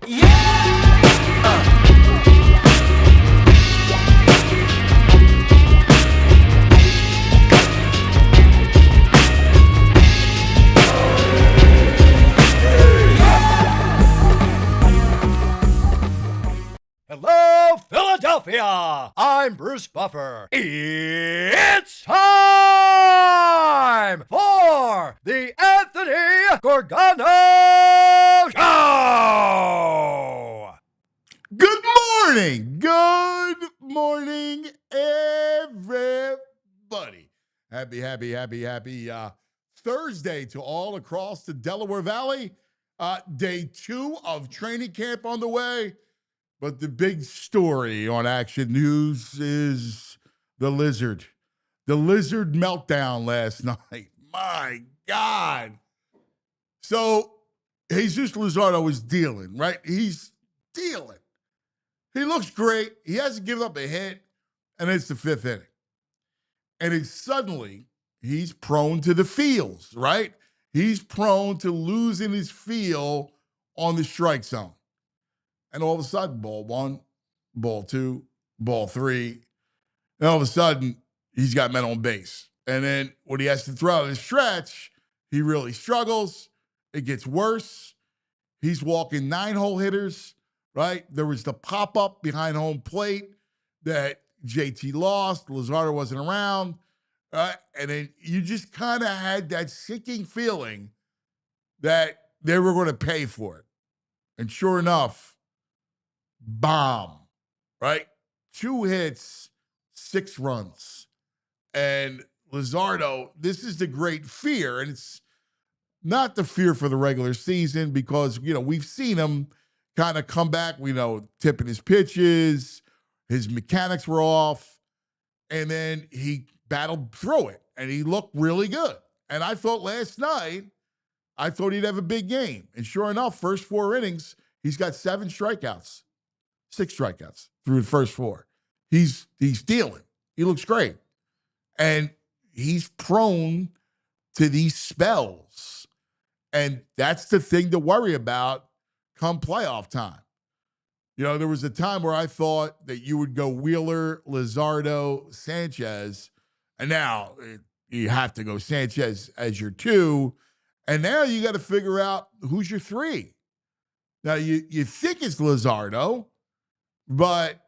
Hello, Philadelphia! I'm Bruce Buffer. It's time for the Anthony Gorgano Show! Good morning! Good morning, everybody. Happy Thursday to all across the Delaware Valley. Day 2 of training camp on the way. But the big story on Action News is the Lizard. The Lizard meltdown last night. My God. So, Jesus Luzardo is dealing, right? He's dealing. He looks great. He hasn't given up a hit, and it's the 5th inning. And it's suddenly, he's prone to the feels, right? He's prone to losing his feel on the strike zone. And all of a sudden, ball 1, ball 2, ball 3. And all of a sudden, he's got men on base. And then when he has to throw out his stretch, he really struggles. It gets worse. He's walking 9-hole hitters, right? There was the pop-up behind home plate that JT lost. Luzardo wasn't around. Right? And then you just kind of had that sinking feeling that they were going to pay for it. And sure enough, bomb, right? 2 hits, 6 runs. And Luzardo, this is the great fear. And it's not the fear for the regular season because, we've seen him kind of come back, tipping his pitches. His mechanics were off. And then he battled through it. And he looked really good. And I thought last night, he'd have a big game. And sure enough, first 4 innings, he's got 7 strikeouts. 6 strikeouts through the first 4. He's dealing. He looks great. And he's prone to these spells. And that's the thing to worry about come playoff time. There was a time where I thought that you would go Wheeler, Luzardo, Sanchez, and now you have to go Sanchez as your 2. And now you got to figure out who's your 3. Now, you think it's Luzardo, but,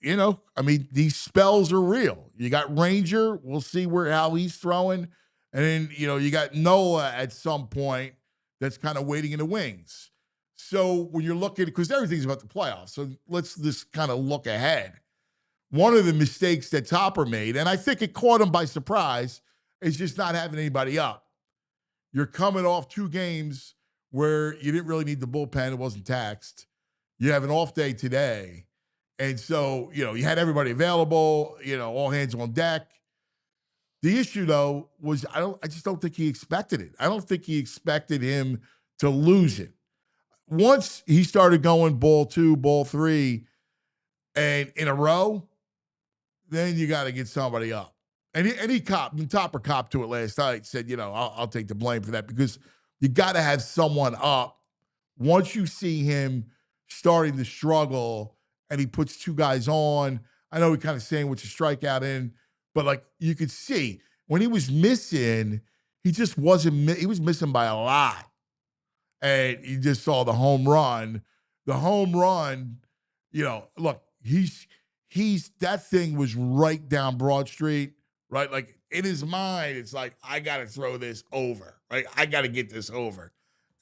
these spells are real. You got Ranger. We'll see how he's throwing. And then, you got NOLA at some point that's kind of waiting in the wings. So when you're looking, because everything's about the playoffs, so let's just kind of look ahead. One of the mistakes that Topper made, and I think it caught him by surprise, is just not having anybody up. You're coming off 2 games where you didn't really need the bullpen. It wasn't taxed. You have an off day today. And so, you had everybody available, all hands on deck. The issue, though, was I just don't think he expected it. I don't think he expected him to lose it. Once he started going ball 2, ball 3, and in a row, then you got to get somebody up. And Topper copped to it last night, said, I'll take the blame for that because you got to have someone up. Once you see him starting to struggle and he puts 2 guys on, I know he kind of sandwiched a strikeout in, but you could see when he was missing, he just wasn't, he was missing by a lot. And you just saw the home run. The home run, look, he's that thing was right down Broad Street, right? In his mind, it's like, I got to throw this over, right? I got to get this over.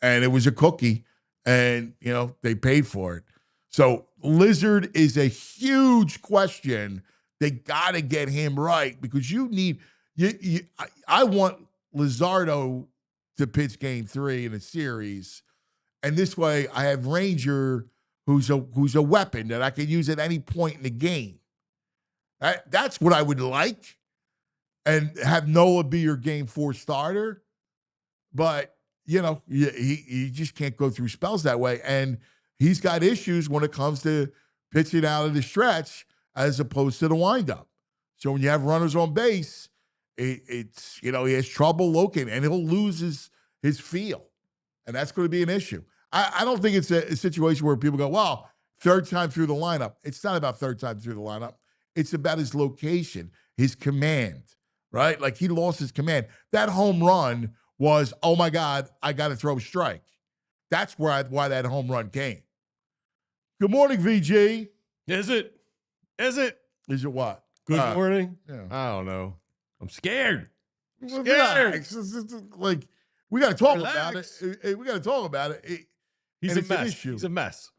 And it was a cookie, and, they paid for it. So Lizard is a huge question. They got to get him right because I want Luzardo to pitch game 3 in a series. And this way I have Ranger who's a weapon that I can use at any point in the game. That's what I would like. And have NOLA be your game 4 starter. But, he just can't go through spells that way. And he's got issues when it comes to pitching out of the stretch as opposed to the windup. So when you have runners on base, it's he has trouble locating, and he'll lose his feel. And that's going to be an issue. I don't think it's a situation where people go, well, third time through the lineup. It's not about third time through the lineup. It's about his location, his command, right? Like he lost his command. That home run was, oh my God, I got to throw a strike. That's why that home run came. Good morning, VG. Is it? Is it? Is it what? Good morning. Yeah. I don't know. I'm scared. Relax. Like we got to talk about Relax. it. We got to talk about it. He's a mess. He's a mess.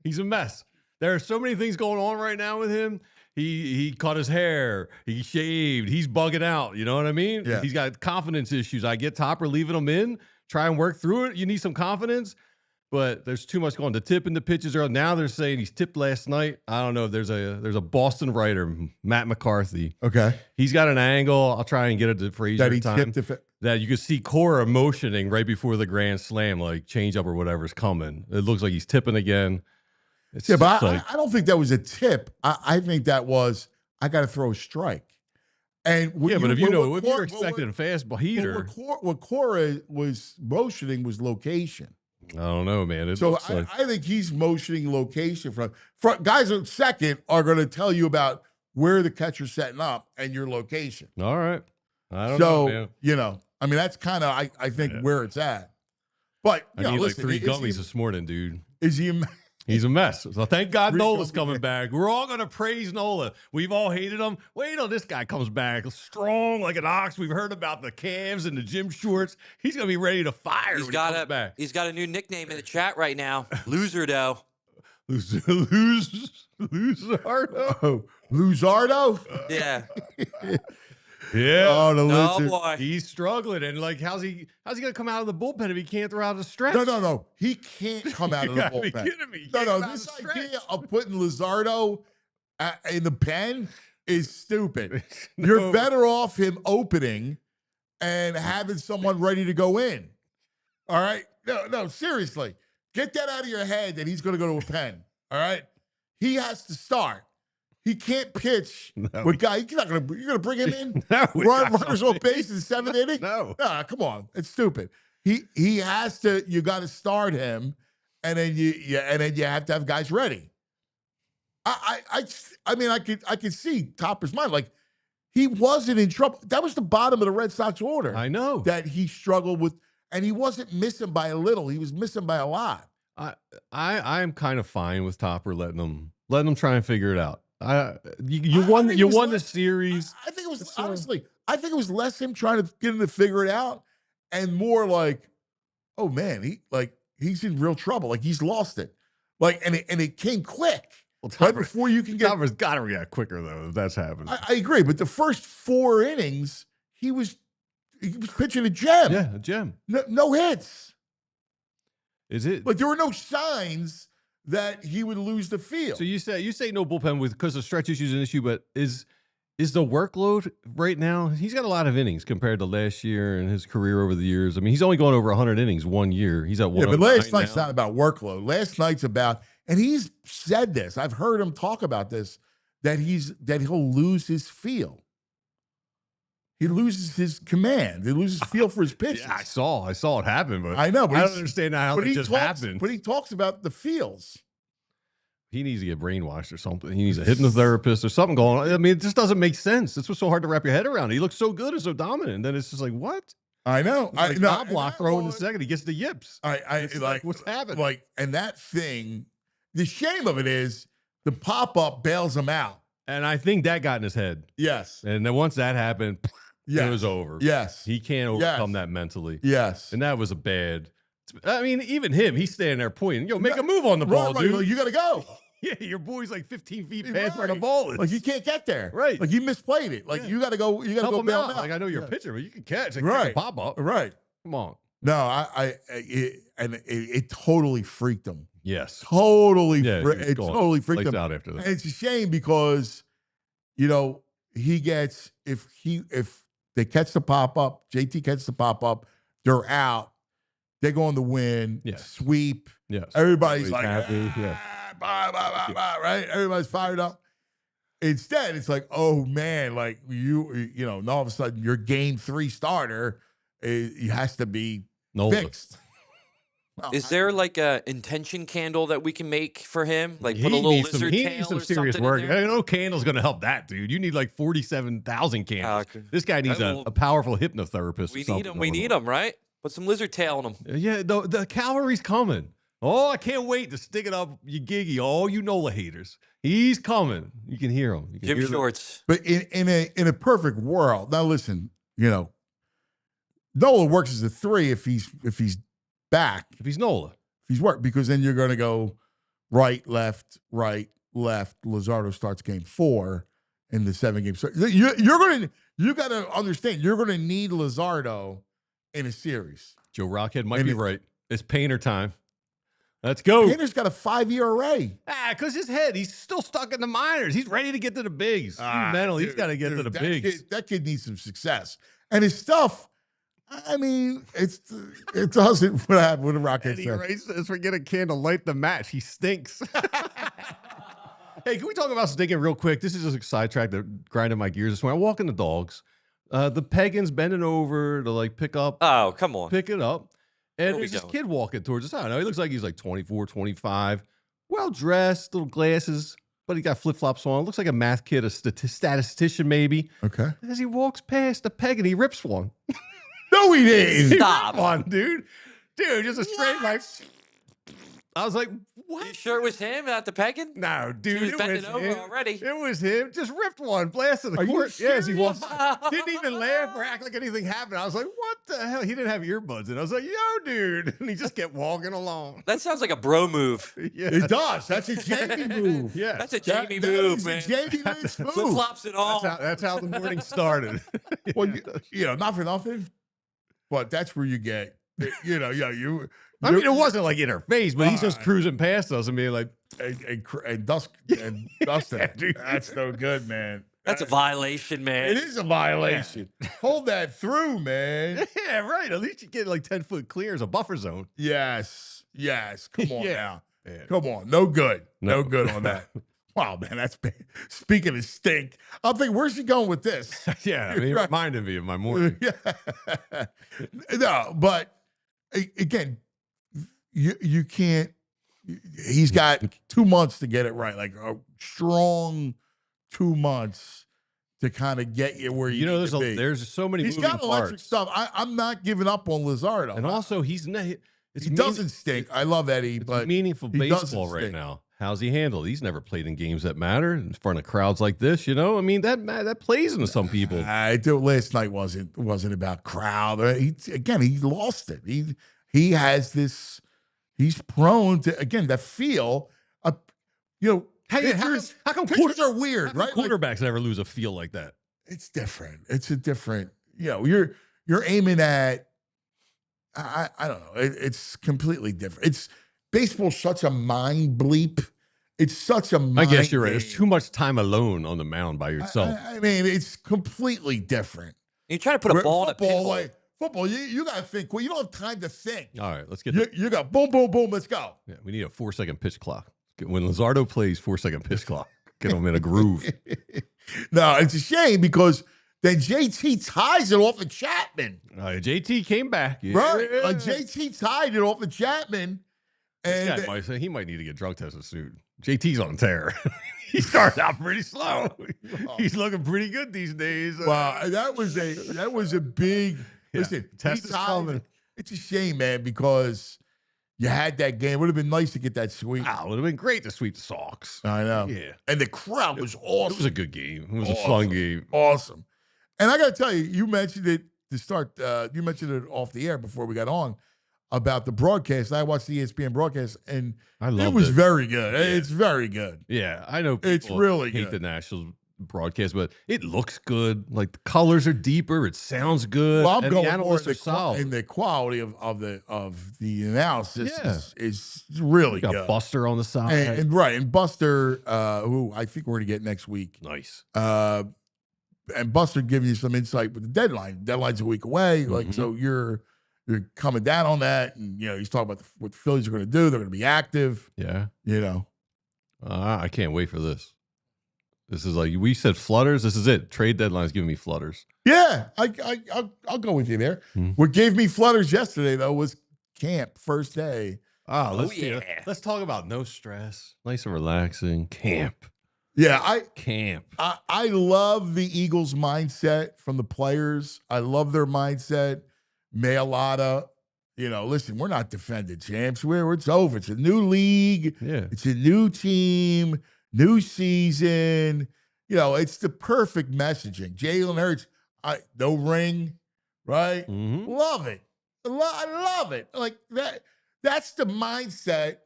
He's a mess. There are so many things going on right now with him. He cut his hair. He shaved. He's bugging out. You know what I mean? Yeah. He's got confidence issues. I get Topper leaving him in. Try and work through it. You need some confidence. But there's too much going. The tip and the pitches are now. They're saying he's tipped last night. I don't know if there's a Boston writer, Matt McCarthy. Okay. He's got an angle. I'll try and get it to Fraser That he time. tipped That you could see Cora motioning right before the grand slam, like change up or whatever's coming. It looks like he's tipping again. It's yeah, but like, I don't think that was a tip. I think that was I got to throw a strike. And yeah, but if you're expecting a fastball heater, what Cora was motioning was location. I don't know, man. So I think he's motioning location from guys at second are going to tell you about where the catcher's setting up and your location. All right. I don't know, man. You know, I mean, that's kind of, I think, where it's at. But, I need like 3 gummies this morning, dude. Is he? He's a mess. So thank God Nola's coming back. We're all going to praise Nola. We've all hated him. Wait till this guy comes back strong like an ox. We've heard about the calves and the gym shorts. He's going to be ready to fire when he comes back. He's got a new nickname in the chat right now. Luzardo. Luzardo? Oh, Luzardo? Yeah. Yeah. Oh, the No, loser. boy. He's struggling. And like, how's he going to come out of the bullpen if he can't throw out a stretch? No. He can't come out of the You gotta be bullpen. kidding me. No. This idea of putting Luzardo in the pen is stupid. No. You're better off him opening and having someone ready to go in. All right? No, seriously. Get that out of your head that he's going to go to a pen. All right? He has to start. He can't pitch with guy. You're going to bring him in? Runners on base in the 7th inning? No. Nah, come on. It's stupid. He has to, you got to start him, and then you have to have guys ready. I mean, I could see Topper's mind. Like, he wasn't in trouble. That was the bottom of the Red Sox order. I know. That he struggled with, and he wasn't missing by a little. He was missing by a lot. I'm kind of fine with Topper letting them try and figure it out. You won the series. I think it was honestly. I think it was less him trying to get him to figure it out, and more like, oh man, he's in real trouble. Like he's lost it. Like and it came quick. Well, Right before you can get. Topper's got to react quicker though. If that's happening. I agree, but the first 4 innings, he was pitching a gem. Yeah, a gem. No hits. Is it? Like there were no signs that he would lose the field. So you say no bullpen because of stretch issues an issue, but is the workload right now? He's got a lot of innings compared to last year and his career over the years. I mean, he's only going over 100 innings 1 year. He's at 109 but last night's now. not about workload. Last night's about, and he's said this. I've heard him talk about this, that he'll lose his feel. He loses his command. He loses feel for his pitches. Yeah, I saw it happen, but I know, but I don't understand how it just happened. But he talks about the feels. He needs to get brainwashed or something. He needs a hypnotherapist or something going on. I mean, it just doesn't make sense. It's what's so hard to wrap your head around. He looks so good and so dominant. And then it's just like, what? I know. Like top block throwing the second. He gets the yips. I like what's happening? Like, and that thing, the shame of it is the pop-up bails him out. And I think that got in his head. Yes. And then once that happened, it was over. Yes. He can't overcome that mentally. Yes. And that was a bad. I mean, even him, he's standing there pointing. Yo, make a move on the ball, dude. Like, you got to go. Yeah, your boy's like 15 feet past where the ball is. Like you can't get there. Right. Like you misplayed it. Like you got to go. You got to go bail him out. Like I know you're a pitcher, but you can catch. Like, right. Pop up. Right. Come on. No, it totally freaked him. Yes. Totally. Yeah, It totally freaked him out after that. And it's a shame because, he gets if they catch the pop up, JT catches the pop up, they're out. They're going to win. Yes. Sweep. Yes. Everybody's like happy. Yeah. Right? Everybody's fired up. Instead, it's like, oh man, like and all of a sudden your game 3 starter has to be NOLA. fixed. Well, Is there like a intention candle that we can make for him? Like put a He little needs lizard he tail needs some or serious something work. in there? No candle's going to help that, dude. You need like 47,000 candles. Okay. This guy needs Well, a powerful hypnotherapist. We or something need him. We going need on. him, right? Put some lizard tail on him. Yeah, the cavalry's coming. Oh, I can't wait to stick it up you Giggy, all you NOLA haters. He's coming. You can hear him. You can Jim hear the- Shorts. but in a perfect world, now listen, Nola works as a 3 if he's back, if he's NOLA. if he's work, because then you're going to go right, left. Luzardo starts game 4 in the 7 games. So you got to understand, you're going to need Luzardo in a series. Joe Rockhead might be right. It's Painter time. Let's go. Painter's got a 5-year array. Because his head, he's still stuck in the minors. He's ready to get to the bigs. Mentally, he's got to get to the bigs. That kid needs some success. And his stuff, I mean, it doesn't what happened with the Rockets. Eddie Ray says, forget a candle, light the match. He stinks. Hey, can we talk about stinking real quick? This is just a sidetrack that grinded my gears this morning. I'm walking the dogs. The Pegan's bending over to like pick up. Oh, come on. Pick it up. And Where we there's this going? kid walking towards us. I don't know. He looks like he's like 24, 25. Well-dressed, little glasses, but he got flip-flops on. Looks like a math kid, a statistician maybe. Okay. As he walks past the peg and he rips one. No, he didn't. He Stop. ripped one, dude. Dude, just a straight like. I was like, what? You sure it was him at the pegging? No, dude. He was it bending was over him. already. It was him. Just ripped one, blasted the Are you court. Yes, he serious? was. Didn't even laugh or act like anything happened. I was like, what the hell? He didn't have earbuds in. I was like, yo, dude. And he just kept walking along. That sounds like a bro move. Yeah. It does. That's a Jamie move. Yeah. That's a That- Jamie that move, is a man. Jamie Lynch Flip move. flops and all. That's how the morning started. Well, not for nothing, but that's where you get, I mean, it wasn't like in her face, but he's just cruising past us and being like, and Dustin. dude. That's no good, man. That's a violation, man. It is a violation. Hold that through, man. yeah, right. At least you get like 10-foot clear as a buffer zone. Yes. Come on Yeah. now. Yeah. Come on. No good. No No. good on that. Wow, man, that's bad. Speaking of stink, I'm thinking, where's she going with this? Yeah, I mean, it Right. reminded me of my morning. Yeah. No, but again, you can't. He's got 2 months to get it right, like a strong 2 months to kind of get you where you need to be. there's so many He's moving got electric parts. stuff. I'm not giving up on Luzardo. And also, he's not. he doesn't stink. I love Eddie, It's but meaningful he doesn't baseball right stink. now. How's he handled? He's never played in games that matter in front of crowds like this. I mean, that plays into some people. Last night wasn't about crowd. He lost it. He has this. He's prone to that feel. Pitchers are weird, How come right? Like, quarterbacks never lose a feel like that. it's different. It's a different. You're aiming at. I don't know. It's completely different. It's baseball's such a mind bleep. It's such a mind I guess you're right. game. There's too much time alone on the mound by yourself. I mean, it's completely different. You try to put a Where ball in a football, pinhole. football, you got to think. Well, you don't have time to think. All right, let's get. You got boom, boom, boom. Let's go. Yeah, we need a 4-second pitch clock. When Luzardo plays, 4-second pitch clock. Get him in a groove. No, it's a shame because then JT ties it off of Chapman. JT came back. Yeah. Right. Like JT tied it off of Chapman. This And guy might say he might need to get drug tested soon. JT's on tear. He started out pretty slow. He's looking pretty good these days. wow, that was a big listen. test he is tied coming. it. It's a shame, man, because you had that game. It would have been nice to get that sweep. Wow, it would have been great to sweep the Sox. I know. Yeah. And the crowd was awesome. It was a good game. It was a Awesome. fun game. Awesome. And I got to tell you, you mentioned it to start. You mentioned it off the air before we got on about the broadcast. I watched the ESPN broadcast, and I it loved was it. very good. It's very good. Yeah, I know It's people really hate good. the Nationals broadcast, but it looks good. Like the colors are deeper. It sounds good. Well, I'm and going the more analysts in are solid. the quality of the analysis Yeah. is really You got good. Buster on the side. And right, and Buster, who I think we're going to get next week. Nice. And Buster giving you some insight with the deadline. Deadline's a week away, like so you're coming down on that, and he's talking about what the Phillies are going to do. They're going to be active. Yeah. I I can't wait for this. This is like we said flutters. This is it. Trade deadline's giving me flutters. Yeah, I'll go with you there. What gave me flutters yesterday though was camp first day. Oh, yeah. let's talk about no stress, nice and relaxing camp. Yeah, I love the Eagles' mindset from the players. I love their mindset. Mailata, listen, we're not defending champs. It's over. It's a new league. Yeah. It's a new team, new season. It's the perfect messaging. Jalen Hurts, no ring, right? Mm-hmm. Love it. I love it. Like that. That's the mindset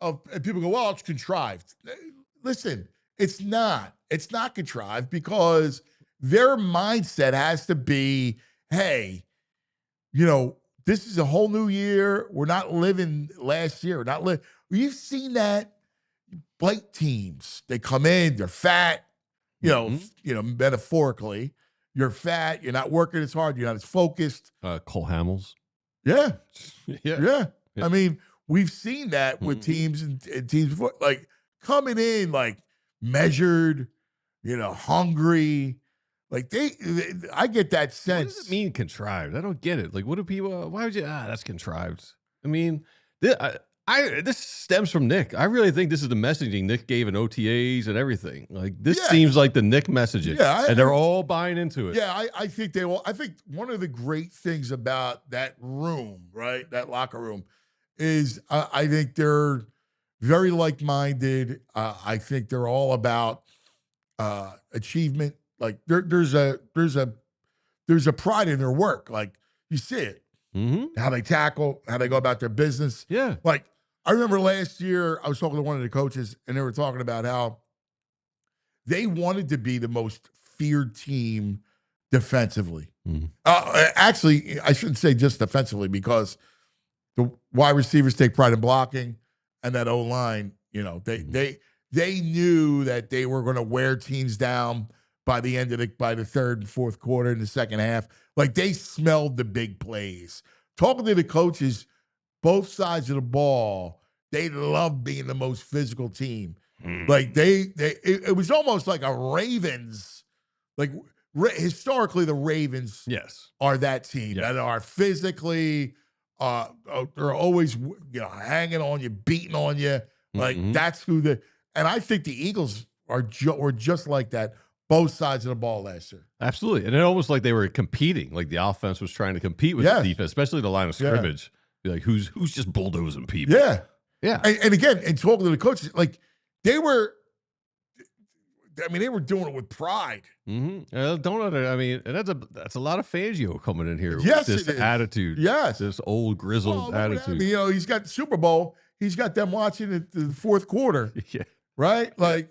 of, and people go, well, it's contrived. Listen, it's not. It's not contrived because their mindset has to be, hey, this is a whole new year. We're not living last year. We've seen that blight teams. They come in, they're fat, metaphorically. You're fat, you're not working as hard, you're not as focused. Cole Hamels. Yeah. Yeah. I mean, we've seen that with teams and teams before, like coming in like measured, hungry. Like I get that sense. What does it mean contrived? I don't get it. Like, what do people? Why would you? That's contrived. I mean, this stems from Nick. I really think this is the messaging Nick gave in OTAs and everything. Like, this seems like the Nick messaging. Yeah, and they're all buying into it. Yeah, I think they will. I think one of the great things about that room, right, that locker room, is I think they're very like-minded. I think they're all about achievement. Like there's a pride in their work. Like you see it, how they tackle, how they go about their business. Yeah. Like I remember last year I was talking to one of the coaches and they were talking about how they wanted to be the most feared team defensively. Actually, I shouldn't say just defensively because the wide receivers take pride in blocking, and that O-line, they knew that they were going to wear teams down by the third and fourth quarter in the second half. Like they smelled the big plays. Talking to the coaches, both sides of the ball, they love being the most physical team. Like it was almost like a Ravens, like historically the Ravens are that team that are physically, they're always hanging on you, beating on you. Like that's who and I think the Eagles were just like that. Both sides of the ball last year. Absolutely. And it almost like they were competing. Like the offense was trying to compete with the defense, especially the line of scrimmage. Be like, who's just bulldozing people? Yeah. Yeah. And again, and talking to the coaches, like they were doing it with pride. And that's a lot of Fangio coming in here Yes, with this attitude. Yes. This old grizzled attitude. He's got Super Bowl. He's got them watching it the fourth quarter. Yeah. Right? Like,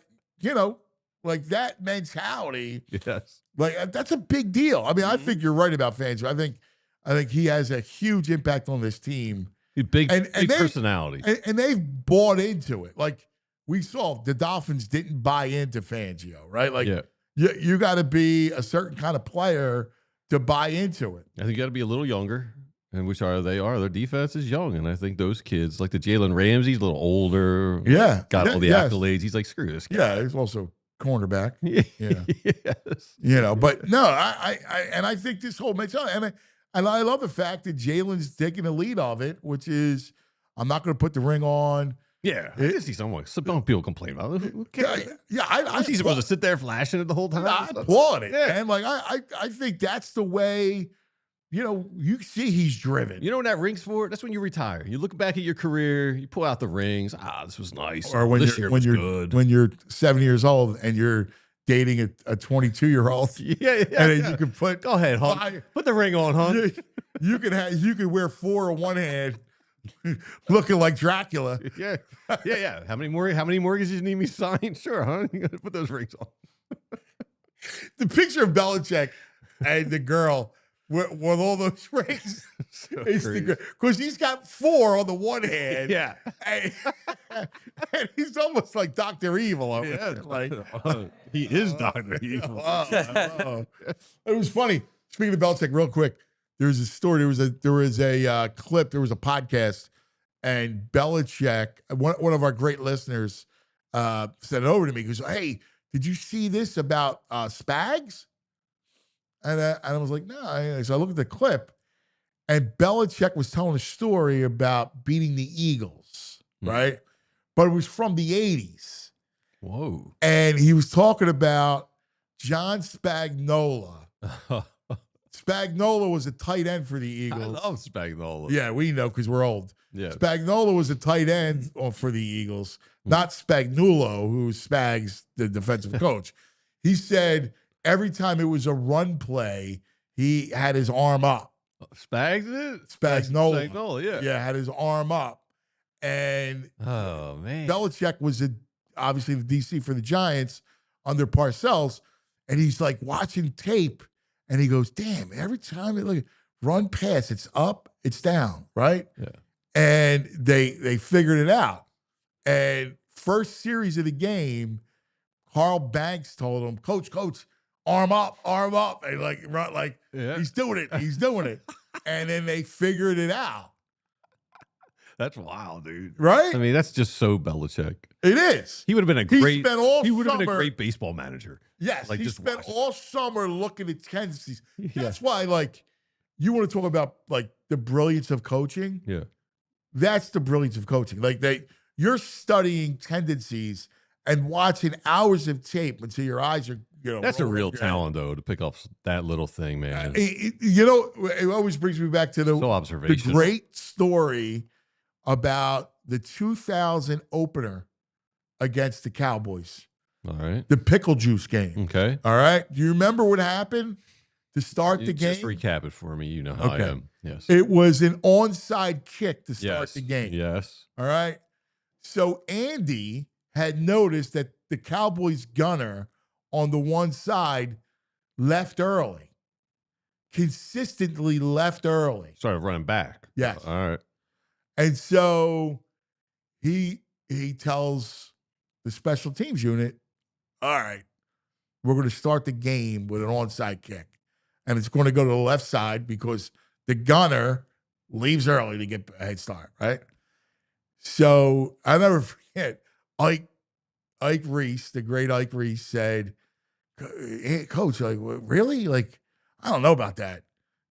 like that mentality. Yes. Like that's a big deal. I mean, I think you're right about Fangio. I think he has a huge impact on this team. Big personality. And they've bought into it. Like we saw the Dolphins didn't buy into Fangio, right? Like you got to be a certain kind of player to buy into it. I think you got to be a little younger. And which they are. Their defense is young. And I think those kids, like the Jalen Ramsey's a little older. Yeah. Got all the accolades. He's like, screw this guy. Yeah, he's also cornerback. Yes. But no, I think this whole makes sense. And I love the fact that Jalen's taking the lead of it, which is I'm not going to put the ring on. Yeah, I can see someone. Some people complain about it. I he's supposed to sit there flashing it the whole time. I applaud it. Yeah. And like I think that's the way. You see he's driven. You know what that ring's for? That's when you retire. You look back at your career, you pull out the rings. This was nice. Or when you're 7 years old and you're dating a 22-year-old. Yeah. And then you can go ahead, hon. Put the ring on, hon. You can wear 4 in one hand, looking like Dracula. Yeah. How many mortgages you need me to sign? Sure, hon. You got to put those rings on. The picture of Belichick and the girl with all those rings, because he's got 4 on the one hand, and he's almost like Dr. Evil. He is Dr. Evil. It was funny. Speaking of Belichick, real quick, there was a story. There was a clip. There was a podcast, and Belichick, one of our great listeners, sent it over to me. He goes, "Hey, did you see this about Spags?" And I was like, no. So I looked at the clip, And Belichick was telling a story about beating the Eagles, right? But it was from the 80s. Whoa. And he was talking about John Spagnuolo. Spagnuolo was a tight end for the Eagles. I love Spagnuolo. Yeah, we know because we're old. Yeah. Spagnuolo was a tight end for the Eagles, not Spagnuolo, who's Spags, the defensive coach. He said every time it was a run play, he had his arm up. Spagnuolo? Spagnuolo. Yeah. Yeah, had his arm up. And Oh, man. Belichick was obviously the DC for the Giants under Parcells, and he's like watching tape, and he goes, damn, every time they look, run pass, it's up, it's down, right? Yeah. And they figured it out. And first series of the game, Carl Banks told him, Coach, arm up. And he's doing it. And then they figured it out. That's wild, dude. Right? I mean, that's just so Belichick. It is. He would have been a great. He would have been a summer- great baseball manager. Yes, Like, he just spent watch it. all summer looking at tendencies. Yeah. That's why, like, you want to talk about like the brilliance of coaching. Yeah. That's the brilliance of coaching. Like you're studying tendencies and watching hours of tape until your eyes are, That's a rolling real up your head. talent, though, to pick up that little thing, man. It always brings me back to So the observation. great story about the 2000 opener against the Cowboys, All right. the pickle juice game. Okay. All right. Do you remember what happened to start the game? Just recap it for me. You know how I Okay. am. Yes. It was an onside kick to start Yes. the game. Yes. All right. So Andy had noticed that the Cowboys gunner on the one side left early, consistently left early. Started running back. Yes. All right. And so he tells the special teams unit, all right, we're going to start the game with an onside kick. And it's going to go to the left side because the gunner leaves early to get a head start, right? So I'll never forget, Ike Reese, the great Ike Reese, said, hey, Coach, like, really? Like, I don't know about that.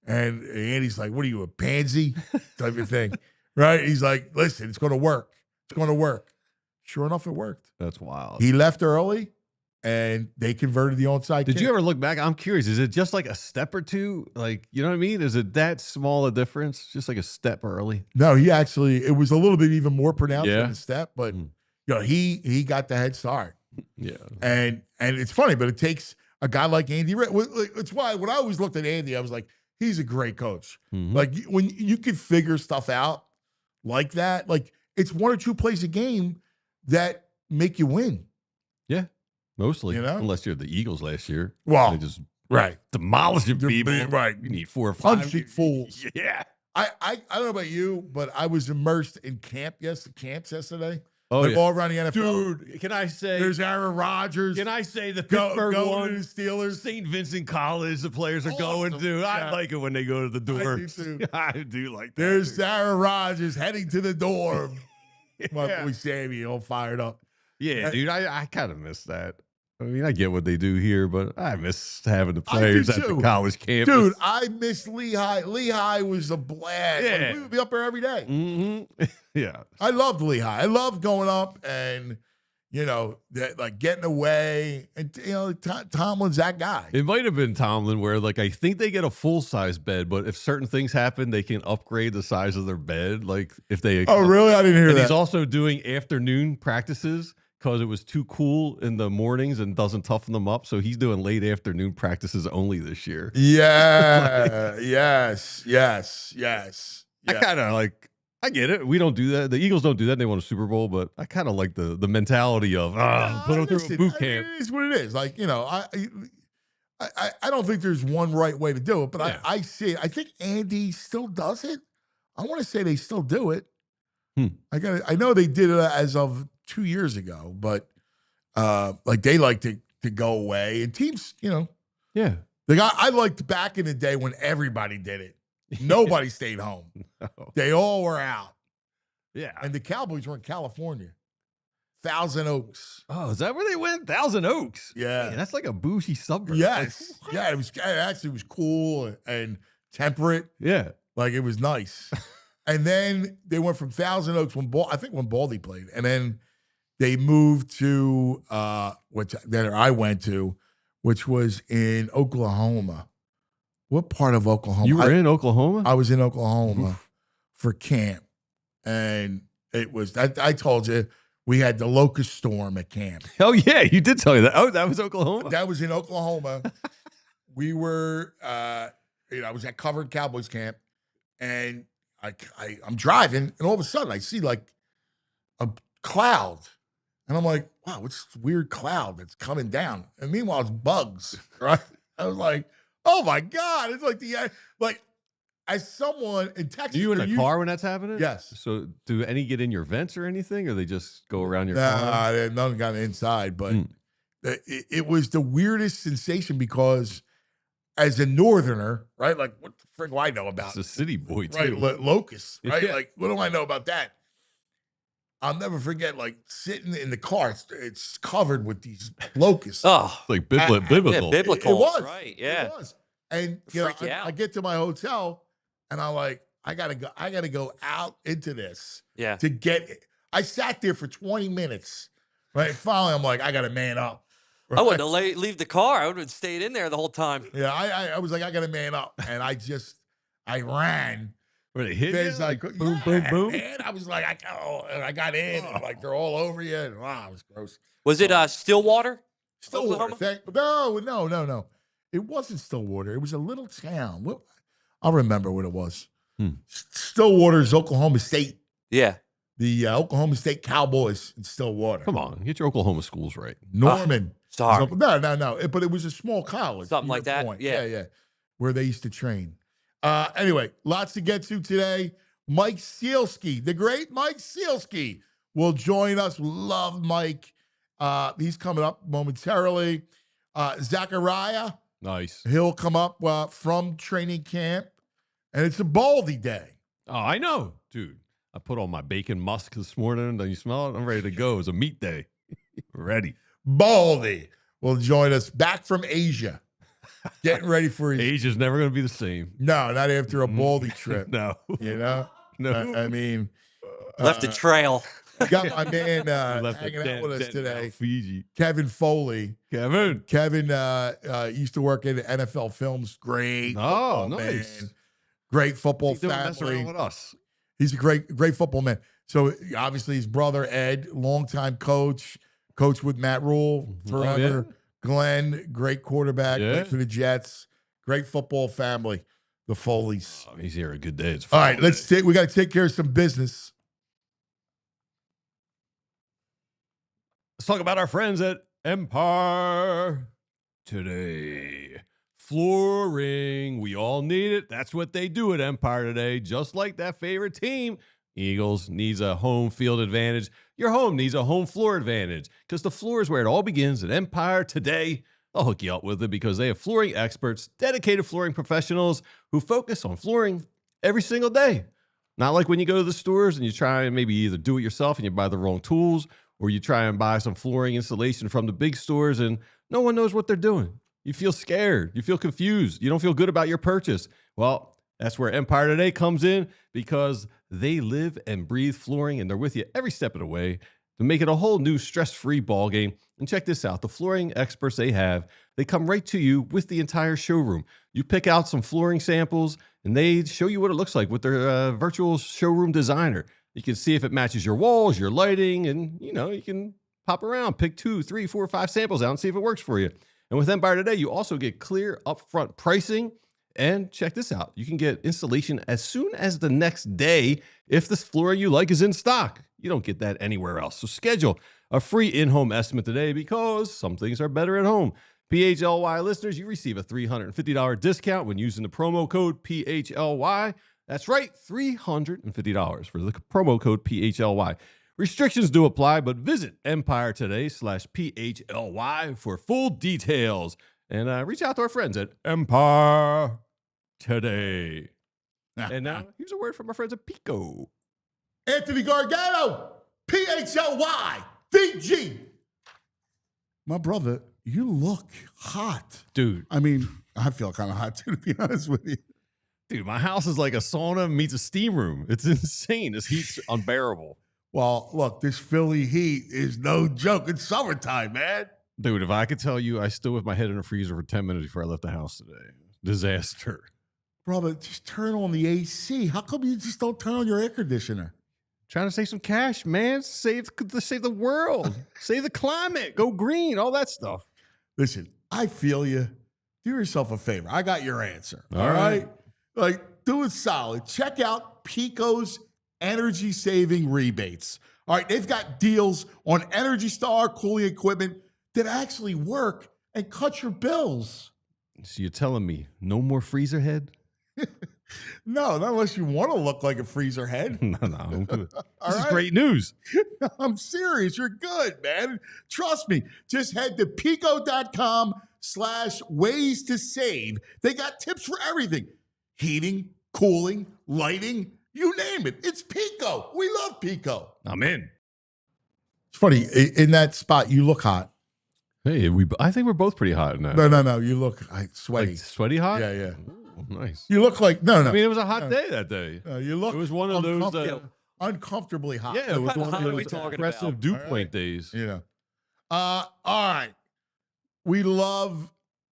And Andy's like, what are you, a pansy? Type of thing. Right? He's like, listen, it's going to work. It's going to work. Sure enough, it worked. That's wild. He left early, and they converted the onside Did kick. you ever look back? I'm curious. Is it just like a step or two? Like, you know what I mean? Is it that small a difference? Just like a step early? No, it was a little bit even more pronounced Yeah. than a step, but he got the head start. Yeah. And it's funny, but it takes a guy like Andy. It's why when I always looked at Andy, I was like, he's a great coach. Mhm. Like when you can figure stuff out like that, like it's one or two plays a game that make you win. Yeah. Mostly. You know? Unless you're the Eagles last year. Well, They just right. demolishing people. Right. You need 4 or 5. Punching fools. Yeah. I don't know about you, but I was immersed in camps yesterday. Oh, like yeah. all around the NFL. Dude, can I say? There's Aaron Rodgers. Can I say the Pittsburgh going one? to the Steelers. St. Vincent College, the players are going Awesome. to. I Yeah. like it when they go to the dorms. do too. I do like that. There's dude. Aaron Rodgers heading to the dorm. My Yeah. boy Sammy all fired up. Yeah, dude, I kind of miss that. I mean, I get what they do here, but I miss having the I do players at the too. college campus. Dude, I miss Lehigh. Lehigh was a blast. Like, Yeah. we would be up there every day. Mm-hmm. Yeah. I loved Lehigh. I loved going up and, like getting away. And, Tomlin's that guy. It might have been Tomlin where, like, I think they get a full-size bed, but if certain things happen, they can upgrade the size of their bed. Like, if they... Oh, really? I didn't hear And that. he's also doing afternoon practices because it was too cool in the mornings and doesn't toughen them up. So he's doing late afternoon practices only this year. Yeah. Yes. I kind of like, I get it. We don't do that. The Eagles don't do that. They won a Super Bowl, but I kind of like the mentality of, put them through a boot camp. It is what it is. Like, I don't think there's one right way to do it, but Yeah. I see it. I think Andy still does it. I want to say they still do it. I know they did it as of 2 years ago, but like they like to go away and teams, Yeah. like I liked back in the day when everybody did it. Nobody stayed home. No. They all were out. Yeah. And the Cowboys were in California. Thousand Oaks. Oh, is that where they went? Thousand Oaks. Yeah. Man, that's like a bougie suburb. Yes. Yeah, it actually was cool and temperate. Yeah. Like, it was nice. And then they went from Thousand Oaks when Baldy played. And then they moved to that I went to, which was in Oklahoma. What part of Oklahoma? You were in Oklahoma? I was in Oklahoma for camp. And it was, I told you, we had the locust storm at camp. Oh, yeah, you did tell me that. Oh, that was Oklahoma? That was in Oklahoma. We were, I was at Covered Cowboys camp, and I'm driving, and all of a sudden I see like a cloud. And I'm like, wow, what's this weird cloud that's coming down? And meanwhile, it's bugs, right? I was like, oh my God. It's like as someone in Texas. Are you in a car when that's happening? Yes. So do any get in your vents or anything, or they just go around your car? None got inside, but it was the weirdest sensation because as a northerner, right? Like, what the frig do I know about? It's a city boy, too. Right, locusts, right? Yeah. Like, what do I know about that? I'll never forget, like, sitting in the car. It's covered with these locusts. Oh, like biblical. yeah, biblical. It was. Right, yeah. It was. And I get to my hotel, and I'm like, I gotta go out into this. Yeah. To get it. I sat there for 20 minutes. Right. Finally, I'm like, I gotta man up. Right? I wouldn't have leave the car. I would have stayed in there the whole time. Yeah, I was like, I gotta man up. And I ran. Where they hit you? Like, boom, boom, boom. And I was like, I got in. And like, they're all over you. And wow, it was gross. Was it Stillwater? Stillwater. No. It wasn't Stillwater. It was a little town. I'll remember what it was. Stillwater's Oklahoma State. Yeah. The Oklahoma State Cowboys in Stillwater. Come on, get your Oklahoma schools right. Norman. Sorry. No. But it was a small college. Something like that. Point. Yeah. Yeah. Where they used to train. Anyway, lots to get to today. Mike Sielski, the great Mike Sielski, will join us. Love Mike. He's coming up momentarily. Zachariah. Nice. He'll come up from training camp. And it's a Baldy day. Oh, I know, dude. I put on my bacon musk this morning. Don't you smell it? I'm ready to go. It's a meat day. Ready. Baldy will join us back from Asia. Getting ready for his... Asia's never going to be the same. No, not after a Baldy trip. No. You know? No. I mean... Left a trail. Got my man hanging out with us today. Fiji. Kevin Foley. Kevin used to work in NFL Films. Great. Oh, nice. Man. Great football He's doing mess family. around with us. He's a great football man. So obviously his brother Ed, longtime coach with Matt Rule forever. Oh, yeah. Glenn, great quarterback, Yeah. played for the Jets. Great football family, the Foleys. Oh, he's here a good day. All right, we got to take care of some business. Let's talk about our friends at Empire today. Flooring. We all need it. That's what they do at Empire today. Just like that favorite team, Eagles needs a home field advantage. Your home needs a home floor advantage because the floor is where it all begins at Empire today. I'll hook you up with it because they have flooring experts, dedicated flooring professionals who focus on flooring every single day. Not like when you go to the stores and you try and maybe either do it yourself and you buy the wrong tools, or you try and buy some flooring installation from the big stores and no one knows what they're doing. You feel scared. You feel confused. You don't feel good about your purchase. Well, that's where Empire Today comes in because they live and breathe flooring and they're with you every step of the way to make it a whole new stress-free ball game. And check this out. The flooring experts they have, they come right to you with the entire showroom. You pick out some flooring samples and they show you what it looks like with their virtual showroom designer. You can see if it matches your walls, your lighting, and you can pop around, pick 2, 3, 4, 5 samples out and see if it works for you. And with Empire Today, you also get clear upfront pricing. And check this out. You can get installation as soon as the next day if this flooring you like is in stock. You don't get that anywhere else. So schedule a free in-home estimate today because some things are better at home. PHLY listeners, you receive a $350 discount when using the promo code PHLY. That's right, $350 for the promo code PHLY. Restrictions do apply, but visit Empire Today/PHLY for full details. And reach out to our friends at Empire Today. And now, here's a word from our friends at Pico. Anthony Gargano, PHLY, DG. My brother, you look hot. Dude. I mean, I feel kind of hot too, to be honest with you. Dude, my house is like a sauna meets a steam room. It's insane. This heat's unbearable. Well, look, this Philly heat is no joke. It's summertime, man. Dude, if I could tell you, I stood with my head in a freezer for 10 minutes before I left the house today. Disaster. Brother, just turn on the AC. How come you just don't turn on your air conditioner? Trying to save some cash, man. Save the world. Save the climate. Go green. All that stuff. Listen, I feel you. Do yourself a favor. I got your answer. All right. Like, do it solid. Check out Pico's energy saving rebates. All right. They've got deals on Energy Star cooling equipment that actually work and cut your bills. So you're telling me no more freezer head? No, not unless you want to look like a freezer head. No. I'm good. All This is right. great news. I'm serious. You're good, man. Trust me. Just head to pico.com/ways to save. They got tips for everything. Heating, cooling, lighting, you name it. It's Pico. We love Pico. I'm in. It's funny. In that spot, you look hot. Hey, I think we're both pretty hot in that. No. You look sweaty. Like sweaty hot? Yeah. Ooh, nice. You look like, no. I mean, it was a hot day that day. You look It was one of those. uncomfortably hot. Yeah, it was What one are of we those talking aggressive about? dew All right. point days. Yeah. All right. We love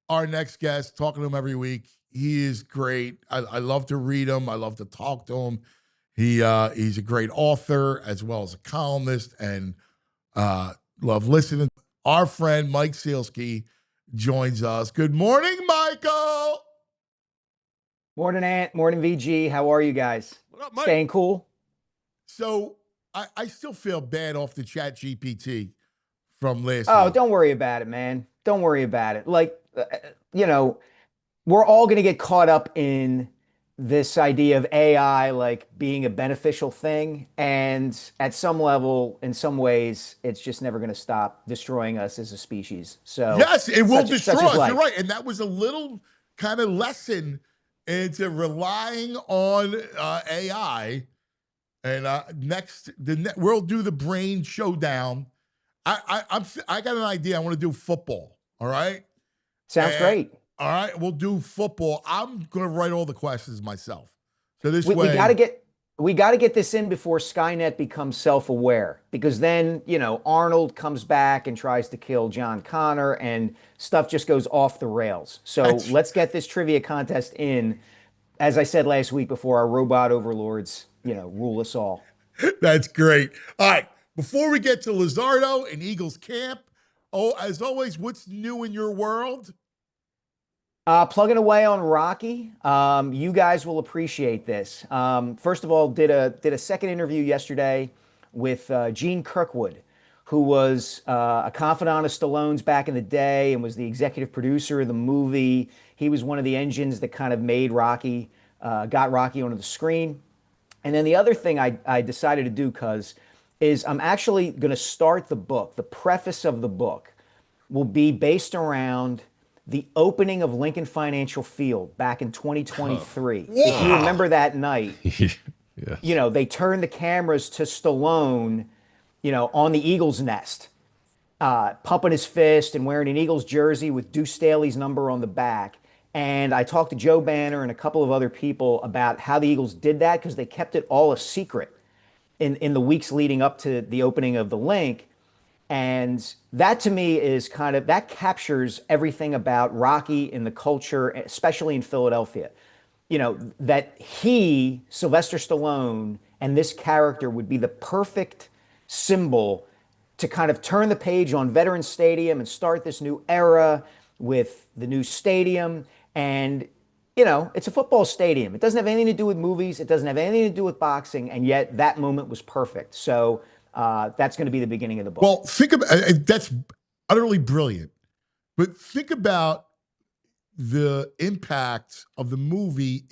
our next guest, talking to him every week. He is great. I love to read him. I love to talk to him. He's a great author as well as a columnist, and love listening. Our friend Mike Sielski joins us. Good morning, Michael. Morning, Ant. Morning, VG. How are you guys? What up, Mike? Staying cool? So I still feel bad off the Chat GPT from last Oh, week. don't worry about it, man. Don't worry about it. Like, we're all going to get caught up in this idea of AI like being a beneficial thing. And at some level, in some ways, it's just never going to stop destroying us as a species. So Yes, it will such destroy is us. life. You're right. And that was a little kind of lesson into relying on AI. And we'll do the brain showdown. I got an idea. I want to do football. All right. Sounds great. All right, we'll do football. I'm going to write all the questions myself. So this We way, got to get this in before Skynet becomes self-aware, because then, Arnold comes back and tries to kill John Connor and stuff just goes off the rails. So let's get this trivia contest in, as I said last week, before our robot overlords, rule us all. That's great. All right, before we get to Luzardo and Eagles camp, as always, what's new in your world? Plugging away on Rocky. You guys will appreciate this. First of all, did a second interview yesterday with Gene Kirkwood, who was a confidant of Stallone's back in the day and was the executive producer of the movie. He was one of the engines that kind of made Rocky, got Rocky onto the screen. And then the other thing I decided to do, is I'm actually going to start the book. The preface of the book will be based around the opening of Lincoln Financial Field back in 2023. If you remember that night, Yeah. they turned the cameras to Stallone, on the Eagles nest, pumping his fist and wearing an Eagles jersey with Deuce Staley's number on the back. And I talked to Joe Banner and a couple of other people about how the Eagles did that, because they kept it all a secret in the weeks leading up to the opening of the link. And that to me is that captures everything about Rocky in the culture, especially in Philadelphia. That Sylvester Stallone, and this character would be the perfect symbol to kind of turn the page on Veterans Stadium and start this new era with the new stadium. And, it's a football stadium. It doesn't have anything to do with movies. It doesn't have anything to do with boxing. And yet that moment was perfect. So that's going to be the beginning of the book. Well, think about that's utterly brilliant. But think about the impact of the movie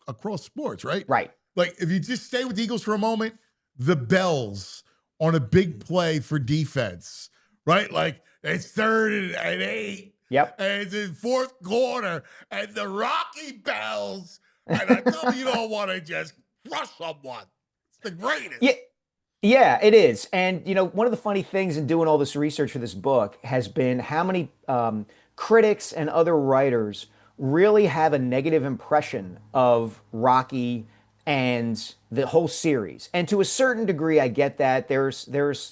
across sports, right? Right. Like, if you just stay with the Eagles for a moment, the bells on a big play for defense, right? Like, it's 3rd and 8. Yep. And it's in 4th quarter, and the Rocky bells. And I tell you don't want to just crush someone. It's the greatest. Yeah, it is. And, one of the funny things in doing all this research for this book has been how many critics and other writers really have a negative impression of Rocky and the whole series. And to a certain degree, I get that. There's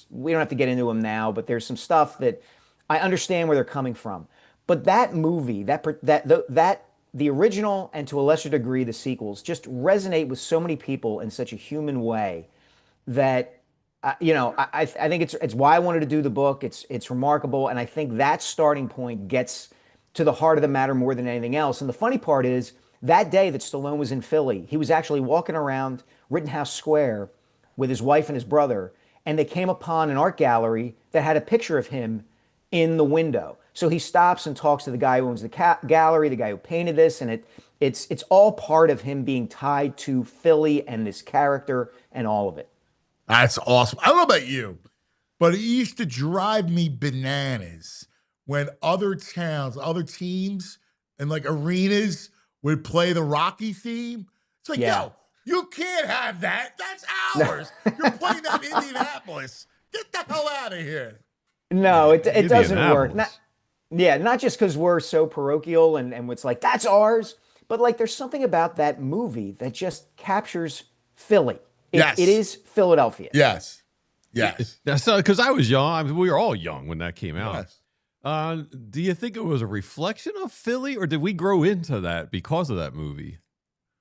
we don't have to get into them now, but there's some stuff that I understand where they're coming from. But that movie, the original and to a lesser degree the sequels just resonate with so many people in such a human way that I think it's why I wanted to do the book. It's remarkable, and I think that starting point gets to the heart of the matter more than anything else. And the funny part is that day that Stallone was in Philly, he was actually walking around Rittenhouse Square with his wife and his brother, and they came upon an art gallery that had a picture of him in the window. So he stops and talks to the guy who owns the gallery, the guy who painted this, and it's all part of him being tied to Philly and this character and all of it. That's awesome. I don't know about you, but it used to drive me bananas when other towns, other teams, and like arenas would play the Rocky theme. It's like, yo, you can't have that. That's ours. You're playing that in Indianapolis. Get the hell out of here. No, it doesn't work. Not just because we're so parochial and it's like, that's ours, but like there's something about that movie that just captures Philly. It is Philadelphia. Yes. That's because I was young. I mean, we were all young when that came out. Yes. Do you think it was a reflection of Philly, or did we grow into that because of that movie?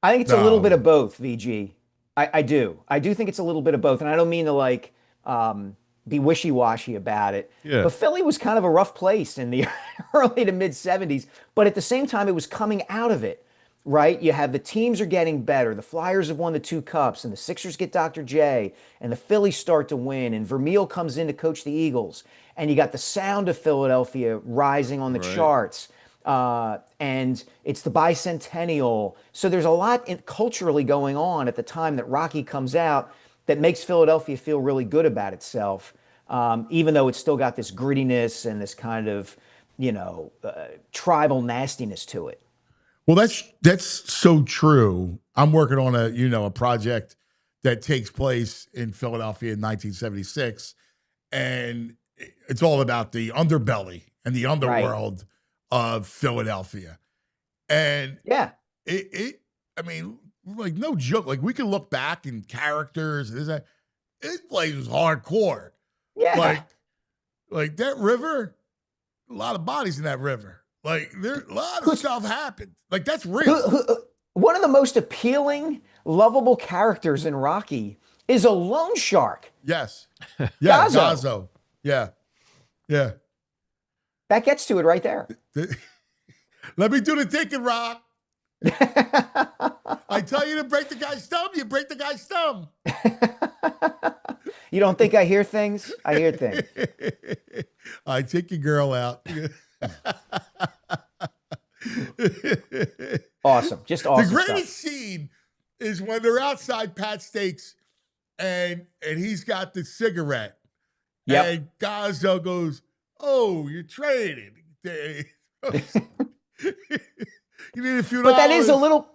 I think it's a little bit of both, VG. I do. I do think it's a little bit of both, and I don't mean to like be wishy-washy about it. Yeah. But Philly was kind of a rough place in the early to mid 70s, but at the same time, it was coming out of it. Right? You have the teams are getting better. The Flyers have won the 2 cups, and the Sixers get Dr. J, and the Phillies start to win, and Vermeil comes in to coach the Eagles, and you got the sound of Philadelphia rising on the charts, and it's the bicentennial. So there's a lot culturally going on at the time that Rocky comes out that makes Philadelphia feel really good about itself, even though it's still got this grittiness and this kind of, tribal nastiness to it. Well, that's so true. I'm working on a project that takes place in Philadelphia in 1976, and it's all about the underbelly and the underworld of Philadelphia. And I mean, like no joke. Like we can look back in characters. This place was hardcore. Yeah, like that river, a lot of bodies in that river. Like, there a lot of stuff happened. Like, that's real. One of the most appealing, lovable characters in Rocky is a loan shark. Yes. Yeah, Gazzo. Yeah. That gets to it right there. Let me do the thinking, Rock. I tell you to break the guy's thumb, you break the guy's thumb. You don't think I hear things? I hear things. I take your girl out. Awesome. Just awesome. The greatest scene is when they're outside Pat Steaks and he's got the cigarette. Yep. And Gazzo goes, "Oh, you're trading." You need a few dollars. But that is a little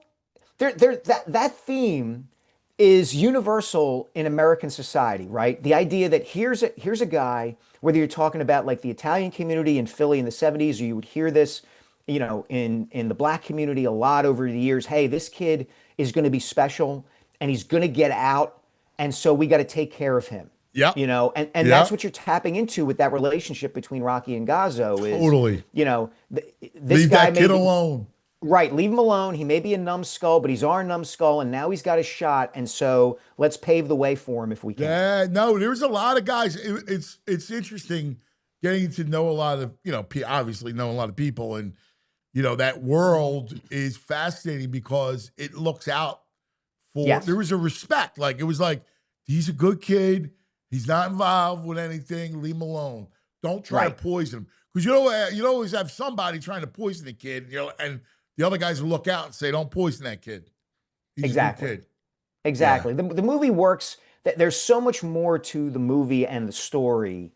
that theme is universal in American society, right? The idea that here's a guy, whether you're talking about like the Italian community in Philly in the 70s, or you would hear this, in the black community a lot over the years. Hey, this kid is going to be special and he's going to get out. And so we got to take care of him. Yeah. And that's what you're tapping into with that relationship between Rocky and Gazzo is totally, this leave guy that kid alone. Right. Leave him alone. He may be a numbskull, but he's our numbskull, and now he's got a shot. And so let's pave the way for him if we can. Yeah, no, there's a lot of guys. It's interesting getting to know a lot of, obviously know a lot of people. And, that world is fascinating because it looks out for, there was a respect. Like, it was like, he's a good kid. He's not involved with anything. Leave him alone. Don't try to poison him. Because you always have somebody trying to poison the kid, and the other guys will look out and say, "Don't poison that kid." He's a good kid. Exactly. Yeah. The movie works. There's so much more to the movie and the story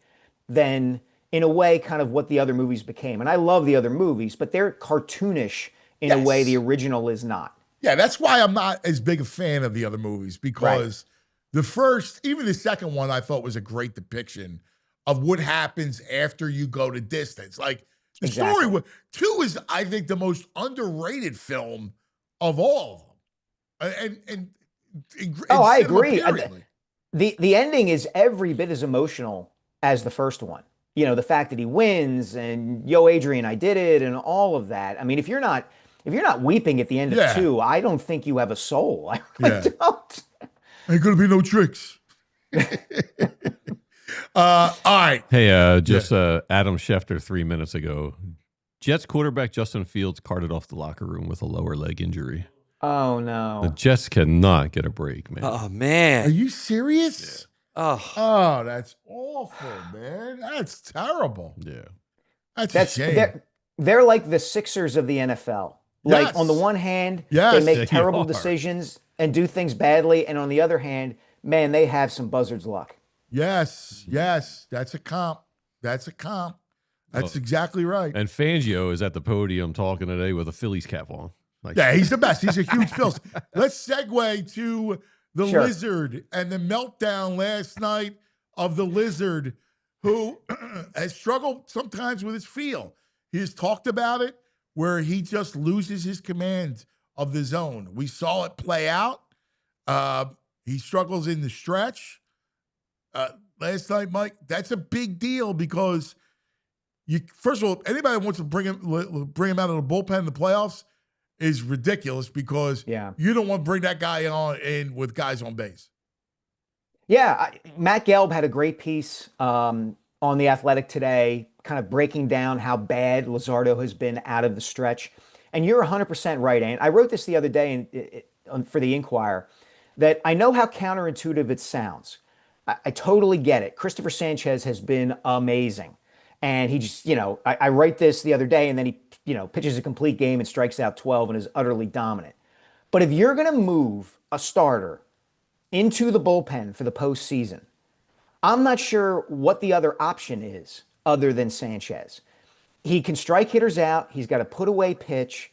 than, in a way, kind of what the other movies became. And I love the other movies, but they're cartoonish in a way the original is not. Yeah, that's why I'm not as big a fan of the other movies, because the first, even the second one, I thought was a great depiction of what happens after you go to distance. Like, The story was 2 is, I think, the most underrated film of all of them. And I agree. period. The ending is every bit as emotional as the first one. You know, the fact that he wins and yo, Adrian, I did it, and all of that. I mean, if you're not weeping at the end of 2, I don't think you have a soul. I really don't. Ain't gonna be no tricks. All right. Hey, Adam Schefter 3 minutes ago. Jets quarterback Justin Fields carted off the locker room with a lower leg injury. Oh no. The Jets cannot get a break, man. Oh man. Are you serious? Yeah. Oh, that's awful, man. That's terrible. Yeah. That's a shame. They're like the Sixers of the NFL. Like on the one hand, they make terrible decisions and do things badly, and on the other hand, man, they have some buzzard's luck. Yes, that's a comp. That's exactly right. And Fangio is at the podium talking today with a Phillies cap on. Yeah, he's the best. He's a huge Phillies. Let's segue to the Lizard and the meltdown last night of the Lizard, who has struggled sometimes with his feel. He has talked about it, where he just loses his command of the zone. We saw it play out. He struggles in the stretch. Last night, Mike, that's a big deal because first of all, anybody wants to bring him out of the bullpen in the playoffs is ridiculous because you don't want to bring that guy in with guys on base. Yeah, Matt Gelb had a great piece on The Athletic today, kind of breaking down how bad Luzardo has been out of the stretch. And you're 100% right, Ant. I wrote this the other day for the Inquirer, that I know how counterintuitive it sounds. I totally get it. Christopher Sanchez has been amazing. And he just, I write this the other day and then he, pitches a complete game and strikes out 12 and is utterly dominant. But if you're going to move a starter into the bullpen for the postseason, I'm not sure what the other option is other than Sanchez. He can strike hitters out. He's got a put away pitch.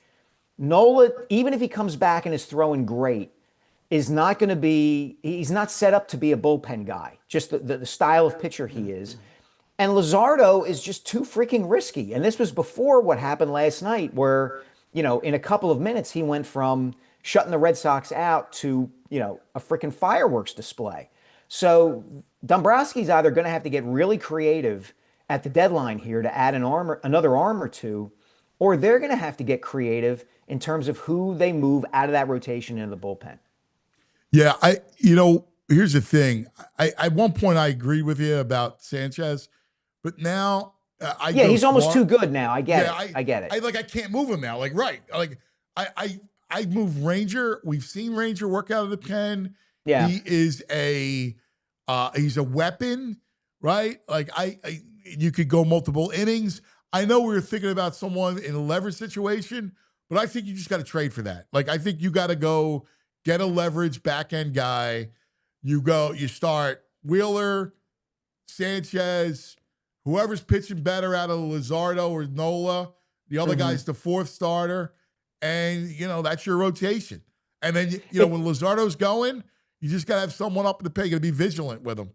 NOLA, even if he comes back and is throwing great, is not going to be, he's not set up to be a bullpen guy, just the style of pitcher he is. And Luzardo is just too freaking risky. And this was before what happened last night where, in a couple of minutes, he went from shutting the Red Sox out to, a freaking fireworks display. So Dombrowski's either going to have to get really creative at the deadline here to add another arm or two, or they're going to have to get creative in terms of who they move out of that rotation into the bullpen. Yeah, here's the thing. At one point I agreed with you about Sanchez, but now he's almost too good now. I get it. I get it. I can't move him now. I move Ranger. We've seen Ranger work out of the pen. Yeah, he is he's a weapon, right? You could go multiple innings. I know we were thinking about someone in a leverage situation, but I think you just got to trade for that. I think you got to go get a leverage back end guy. You start Wheeler, Sanchez, whoever's pitching better out of Luzardo or Nola. The other guy's the fourth starter. And, that's your rotation. And then, when Luzardo's going, you just got to have someone up in the pay. You got to be vigilant with him.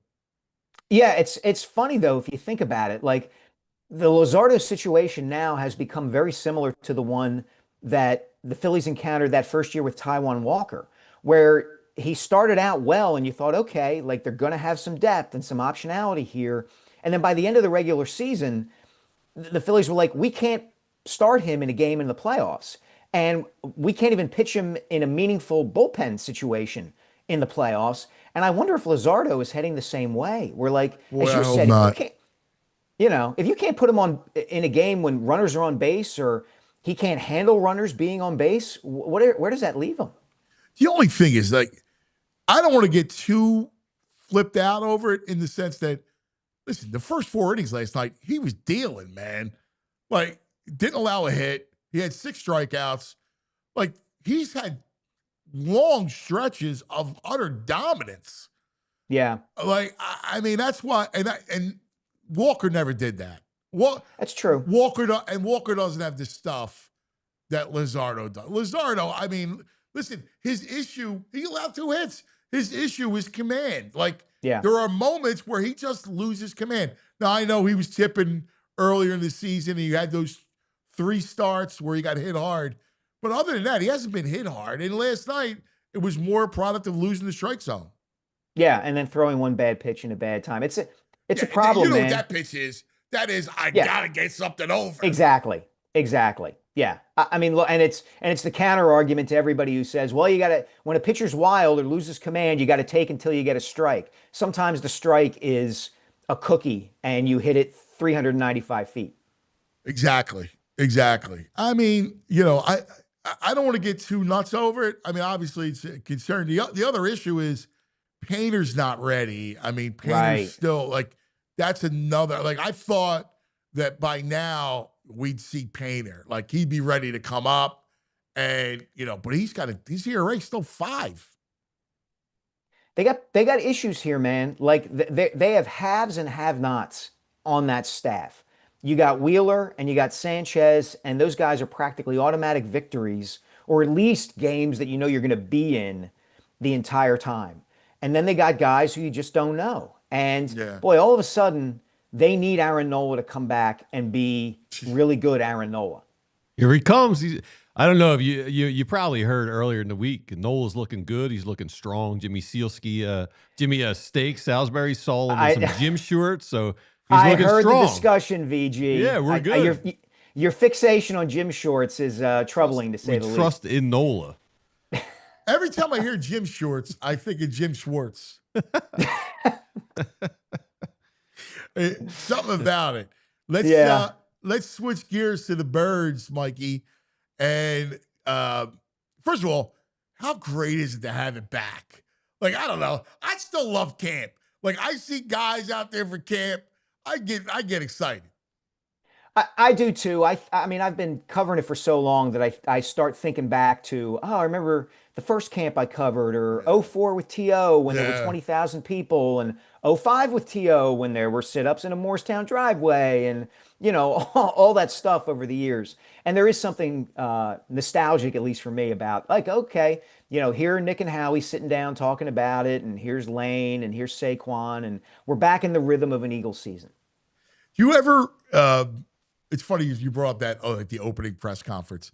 Yeah, it's funny, though, if you think about it. The Luzardo situation now has become very similar to the one that the Phillies encountered that first year with Taijuan Walker, where he started out well and you thought, okay, they're going to have some depth and some optionality here. And then by the end of the regular season, the Phillies were like, we can't start him in a game in the playoffs. And we can't even pitch him in a meaningful bullpen situation in the playoffs. And I wonder if Luzardo is heading the same way. We're like, as you said, if you can't put him in a game when runners are on base or he can't handle runners being on base, where does that leave him? The only thing is, I don't want to get too flipped out over it in the sense that, listen, the first 4 innings last night, he was dealing, man. Didn't allow a hit. He had 6 strikeouts. He's had long stretches of utter dominance. Yeah. That's why, and Walker never did that. That's true. Walker doesn't have the stuff that Luzardo does. Luzardo, listen, his issue, he allowed 2 hits. His issue is command. There are moments where he just loses command. Now, I know he was tipping earlier in the season, and you had those 3 starts where he got hit hard. But other than that, he hasn't been hit hard. And last night, it was more a product of losing the strike zone. Yeah, and then throwing one bad pitch in a bad time. It's a Yeah, problem, you know man. what that pitch is? That is, I Yeah. gotta get something over. Exactly. Yeah. I mean, look, and it's the counter argument to everybody who says, well, you got to, when a pitcher's wild or loses command, you got to take until you get a strike. Sometimes the strike is a cookie and you hit it 395 feet. Exactly. I mean, I don't want to get too nuts over it. I mean, obviously it's a concern. The other issue is Painter's not ready. I mean, Painter's Right. still that's another, I thought that by now we'd see Painter, he'd be ready to come up and, but his ERA still 5. They got issues here, man. They have haves and have-nots on that staff. You got Wheeler and you got Sanchez, and those guys are practically automatic victories, or at least games that you know you're going to be in the entire time. And then they got guys who you just don't know. And boy, all of a sudden, they need Aaron Nola to come back and be really good Aaron Nola. Here he comes. I don't know if you probably heard earlier in the week, Nola's looking good. He's looking strong. Jimmy Sielski, Jimmy Steak Salisbury saw him in some gym shorts, so he's looking heard strong. The discussion, VG. Yeah, we're good. Your fixation on gym shorts is troubling, to say the least. We trust in Nola. Every time I hear gym shorts, I think of Jim Schwartz. Something about it. Let's switch gears to the Birds, Mikey. And first of all, how great is it to have it back? I don't know. I still love camp. I see guys out there for camp. I get excited. I do too. I mean, I've been covering it for so long that I start thinking back to, I remember the first camp I covered, or 04 with TO when there were 20,000 people, and 05 with TO when there were sit-ups in a Morristown driveway, and all that stuff over the years. And there is something nostalgic, at least for me, about okay, here are Nick and Howie sitting down talking about it, and here's Lane, and here's Saquon, and we're back in the rhythm of an Eagles season. You ever? It's funny you brought up that the opening press conference.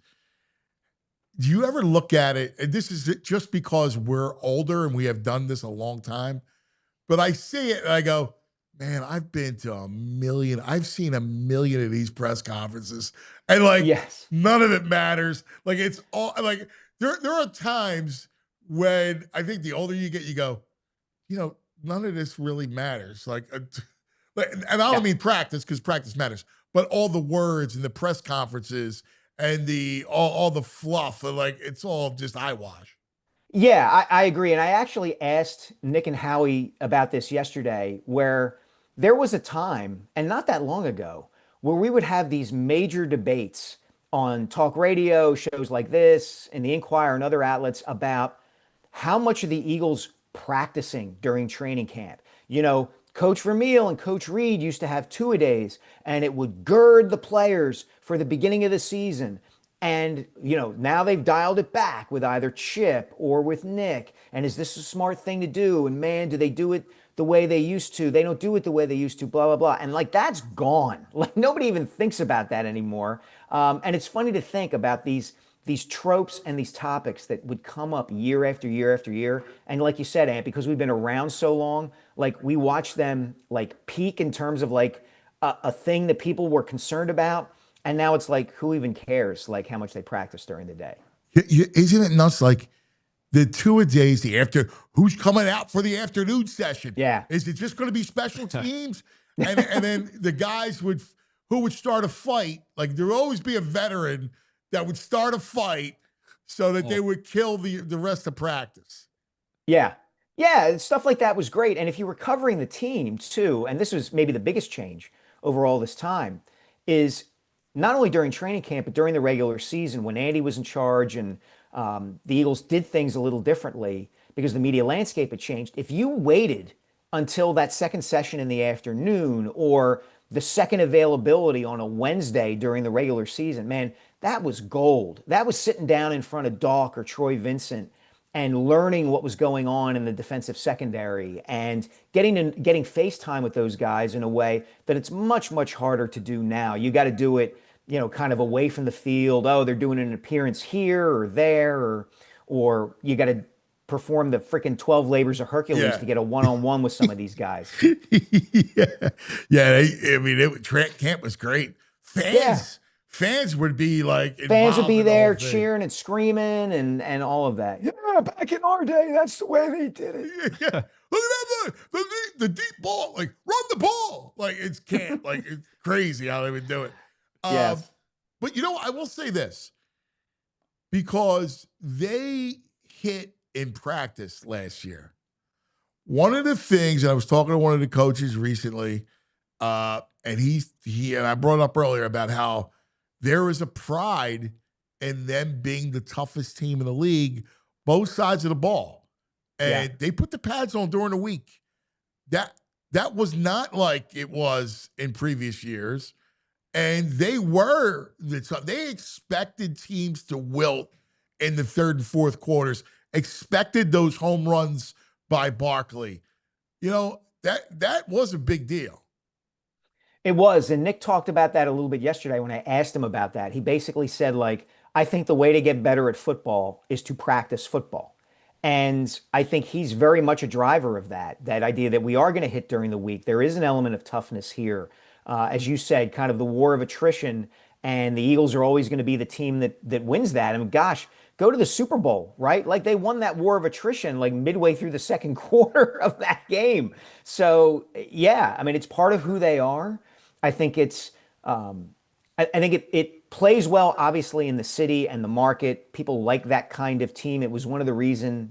Do you ever look at it? And this is just because we're older and we have done this a long time. But I see it and I go, man, I've been to a million. I've seen a million of these press conferences, and none of it matters. It's all there are times when I think the older you get, you go, none of this really matters. And I don't mean practice, because practice matters, but all the words and the press conferences and all the fluff, and it's all just eyewash. Yeah, I agree. And I actually asked Nick and Howie about this yesterday, where there was a time, and not that long ago, where we would have these major debates on talk radio, shows like this, and the Inquirer and other outlets about how much of the Eagles practicing during training camp. Coach Vermeil and Coach Reed used to have two-a-days, and it would gird the players for the beginning of the season. And, now they've dialed it back with either Chip or with Nick. And is this a smart thing to do? And man, do they do it the way they used to? They don't do it the way they used to, blah, blah, blah. And that's gone. Nobody even thinks about that anymore. And it's funny to think about these tropes and these topics that would come up year after year after year. And like you said, Ant, because we've been around so long, we watch them peak in terms of a thing that people were concerned about. And now it's who even cares how much they practice during the day? Isn't it nuts? The two-a-days, who's coming out for the afternoon session? Yeah. Is it just going to be special teams? and then the guys who would start a fight, there would always be a veteran that would start a fight so that they would kill the rest of practice. Yeah. Stuff like that was great. And if you were covering the team too, and this was maybe the biggest change over all this time, is not only during training camp, but during the regular season when Andy was in charge and the Eagles did things a little differently because the media landscape had changed. If you waited until that second session in the afternoon or the second availability on a Wednesday during the regular season, man, that was gold. That was sitting down in front of Doc or Troy Vincent and learning what was going on in the defensive secondary and getting FaceTime with those guys in a way that it's much, much harder to do now. You got to do it, kind of away from the field. Oh, they're doing an appearance here or there, or you got to perform the freaking 12 labors of Hercules to get a one-on-one with some of these guys. I mean, Trent Camp was great. Fans would be like, fans would be there cheering and screaming and all of that. Yeah, back in our day, that's the way they did it. Yeah. Look at that, the deep ball, like run the ball. Like it's camp, like it's crazy how they would do it. Yes. But I will say this, because they hit in practice last year. One of the things, and I was talking to one of the coaches recently, and he and I brought up earlier about how there is a pride in them being the toughest team in the league, both sides of the ball. And they put the pads on during the week. That was not like it was in previous years. And they expected teams to wilt in the third and fourth quarters, expected those home runs by Barkley. That was a big deal. It was. And Nick talked about that a little bit yesterday when I asked him about that. He basically said, like, I think the way to get better at football is to practice football. And I think he's very much a driver of that idea that we are going to hit during the week. There is an element of toughness here. As you said, kind of the war of attrition, and the Eagles are always going to be the team that wins that. I mean, gosh, go to the Super Bowl, right? Like they won that war of attrition like midway through the second quarter of that game. So yeah, I mean, it's part of who they are. I think it's, I think it plays well, obviously, in the city and the market. People like that kind of team. It was one of the reasons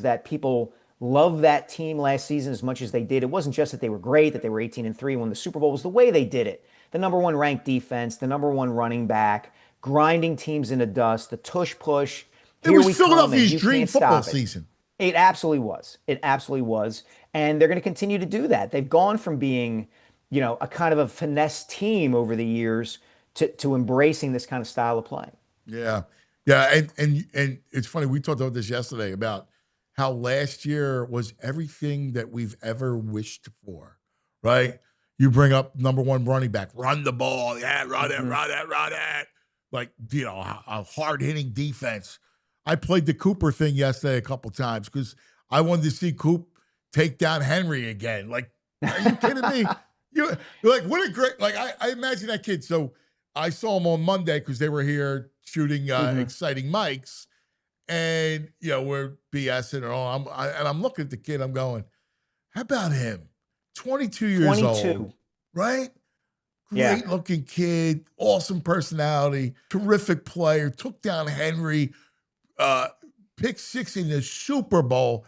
that people love that team last season as much as they did. It wasn't just that they were great, that they were 18-3, won the Super Bowl. It was the way they did it. The number one ranked defense, the number one running back, grinding teams into dust, the tush push. It was Philadelphia's dream football season. It absolutely was. It absolutely was. And they're going to continue to do that. They've gone from being, a kind of a finesse team over the years to embracing this kind of style of play. Yeah. Yeah. And it's funny. We talked about this yesterday about how last year was everything that we've ever wished for, right? You bring up number one running back, run the ball. Yeah, run it, run it. Like, a hard-hitting defense. I played the Cooper thing yesterday a couple times because I wanted to see Coop take down Henry again. Like, are you kidding me? You're like, what a great, like, I imagine that kid. So I saw him on Monday because they were here shooting exciting mics. And, we're BSing and all. I'm looking at the kid. I'm going, how about him? 22 years old, right? Great looking kid, awesome personality, terrific player, took down Henry, pick six in the Super Bowl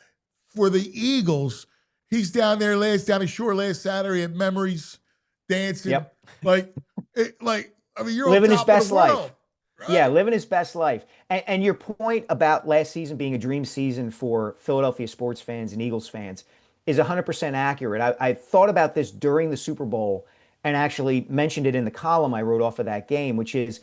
for the Eagles. He's down there down the shore last Saturday at Memories dancing. Yep. You're living on top his best of the world, life. right? Yeah, living his best life. And your point about last season being a dream season for Philadelphia sports fans and Eagles fans is 100% accurate. I thought about this during the Super Bowl and actually mentioned it in the column I wrote off of that game, which is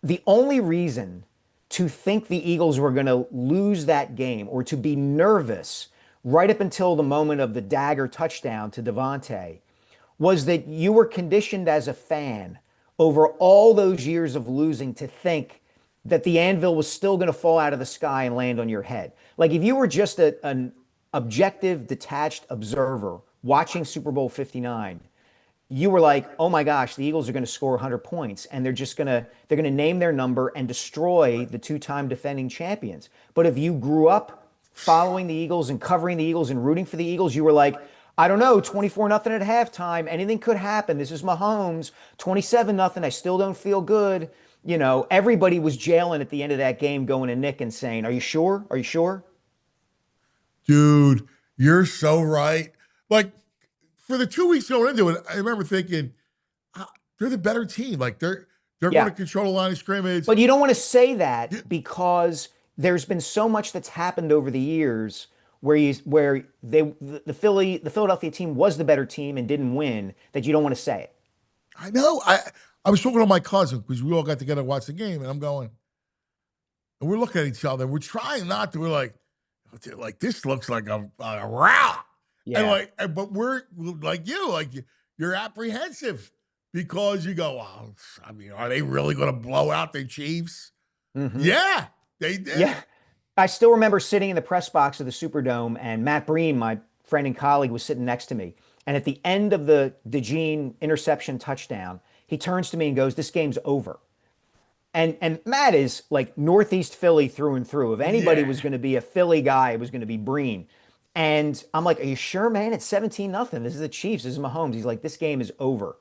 the only reason to think the Eagles were going to lose that game or to be nervous right up until the moment of the dagger touchdown to Devontae was that you were conditioned as a fan over all those years of losing to think that the anvil was still going to fall out of the sky and land on your head. Like if you were just an objective, detached observer watching Super Bowl 59, you were like, oh my gosh, the Eagles are going to score 100 points and they're going to name their number and destroy the two-time defending champions. But if you grew up following the Eagles and covering the Eagles and rooting for the Eagles, you were like, I don't know, 24-0 at halftime. Anything could happen. This is Mahomes. 27-0. I still don't feel good. Everybody was jailing at the end of that game, going to Nick and saying, are you sure? Are you sure? Dude, you're so right. Like, for the 2 weeks going into it, I remember thinking, they're the better team. Like, they're going to control the line of scrimmage. But you don't want to say that because there's been so much that's happened over the years where the Philadelphia team was the better team and didn't win, that you don't want to say it. I know. I was talking to my cousin because we all got together to watch the game, and I'm going, and we're looking at each other. We're trying not to. We're like this looks like a rout. Yeah. But we're like you're apprehensive because you go, oh, I mean, are they really going to blow out the Chiefs? Mm-hmm. Yeah, they did. Yeah. I still remember sitting in the press box of the Superdome, and Matt Breen, my friend and colleague, was sitting next to me. And at the end of the DeJean interception touchdown, he turns to me and goes, "This game's over." And Matt is like Northeast Philly through and through. If anybody was going to be a Philly guy, it was going to be Breen. And I'm like, "Are you sure, man? It's 17-0. This is the Chiefs. This is Mahomes." He's like, "This game is over."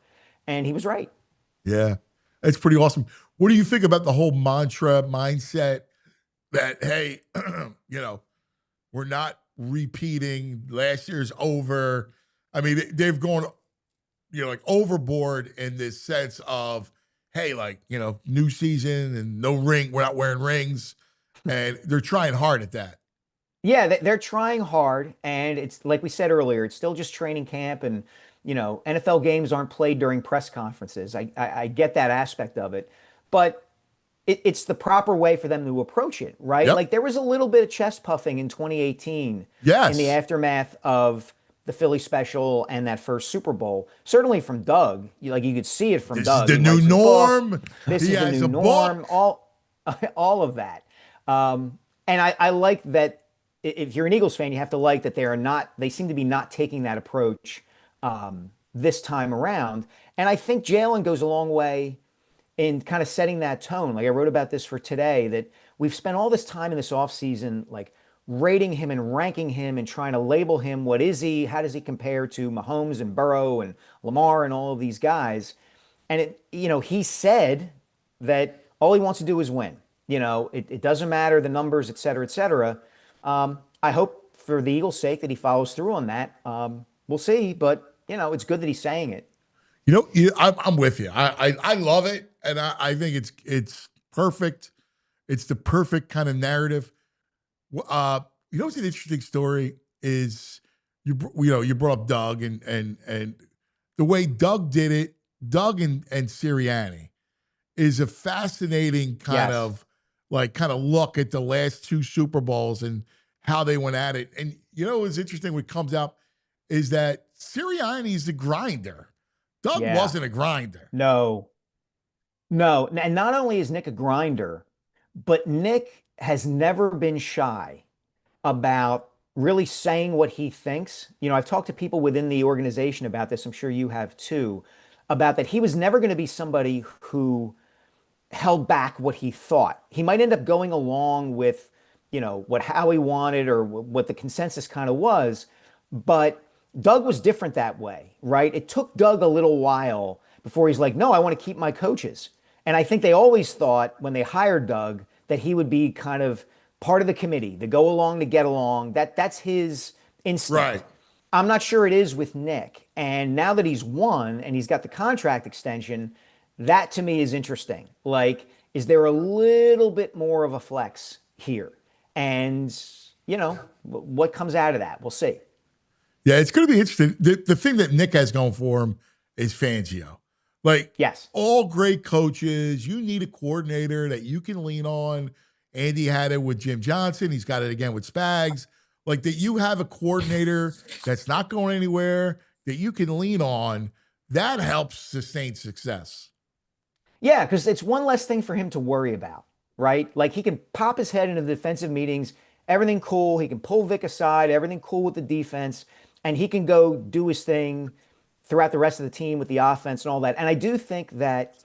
And he was right. Yeah, it's pretty awesome. What do you think about the whole mantra mindset that, hey, we're not repeating, last year's over? I mean, they've gone, like overboard in this sense of, hey, new season and no ring, we're not wearing rings, and they're trying hard at that. Yeah, they're trying hard, and it's like we said earlier, it's still just training camp, and NFL games aren't played during press conferences. I get that aspect of it, but it's the proper way for them to approach it, right? Yep. Like there was a little bit of chest puffing in 2018 Yes. in the aftermath of the Philly special and that first Super Bowl. Certainly from Doug, you could see it from This Doug. is the He new writes a norm. book. This He is the has new a norm. book. All of that. And I like that. If you're an Eagles fan, you have to like that they seem to be not taking that approach this time around. And I think Jalen goes a long way in kind of setting that tone. Like I wrote about this for today, that we've spent all this time in this offseason, like rating him and ranking him and trying to label him. What is he? How does he compare to Mahomes and Burrow and Lamar and all of these guys? And he said that all he wants to do is win. It doesn't matter the numbers, et cetera, et cetera. I hope for the Eagles' sake that he follows through on that. We'll see, but it's good that he's saying it. I'm with you. I love it, and I think it's perfect. It's the perfect kind of narrative. What's an interesting story is you brought up Doug and the way Doug did it. Doug and Sirianni is a fascinating kind of look at the last two Super Bowls and how they went at it. And what's interesting, what comes out is that Sirianni's the grinder. Doug wasn't a grinder. No. And not only is Nick a grinder, but Nick has never been shy about really saying what he thinks. I've talked to people within the organization about this. I'm sure you have too, about that. He was never going to be somebody who held back what he thought. He might end up going along with, what Howie wanted or what the consensus kind of was, but Doug was different that way, right? It took Doug a little while before he's like, no, I want to keep my coaches. And I think they always thought when they hired Doug that he would be kind of part of the committee, to go along, to get along. That's his instinct. Right. I'm not sure it is with Nick. And now that he's won and he's got the contract extension, that to me is interesting. Like, is there a little bit more of a flex here? And, what comes out of that? We'll see. Yeah, it's going to be interesting. The thing that Nick has going for him is Fangio. Yes. All great coaches, you need a coordinator that you can lean on. Andy had it with Jim Johnson. He's got it again with Spags. That you have a coordinator that's not going anywhere that you can lean on. That helps sustain success. Yeah, because it's one less thing for him to worry about, right? Like he can pop his head into the defensive meetings, everything cool. He can pull Vic aside, everything cool with the defense, and he can go do his thing throughout the rest of the team with the offense and all that. And I do think that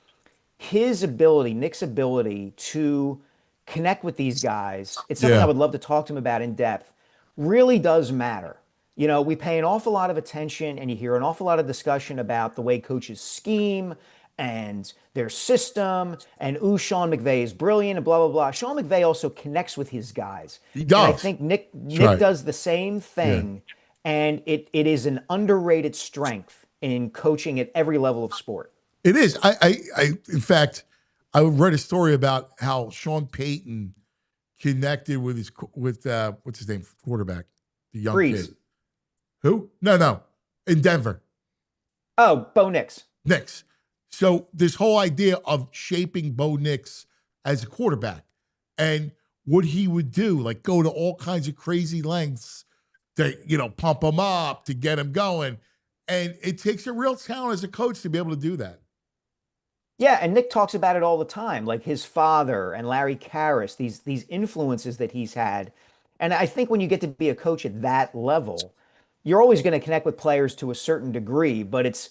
his ability, Nick's ability to connect with these guys, it's something I would love to talk to him about in depth, really does matter. We pay an awful lot of attention and you hear an awful lot of discussion about the way coaches scheme and their system, and Sean McVay is brilliant and blah, blah, blah. Sean McVay also connects with his guys. He does. And I think Nick does the same thing, and it is an underrated strength in coaching at every level of sport. It is. In fact, I read a story about how Sean Payton connected with what's his name, quarterback, the young kid. Who? No, in Denver. Oh, Bo Nix. Nix. So this whole idea of shaping Bo Nix as a quarterback. And what he would do, like go to all kinds of crazy lengths to, pump him up, to get him going. And it takes a real talent as a coach to be able to do that. Yeah, and Nick talks about it all the time, like his father and Larry Karras, these influences that he's had. And I think when you get to be a coach at that level, you're always going to connect with players to a certain degree, but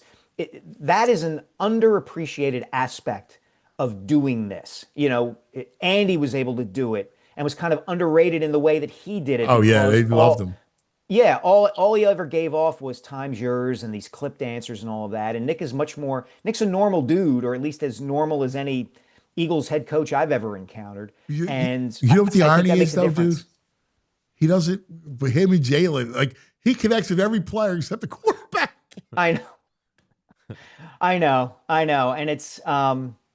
that is an underappreciated aspect of doing this. Andy was able to do it and was kind of underrated in the way that he did it. Oh yeah, they loved him. Yeah, all he ever gave off was time's yours and these clipped answers and all of that. And Nick's a normal dude, or at least as normal as any Eagles head coach I've ever encountered. And you know what the irony is, though, difference. dude? He doesn't, but him and Jalen, like he connects with every player except the quarterback. I know. And it's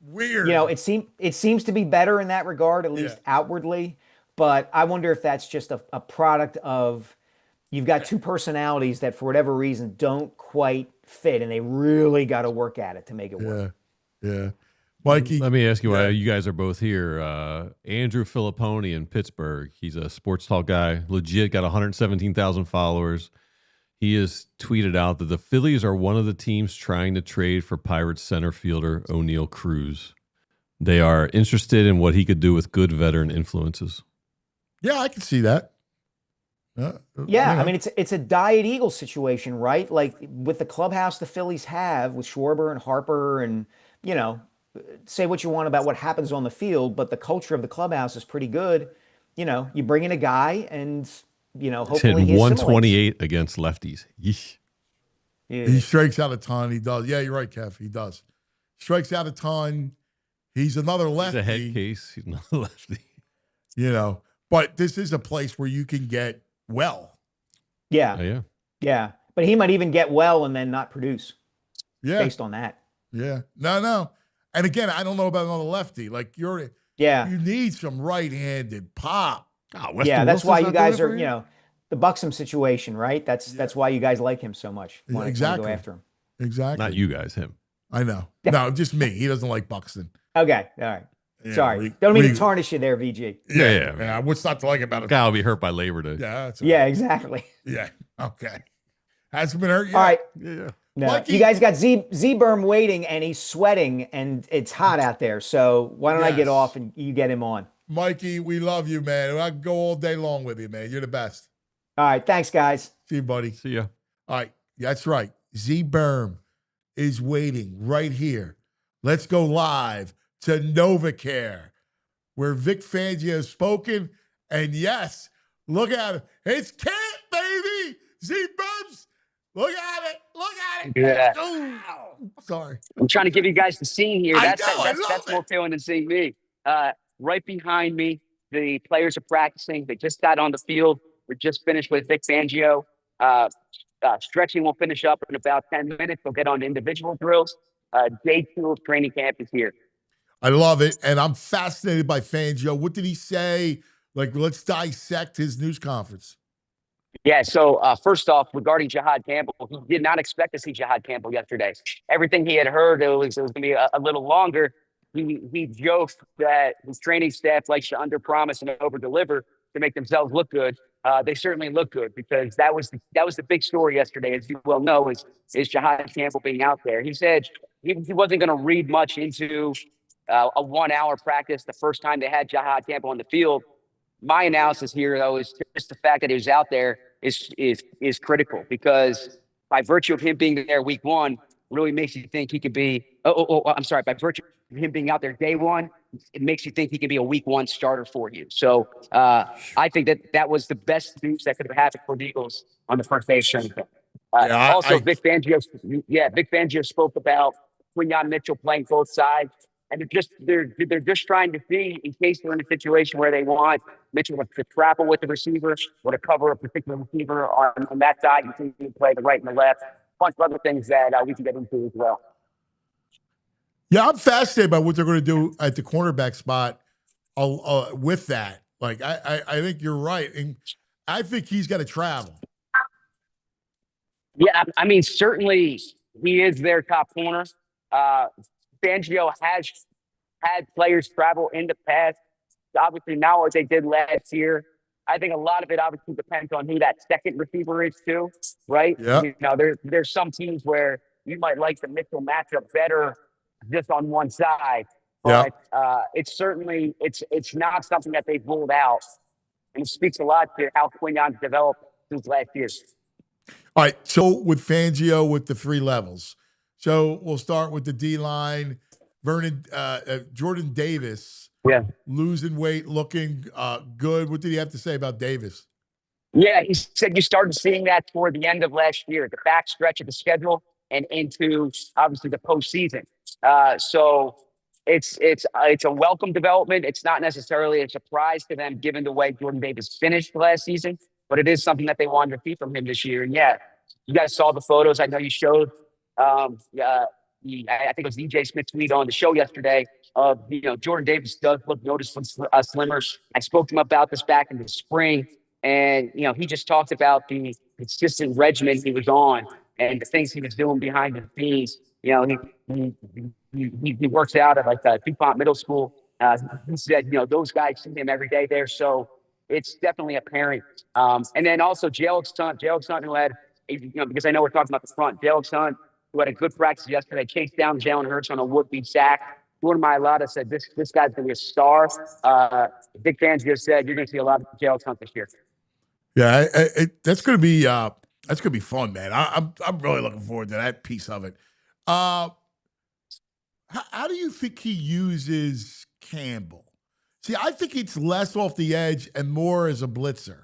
weird. It seems to be better in that regard, at least outwardly. But I wonder if that's just a product of you've got two personalities that for whatever reason don't quite fit, and they really got to work at it to make it work. Yeah. Mikey, let me ask you why you guys are both here. Andrew Filipponi in Pittsburgh. He's a sports talk guy, legit, got 117,000 followers. He has tweeted out that the Phillies are one of the teams trying to trade for Pirates center fielder O'Neal Cruz. They are interested in what he could do with good veteran influences. Yeah, I can see that. I mean, it's a Diet Eagle situation, right? Like with the clubhouse the Phillies have with Schwarber and Harper, and say what you want about what happens on the field, but the culture of the clubhouse is pretty good. You bring in a guy, and hopefully he's 128 against lefties. Yeesh. Yeah. He strikes out a ton. He does. Yeah, you're right, Kev. He does. Strikes out a ton. He's another lefty. He's a head case. He's another lefty. But this is a place where you can get well. Yeah. But he might even get well and then not produce. Yeah. Based on that. Yeah. No. And again, I don't know about another lefty. Like you need some right-handed pop. Oh, that's why you guys are, the Buxom situation, right? That's why you guys like him so much. Exactly. Go after him. Exactly. Not you guys, him. I know. No, just me. He doesn't like Buxton. Okay. All right. Yeah, sorry. Don't mean to tarnish you there, VG. Yeah. What's not to like about it? Guy will be hurt by Labor Day. Yeah. Yeah, exactly. Yeah. Okay. Hasn't been hurt yet. All right. Yeah. No, Mikey, you guys got Z-Berm waiting, and he's sweating, and it's hot out there. So why don't I get off and you get him on? Mikey, we love you, man. I can go all day long with you, man. You're the best. All right. Thanks, guys. See you, buddy. See ya. All right. That's right. Z-Berm is waiting right here. Let's go live to Novacare, where Vic Fangio has spoken. And yes, look at it. It's camp, baby. Z-Berms. Look at it. Look at it. Yeah. Oh, sorry. I'm trying to give you guys the scene here. That's it. more feeling than seeing me. Right behind me, the players are practicing. They just got on the field. We're just finished with Vic Fangio. Stretching will finish up in about 10 minutes. We'll get on to individual drills. Day 2 of training camp is here. I love it. And I'm fascinated by Fangio. What did he say? Like, let's dissect his news conference. Yeah, so first off, regarding Jihad Campbell, he did not expect to see Jihad Campbell yesterday. Everything he had heard, it was going to be a little longer. He joked that his training staff likes to underpromise and overdeliver to make themselves look good. They certainly look good, because that was the big story yesterday, as you well know, is Jihad Campbell being out there. He said he wasn't going to read much into a 1 hour practice the first time they had Jihad Campbell on the field. My analysis here, though, is just the fact that he was out there is critical, because by virtue of him being there week 1, really makes you think he could be. By virtue of him being out there day 1, it makes you think he can be a week 1 starter for you. So I think that was the best news that could have happened for the Eagles on the first day of training camp. Vic Fangio spoke about Quinyon Mitchell playing both sides. And they're just trying to see, in case they're in a situation where they want Mitchell to travel with the receiver or to cover a particular receiver on that side. You can play the right and the left. A bunch of other things that we can get into as well. Yeah, I'm fascinated by what they're going to do at the cornerback spot with that. Like, I think you're right. And I think he's got to travel. Yeah, I mean, certainly he is their top corner. Fangio has had players travel in the past. obviously now what they did last year. I think a lot of it obviously depends on who that second receiver is too, right? Yeah. You know, there's some teams where you might like the Mitchell matchup better just on one side, Yeah. but it's certainly it's not something that they've ruled out, and it speaks a lot to how Quignon's developed since last year. All right. So with Fangio, with the 3 levels. So we'll start with the D line. Jordan Davis. Yeah. Losing weight, looking good. What did he have to say about Davis? Yeah, he said you started seeing that toward the end of last year, the back stretch of the schedule, and into obviously the postseason. So it's a welcome development. It's not necessarily a surprise to them, given the way Jordan Davis finished last season, but it is something that they wanted to see from him this year. And yeah, you guys saw the photos. I know you showed. I think it was EJ Smith tweet on the show yesterday. Jordan Davis does look noticeably slimmer. I spoke to him about this back in the spring, and he just talked about the consistent regimen he was on and the things he was doing behind the scenes. He works out at like DuPont Middle School. He said, those guys see him every day there, so it's definitely apparent. And then also Jalen Hunt, who had, because I know we're talking about the front, Jalen Hunt, who had a good practice yesterday, chased down Jalen Hurts on a would-be sack. Jordan Mailata said this guy's going to be a star. Vic Fangio said you're going to see a lot of Jalen Hunt this year. Yeah, that's going to be fun, man. I'm really looking forward to that piece of it. How do you think he uses Campbell? See, I think it's less off the edge and more as a blitzer.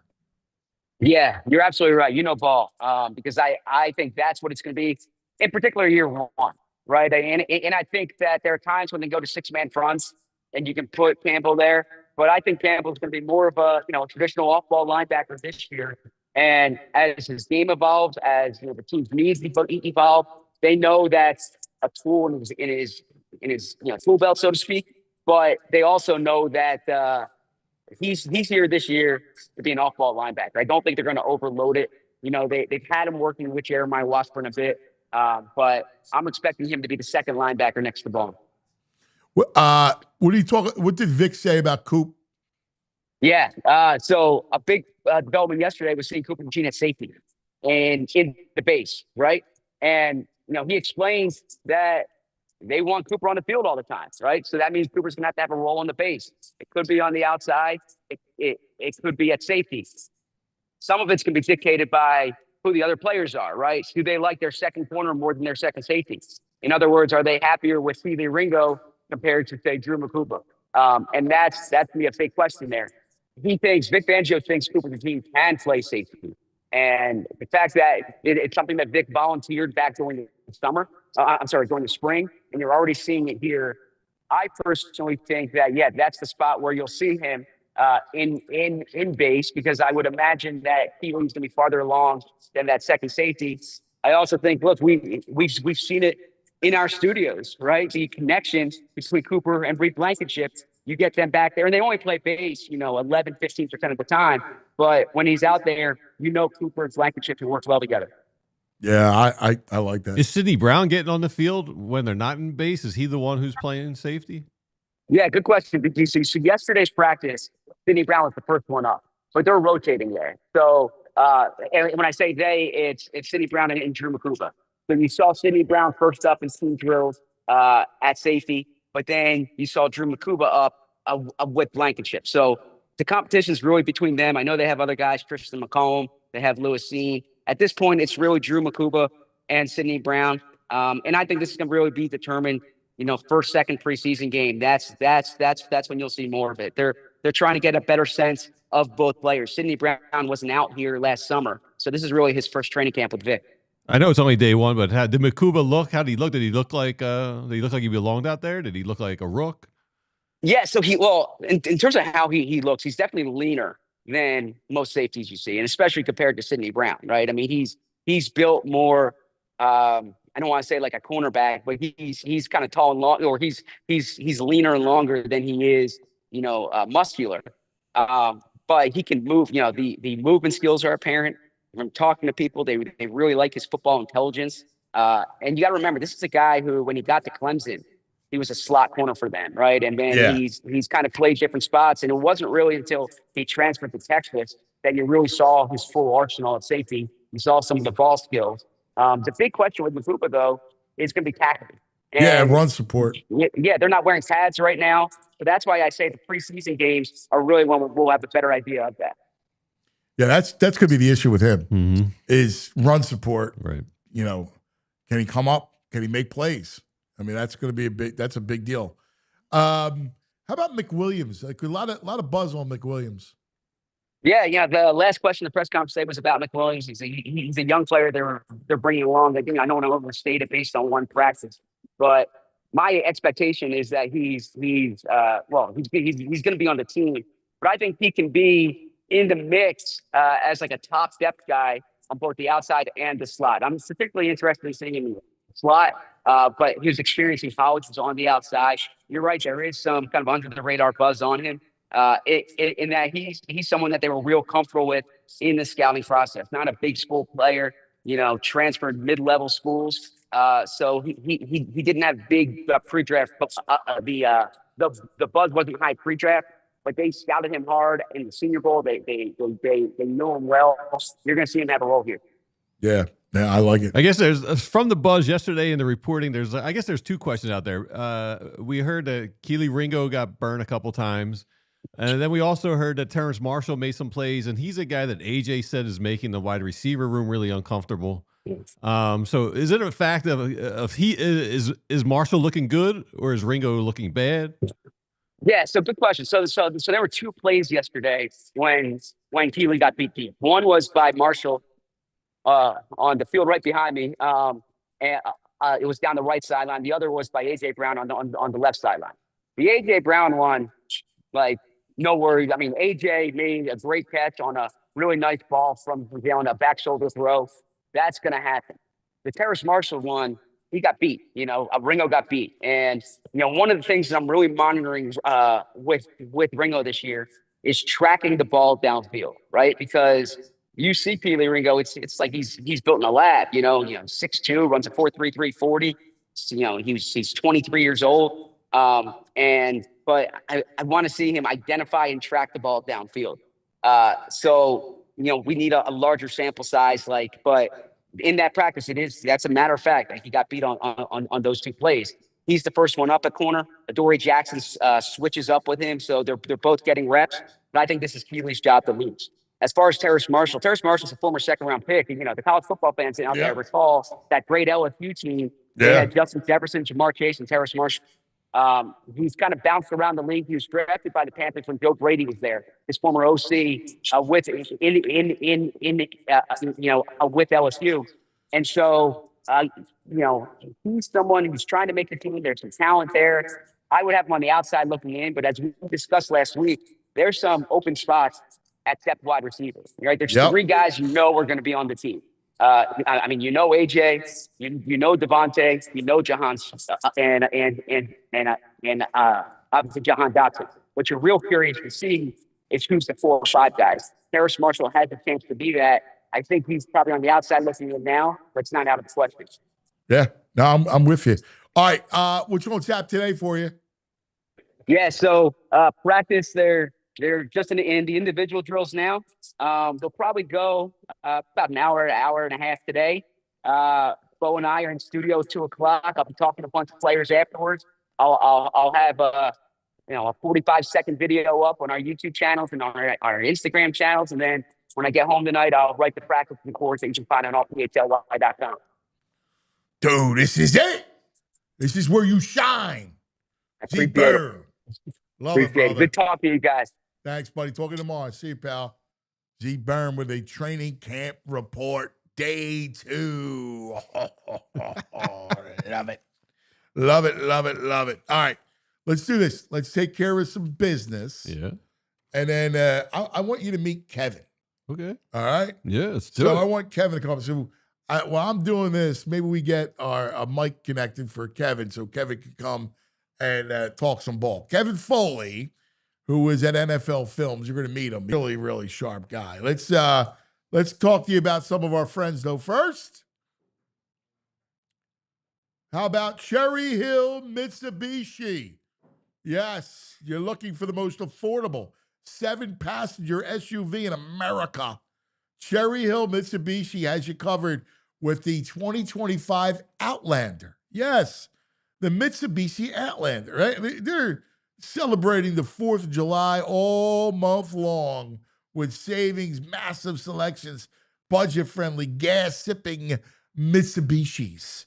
Yeah, you're absolutely right. Ball, because I think that's what it's going to be, in particular year one, right? And I think that there are times when they go to 6-man fronts and you can put Campbell there, but I think Campbell's going to be more of a traditional off-ball linebacker this year. And as his game evolves, as the team's needs evolve, they know that's a tool in his tool belt, so to speak. But they also know that he's here this year to be an off-ball linebacker. I don't think they're going to overload it. They've had him working with Jeremiah Washburn a bit, but I'm expecting him to be the second linebacker next to Bone. What did Vic say about Coop? Yeah, so a big development yesterday was seeing Cooper Machine at safety and in the base, right? And he explains that they want Cooper on the field all the time, right? So that means Cooper's going to have a role on the base. It could be on the outside. It could be at safety. Some of it's going to be dictated by who the other players are, right? Do they like their second corner more than their second safety? In other words, are they happier with Kelee Ringo compared to, say, Drew Mukuba? And that's going to be a big question there. Vic Fangio thinks Cooper Machine can play safety. And the fact that it's something that Vic volunteered back during the spring, and you're already seeing it here. I personally think that, that's the spot where you'll see him in base, because I would imagine that Keelee's going to be farther along than that second safety. I also think, look, we've seen it in our studios, right? The connection between Cooper and Reed Blankenship, you get them back there, and they only play base, 11, 15% of the time. But when he's out there, Cooper and Blankenship can work well together. Yeah, I like that. Is Sidney Brown getting on the field when they're not in base? Is he the one who's playing safety? Yeah, good question. So yesterday's practice, Sidney Brown was the first one up, but they're rotating there. So and when I say they, it's Sidney Brown and Drew Mukuba. So you saw Sidney Brown first up in team drills at safety, but then you saw Drew Mukuba up with Blankenship. So the competition is really between them. I know they have other guys, Christian McComb, they have Lewis Seen. At this point, it's really Drew Mukuba and Sidney Brown. And I think this is going to really be determined, first, second preseason game. That's when you'll see more of it. They're trying to get a better sense of both players. Sidney Brown wasn't out here last summer, so this is really his first training camp with Vic. I know it's only day one, but did Mukuba look? How did he look? Did he look like he belonged out there? Did he look like a rook? Yeah, so in terms of how he looks, he's definitely leaner than most safeties you see, and especially compared to Sidney Brown, right? I mean, he's built more. I don't want to say like a cornerback, but he's kind of tall and long, or he's leaner and longer than he is, muscular. But he can move. The movement skills are apparent from talking to people. They really like his football intelligence. And you got to remember, this is a guy who, when he got to Clemson, he was a slot corner for them, right? And then Yeah. he's kind of played different spots. And it wasn't really until he transferred to Texas that you really saw his full arsenal at safety. You saw some of the ball skills. The big question with Mukuba, though, is going to be tackling. Yeah, And run support. yeah, they're not wearing pads right now. So that's why I say the preseason games are really when we'll have a better idea of that. Yeah, that's going to be the issue with him is run support. Right. You know, can he come up? Can he make plays? I mean, that's going to be that's a big deal. How about McWilliams? Like a lot of buzz on McWilliams. Yeah. The last question the press conference today was about McWilliams. He's a young player they're bringing along. I don't want to overstate it based on one practice, but my expectation is that he's going to be on the team. But I think he can be in the mix as like a top depth guy on both the outside and the slot. I'm particularly interested in seeing him in the slot, but his experience in college was on the outside. You're right, there is some kind of under the radar buzz on him. In that he's someone that they were real comfortable with in the scouting process. Not a big school player, transferred mid-level schools. So he didn't have big pre-draft. The buzz wasn't high pre-draft, but they scouted him hard in the Senior Bowl. They know him well. You're going to see him have a role here. Yeah, I like it. I guess there's from the buzz yesterday in the reporting. There's two questions out there. We heard that Kelee Ringo got burned a couple times. And then we also heard that Terrace Marshall made some plays, and he's a guy that AJ said is making the wide receiver room really uncomfortable. So is it a fact of he is Marshall looking good or is Ringo looking bad? Yeah, so good question. So there were two plays yesterday when Kelee got beat deep. One was by Marshall on the field right behind me, and it was down the right sideline. The other was by AJ Brown on the left sideline. The AJ Brown one, like, no worries. I mean, AJ made a great catch on a really nice ball from down a back shoulder throw. That's going to happen. The Terrace Marshall one, he got beat. Ringo got beat. And, one of the things that I'm really monitoring with Ringo this year is tracking the ball downfield, right? Because you see Kelee Ringo, it's like he's built in a lab, 6'2", runs a 4.33 40. He's 23 years old. But I want to see him identify and track the ball downfield. So we need a larger sample size, but in that practice, that's a matter of fact. Like, he got beat on those two plays. He's the first one up at corner. Adoree Jackson switches up with him. So they're both getting reps. But I think this is Keelee's job to lose. As far as Terrace Marshall's a former second-round pick. The college football fans out there recall that great LSU team. They had Justin Jefferson, Jamar Chase, and Terrace Marshall. He's kind of bounced around the league. He was drafted by the Panthers when Joe Brady was there. His former OC with LSU, and so he's someone who's trying to make the team. There's some talent there. I would have him on the outside looking in, but as we discussed last week, there's some open spots at depth wide receiver. Right, there's three guys are going to be on the team. AJ, Devontae, Jahan, and obviously Jahan Dotson. What you're real curious to see is who's the 4 or 5 guys. Terrace Marshall has the chance to be that. I think he's probably on the outside looking in now, but it's not out of the question. Yeah, no, I'm with you. All right, what's on tap today for you? Yeah, so practice they're just in the individual drills now. They'll probably go about an hour and a half today. Bo and I are in studio at 2:00. I'll be talking to a bunch of players afterwards. I'll have a 45-second video up on our YouTube channels and our Instagram channels, and then when I get home tonight, I'll write the practice reports that you can find on PHLY.com. Dude, this is it. This is where you shine. Z Bird. Love it, brother. Good talk to you guys. Thanks, buddy. Talking tomorrow. See you, pal. Z Berman with a training camp report, day 2. Love it. Love it, love it, love it. All right, let's do this. Let's take care of some business. Yeah. And then I want you to meet Kevin. Okay. All right? Yeah, let's do it. I want Kevin to come. So while I'm doing this, maybe we get a mic connected for Kevin so Kevin can come and talk some ball. Kevin Foley, who was at NFL Films. You're going to meet him. Really, really sharp guy. Let's talk to you about some of our friends, though. First, How about Cherry Hill Mitsubishi? Yes, you're looking for the most affordable 7-passenger SUV in America. Cherry Hill Mitsubishi has you covered with the 2025 Outlander. Yes, the Mitsubishi Outlander, right? They're celebrating the 4th of July all month long with savings, massive selections, budget-friendly, gas-sipping Mitsubishis.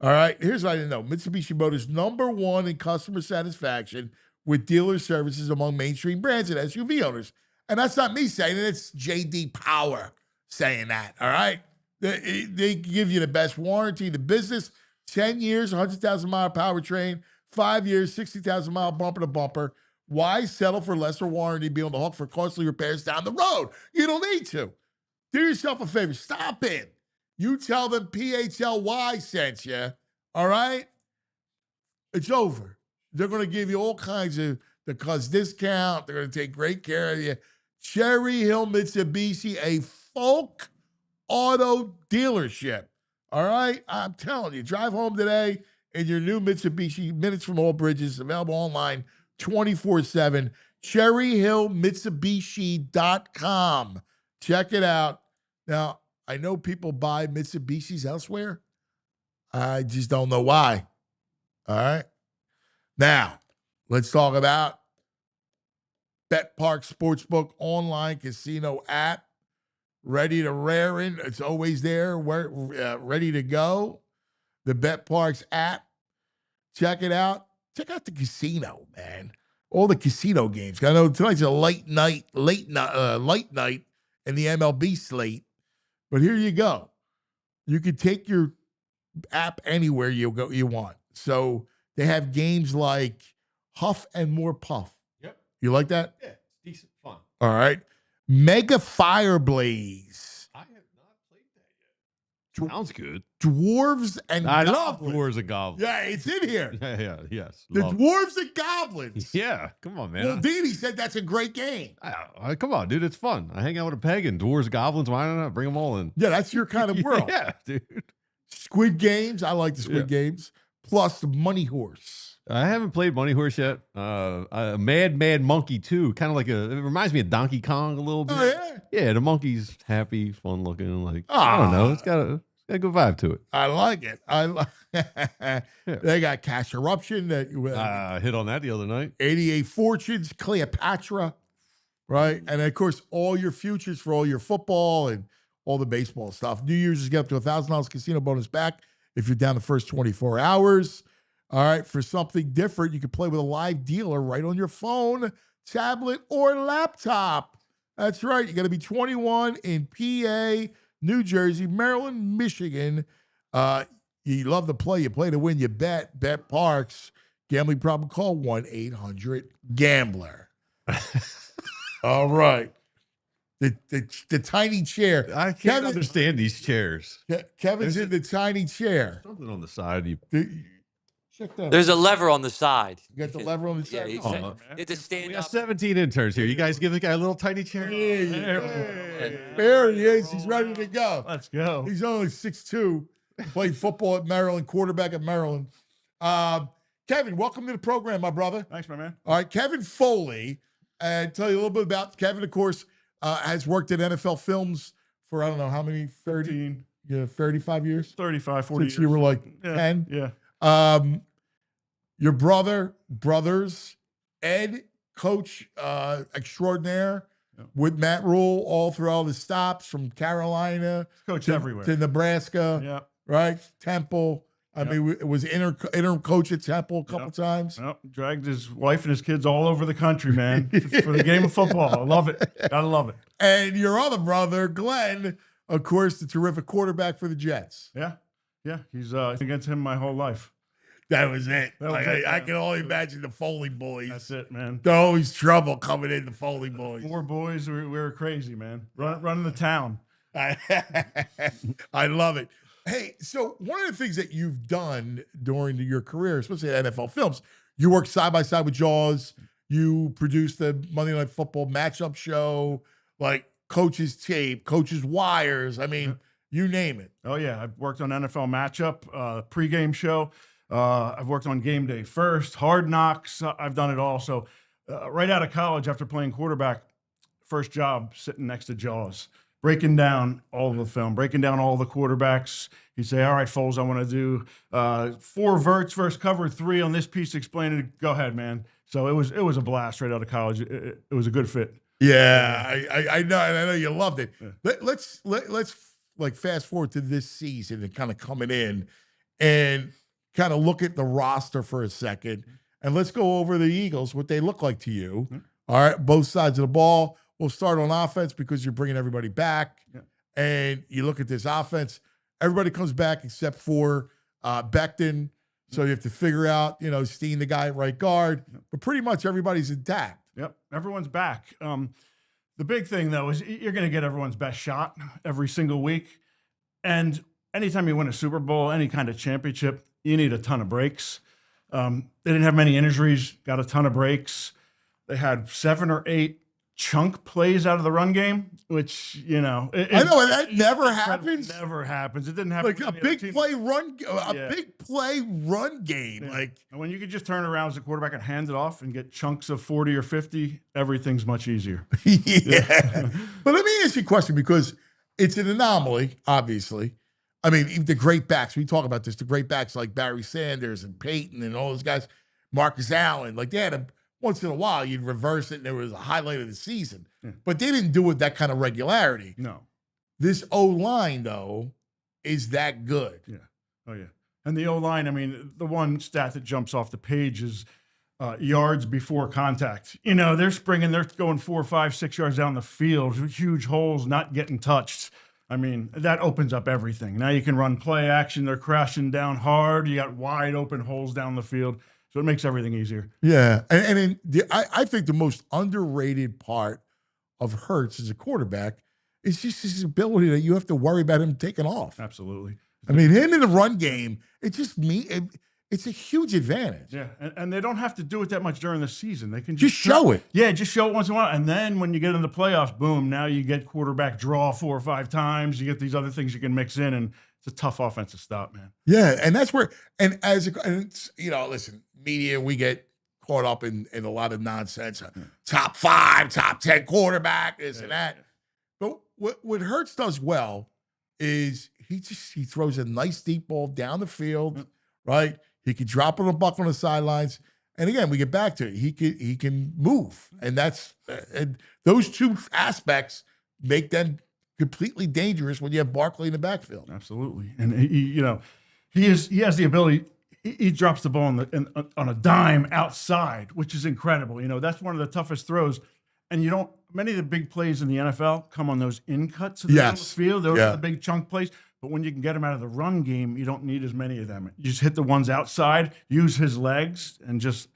All right, here's what I didn't know. Mitsubishi Motors #1 in customer satisfaction with dealer services among mainstream brands and SUV owners. And that's not me saying it, it's J.D. Power saying that, all right? They give you the best warranty in the business, 10 years, 100,000-mile powertrain, 5 years, 60,000-mile bumper-to-bumper. Why settle for lesser warranty, be on the hook for costly repairs down the road? You don't need to. Do yourself a favor. Stop in. You tell them PHLY sent you, all right? It's over. They're going to give you all kinds of the cuz discount. They're going to take great care of you. Cherry Hill Mitsubishi, a folk auto dealership, all right? I'm telling you, drive home today in your new Mitsubishi, minutes from all bridges, available online 24/7. CherryHillMitsubishi.com. Check it out. Now, I know people buy Mitsubishis elsewhere. I just don't know why. All right. Now, let's talk about Bet Park Sportsbook online casino app. Ready to rear in. It's always there, ready to go. The Bet Parks app. Check it out. Check out the casino, man. All the casino games. I know tonight's a light night in the MLB slate. But here you go. You can take your app anywhere you want. So they have games like Huff and More Puff. Yep. You like that? Yeah, it's decent fun. All right. Mega Fire Blaze. I have not played that yet. Sounds good. Dwarves and I Goblins. love Dwarves and Goblins. Yeah, it's in here. Yes. The love it. Dwarves and Goblins. Yeah, come on, man. Well, Dini said that's a great game. Come on, dude. It's fun. I hang out with a pagan. Dwarves, goblins. Why not bring them all in? Yeah, that's your kind of world. Yeah, dude. Squid Games. I like the Squid Games. Plus the Money Horse. I haven't played Money Horse yet. Mad Monkey too. Kind of like it reminds me of Donkey Kong a little bit. Oh, yeah? Yeah, the monkey's happy, fun looking. Like, I don't know. It's got a good vibe to it. I like it. They got Cash Eruption. That hit on that the other night. 88 Fortunes, Cleopatra, right? And of course, all your futures for all your football and all the baseball stuff. New Year's is get up to $1,000 casino bonus back if you're down the first 24 hours. All right, for something different, you can play with a live dealer right on your phone, tablet, or laptop. That's right. You got to be 21 in PA, New Jersey, Maryland, Michigan. You love to play. You play to win. You bet. Bet Parks. Gambling problem? Call 1-800-GAMBLER. All right. The tiny chair. I can't understand these chairs. Kevin's in the tiny chair. Something on the side. Check that. There's a lever on the side. You got the lever on the Yeah, side. you have to stand We up. got 17 interns here. You guys give the guy a little tiny chair? There he is. He's ready to go. Let's go. He's only 6'2". Played football at Maryland, quarterback at Maryland. Kevin, welcome to the program, my brother. Thanks, my man. All right, Kevin Foley. And tell you a little bit about Kevin, of course, has worked at NFL Films for, I don't know, how many? 13. 35 years? 35, 40 Since years. you were like 10? Yeah. Your brothers, Ed, coach extraordinaire with Matt Rule all through all the stops from Carolina Coach everywhere. to Nebraska, Yeah. right? Temple. I mean, it was interim coach at Temple a couple times. Yep. Dragged his wife and his kids all over the country, man, for the game of football. I love it. Gotta love it. And your other brother, Glenn, of course, the terrific quarterback for the Jets. Yeah. Yeah. He's against him my whole life. That was it. That was it, I man. can only imagine the Foley boys. That's it, man. There's always trouble coming in, the Foley boys. 4 boys, we were crazy, man. Running the town. I love it. Hey, so one of the things that you've done during your career, especially at NFL Films, you worked side by side with Jaws. You produced the Monday Night Football matchup show, like Coach's Tape, Coach's Wires. I mean, You name it. Oh yeah, I've worked on NFL matchup, pregame show. I've worked on game day first, hard knocks. I've done it all. So right out of college, after playing quarterback, first job sitting next to Jaws, breaking down all of the film, breaking down all the quarterbacks. He'd say, all right, Foles, I want to do 4 verts versus cover 3 on this piece, explain it. Go ahead, man. So it was a blast right out of college. It was a good fit. Yeah, I know, and I know you loved it. Yeah. Let's like fast forward to this season and kind of coming in and kind of look at the roster for a second, and let's go over the Eagles, what they look like to you. All right, both sides of the ball. We'll start on offense because you're bringing everybody back, and you look at this offense. Everybody comes back except for Becton. So you have to figure out, Steen, the guy at right guard, but pretty much everybody's intact. Yep, everyone's back. The big thing, though, is you're going to get everyone's best shot every single week. And anytime you win a Super Bowl, any kind of championship, you need a ton of breaks. They didn't have many injuries, got a ton of breaks. They had 7 or 8 chunk plays out of the run game, which, I know that never happens. Never happens. It didn't happen. Like a big play run, big play run game. Yeah. Like, and when you could just turn around as a quarterback and hand it off and get chunks of 40 or 50, everything's much easier. Yeah. But let me ask you a question, because it's an anomaly, obviously. I mean, even the great backs, we talk about this, the great backs like Barry Sanders and Peyton and all those guys, Marcus Allen, like they had once in a while, you'd reverse it, and there was a highlight of the season. But they didn't do it with that kind of regularity. No. This O-line, though, is that good. Yeah. Oh, yeah. And the O-line, I mean, the one stat that jumps off the page is yards before contact. They're springing, they're going 4, 5, 6 yards down the field, huge holes, not getting touched. I mean, that opens up everything. Now you can run play action. They're crashing down hard. You got wide open holes down the field. So it makes everything easier. Yeah. I think the most underrated part of Hurts as a quarterback is just his ability that you have to worry about him taking off. Absolutely. I mean, him in the run game, it's a huge advantage. Yeah. And they don't have to do it that much during the season. They can just show it. Yeah, just show it once in a while. And then when you get in the playoffs, boom, now you get quarterback draw 4 or 5 times. You get these other things you can mix in, and it's a tough offense to stop, man. Yeah, and that's where, listen, media, we get caught up in a lot of nonsense. Top 5, top 10 quarterback, this and that. But what Hurts does well is he throws a nice deep ball down the field, right? He can drop on a buck on the sidelines. And again, we get back to it. He can move. And and those 2 aspects make them completely dangerous when you have Barkley in the backfield. Absolutely. And he has the ability. He drops the ball on a dime outside, which is incredible. That's one of the toughest throws. And many of the big plays in the NFL come on those in cuts in the field. Those are the big chunk plays. But when you can get him out of the run game, you don't need as many of them. You just hit the ones outside, use his legs, and just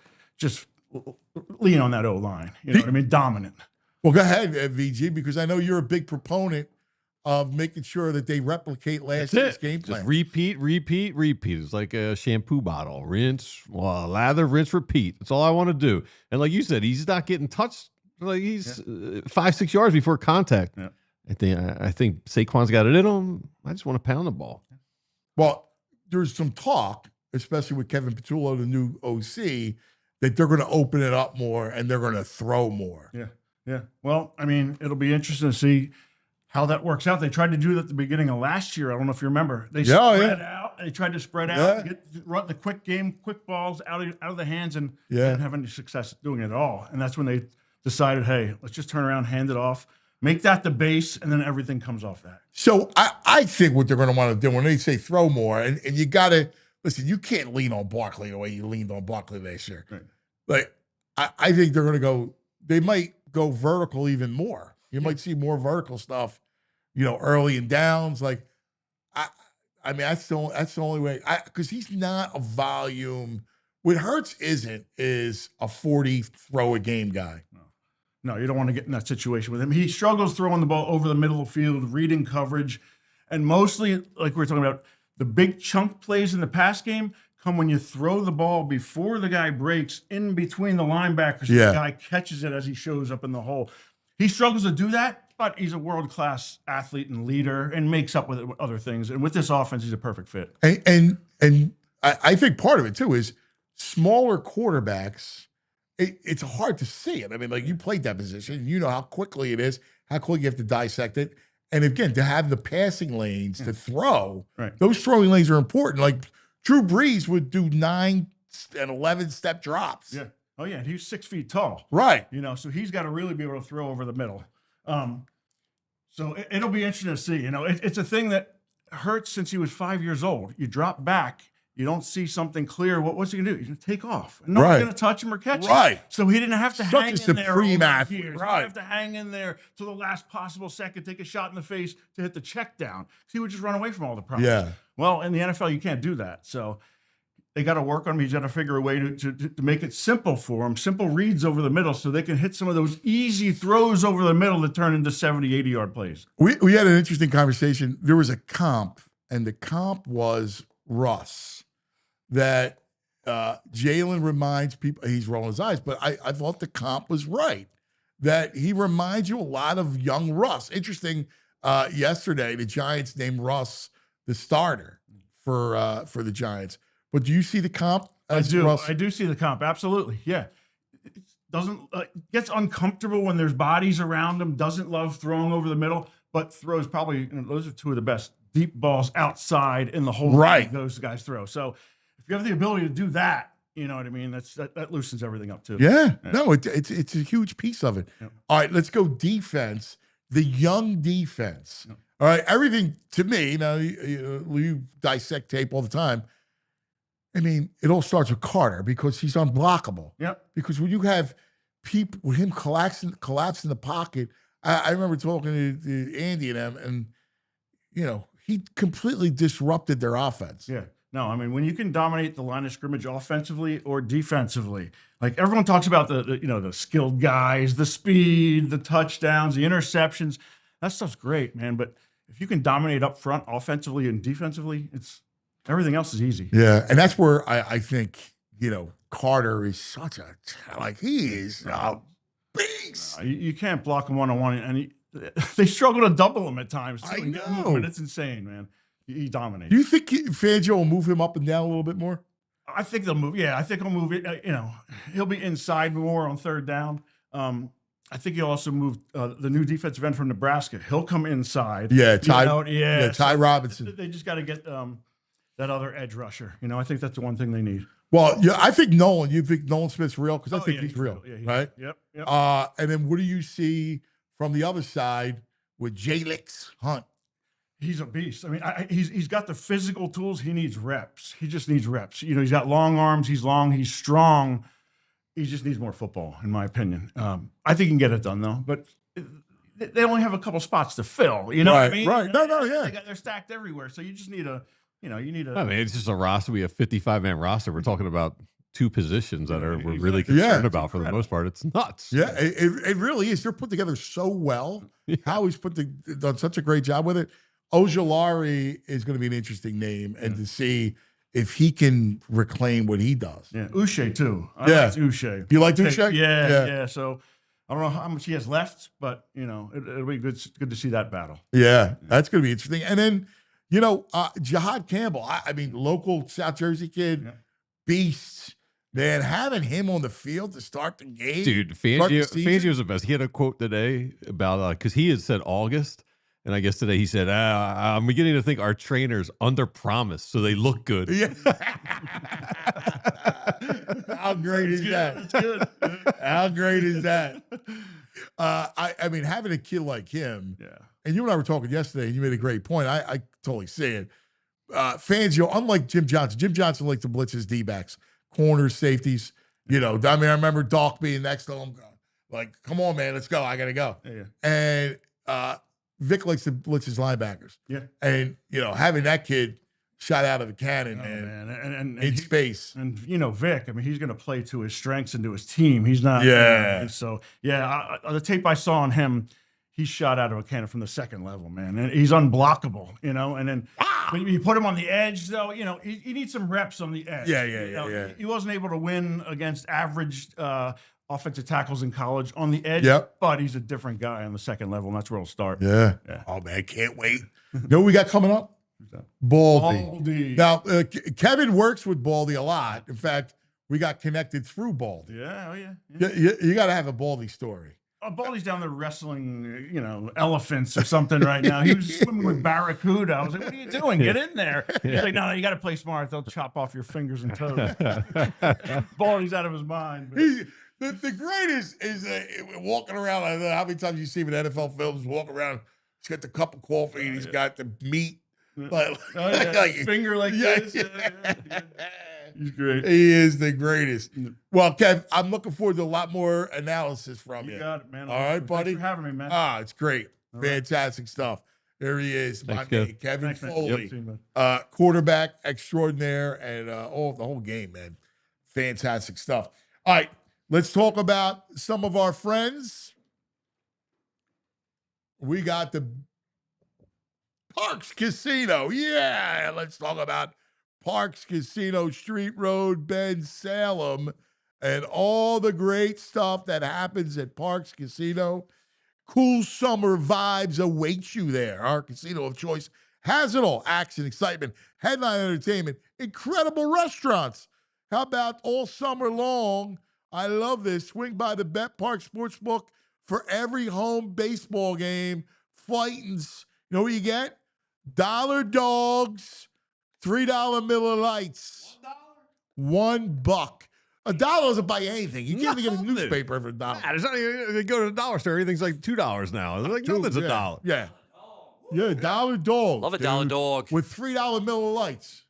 lean on that O-line. You know what I mean? Dominant. Well, go ahead, VG, because I know you're a big proponent of making sure that they replicate last year's game plan. Just repeat. It's like a shampoo bottle. Rinse, lather, rinse, repeat. That's all I want to do. And like you said, he's not getting touched. Like he's 5, 6 yards before contact. Yeah. I think Saquon's got it in him. I just want to pound the ball. Well, there's some talk, especially with Kevin Petullo, the new OC, that they're going to open it up more and they're going to throw more. Yeah, yeah. Well, I mean, it'll be interesting to see how that works out. They tried to do that at the beginning of last year. I don't know if you remember. They spread out. They tried to spread out, run the quick balls out of the hands, and didn't have any success doing it at all. And that's when they decided, hey, let's just turn around, hand it off, make that the base, and then everything comes off that. So I think what they're going to want to do when they say throw more, and you got to, listen, you can't lean on Barkley the way you leaned on Barkley last year. Right. Like, I think they're going to go, they might go vertical even more. You might see more vertical stuff, early and downs. Like, I mean, that's the only way. Because he's not a volume. What Hurts is a 40 throw a game guy. No, you don't want to get in that situation with him. He struggles throwing the ball over the middle of the field, reading coverage, and mostly, like we were talking about, the big chunk plays in the pass game come when you throw the ball before the guy breaks in between the linebackers. The guy catches it as he shows up in the hole. He struggles to do that. but he's a world-class athlete and leader and makes up with it with other things. And with this offense, he's a perfect fit. And I think part of it too is smaller quarterbacks. It's hard to see it. I mean, like you played that position, you know how quickly it is, how quickly you have to dissect it. And again, to have the passing lanes to throw, those throwing lanes are important. Like Drew Brees would do 9 and 11 step drops. Yeah. Oh yeah, he's 6 feet tall. Right. You know, so he's got to really be able to throw over the middle. So it'll be interesting to see. You know, it's a thing that hurts since he was 5 years old. You drop back, you don't see something clear. What's he gonna do? He's gonna take off. And no one's gonna touch him or catch him. So he didn't have to hang in there. Supreme athlete. He didn't have to hang in there to the last possible second, take a shot in the face to hit the check down. He would just run away from all the problems. Yeah. Well, in the NFL, you can't do that. So they got to work on him. He's got to figure a way to make it simple for him, simple reads over the middle so they can hit some of those easy throws over the middle that turn into 70, 80-yard plays. We had an interesting conversation. There was a comp, and the comp was Russ, that Jalen reminds people, he's rolling his eyes, but I thought the comp was right, that he reminds you a lot of young Russ. Interesting, yesterday, the Giants named Russ the starter for the Giants. But do you see the comp? I do. Russ? I do see the comp. Absolutely. Yeah. It doesn't gets uncomfortable when there's bodies around him. Doesn't love throwing over the middle, but throws probably. Those are two of the best deep balls outside in the whole league those guys throw. So if you have the ability to do that, you know what I mean. That loosens everything up too. Yeah. No, it's a huge piece of it. Yep. All right, let's go defense. The young defense. Yep. All right, everything to me. You dissect tape all the time. I mean, it all starts with Carter because he's unblockable. Yep. Because when you have people with him collapsing the pocket, I remember talking to Andy and them, and you know, he completely disrupted their offense. Yeah. No, I mean, when you can dominate the line of scrimmage offensively or defensively, like everyone talks about the skilled guys, the speed, the touchdowns, the interceptions, that stuff's great, man. But if you can dominate up front offensively and defensively, everything else is easy. Yeah, and that's where I think, Carter is such a, he is a beast. You can't block him one-on-one, and they struggle to double him at times. Too, I and get know. movement. It's insane, man. He dominates. Do you think Fangio will move him up and down a little bit more? I think they'll move. Yeah, I think he'll move it. He'll be inside more on third down. I think he'll also move the new defensive end from Nebraska. He'll come inside. Yeah, Ty Robinson. They just got to get that other edge rusher. I think that's the one thing they need. Well, yeah, I think Nolan. You think Nolan Smith's real? Because I think he's real. Yeah, right? Yep. And then what do you see from the other side with Jalix Hunt? He's a beast. I mean, he's got the physical tools. He needs reps. He just needs reps. He's got long arms. He's long. He's strong. He just needs more football, in my opinion. I think he can get it done, though. But they only have a couple spots to fill. You know what I mean? Right. Yeah. They're stacked everywhere. So you just need I mean, it's just a roster. We have 55-man roster. We're talking about two positions that we're really concerned about for the most part. It's nuts. Yeah, it really is. They're put together so well. Yeah. Howie's done such a great job with it. Ojulari is going to be an interesting name, and to see if he can reclaim what he does. Yeah, Uche too. I like Uche. You like Uche? Yeah. So I don't know how much he has left, but it'll be good to see that battle. Yeah, that's going to be interesting. And then Jihad Campbell. I mean, local South Jersey kid, beast. Man, having him on the field to start the game, dude. Fangio's the best. He had a quote today about because he had said August. And I guess today he said, I'm beginning to think our trainers under-promise so they look good. Yeah. How great is that? That's good. How great is that? I mean, having a kid like him, and you and I were talking yesterday, and you made a great point. I totally see it. Fangio, unlike Jim Johnson likes to blitz his D-backs, corners, safeties. I mean, I remember Doc being next to him, like, come on, man, let's go. I got to go. Yeah. And Vic likes to blitz his linebackers. Yeah. And, having that kid shot out of the cannon, and in space. And, Vic, I mean, he's going to play to his strengths and to his team. He's not. Yeah. So, the tape I saw on him, he's shot out of a cannon from the second level, man. And he's unblockable, and then but you put him on the edge, though, he needs some reps on the edge. Yeah. He wasn't able to win against average offensive tackles in college on the edge, but he's a different guy on the second level, and that's where he'll start. Yeah. Oh, man, can't wait. You know what we got coming up? Baldy. Now, Kevin works with Baldy a lot. In fact, we got connected through Baldy. Yeah. You got to have a Baldy story. Baldy's down there wrestling, elephants or something right now. He was swimming with barracuda. I was like, "What are you doing? Get in there!" He's like, "No, you got to play smart. They'll chop off your fingers and toes." Baldy's out of his mind. But. The greatest is walking around. I don't know how many times you see him in NFL films. Walk around. He's got the cup of coffee and he's got the meat. Finger like this. He's great. He is the greatest. Well, Kev, I'm looking forward to a lot more analysis from you. You got it, man. All right, buddy. Thanks for having me, man. It's great. Fantastic stuff. There he is, my man, Kevin Foley, quarterback extraordinaire, and the whole game, man. Fantastic stuff. All right, let's talk about some of our friends. We got the Parks Casino. Yeah, let's talk about Parks Casino, Street Road, Bend, Salem, and all the great stuff that happens at Parks Casino. Cool summer vibes await you there. Our casino of choice has it all. Action, excitement, headline entertainment, incredible restaurants. How about all summer long? I love this. Swing by the Bet Park Sportsbook for every home baseball game. Fightins. You know what you get? Dollar dogs, $3 Miller Lights. $1. $1 doesn't buy anything. You can't even get a newspaper for $1. Nah, it's not even, they go to the dollar store. Everything's like $2 now. It's like nothing's $1. Yeah, dollar dog. Love a dollar dog. With $3 Miller Lights.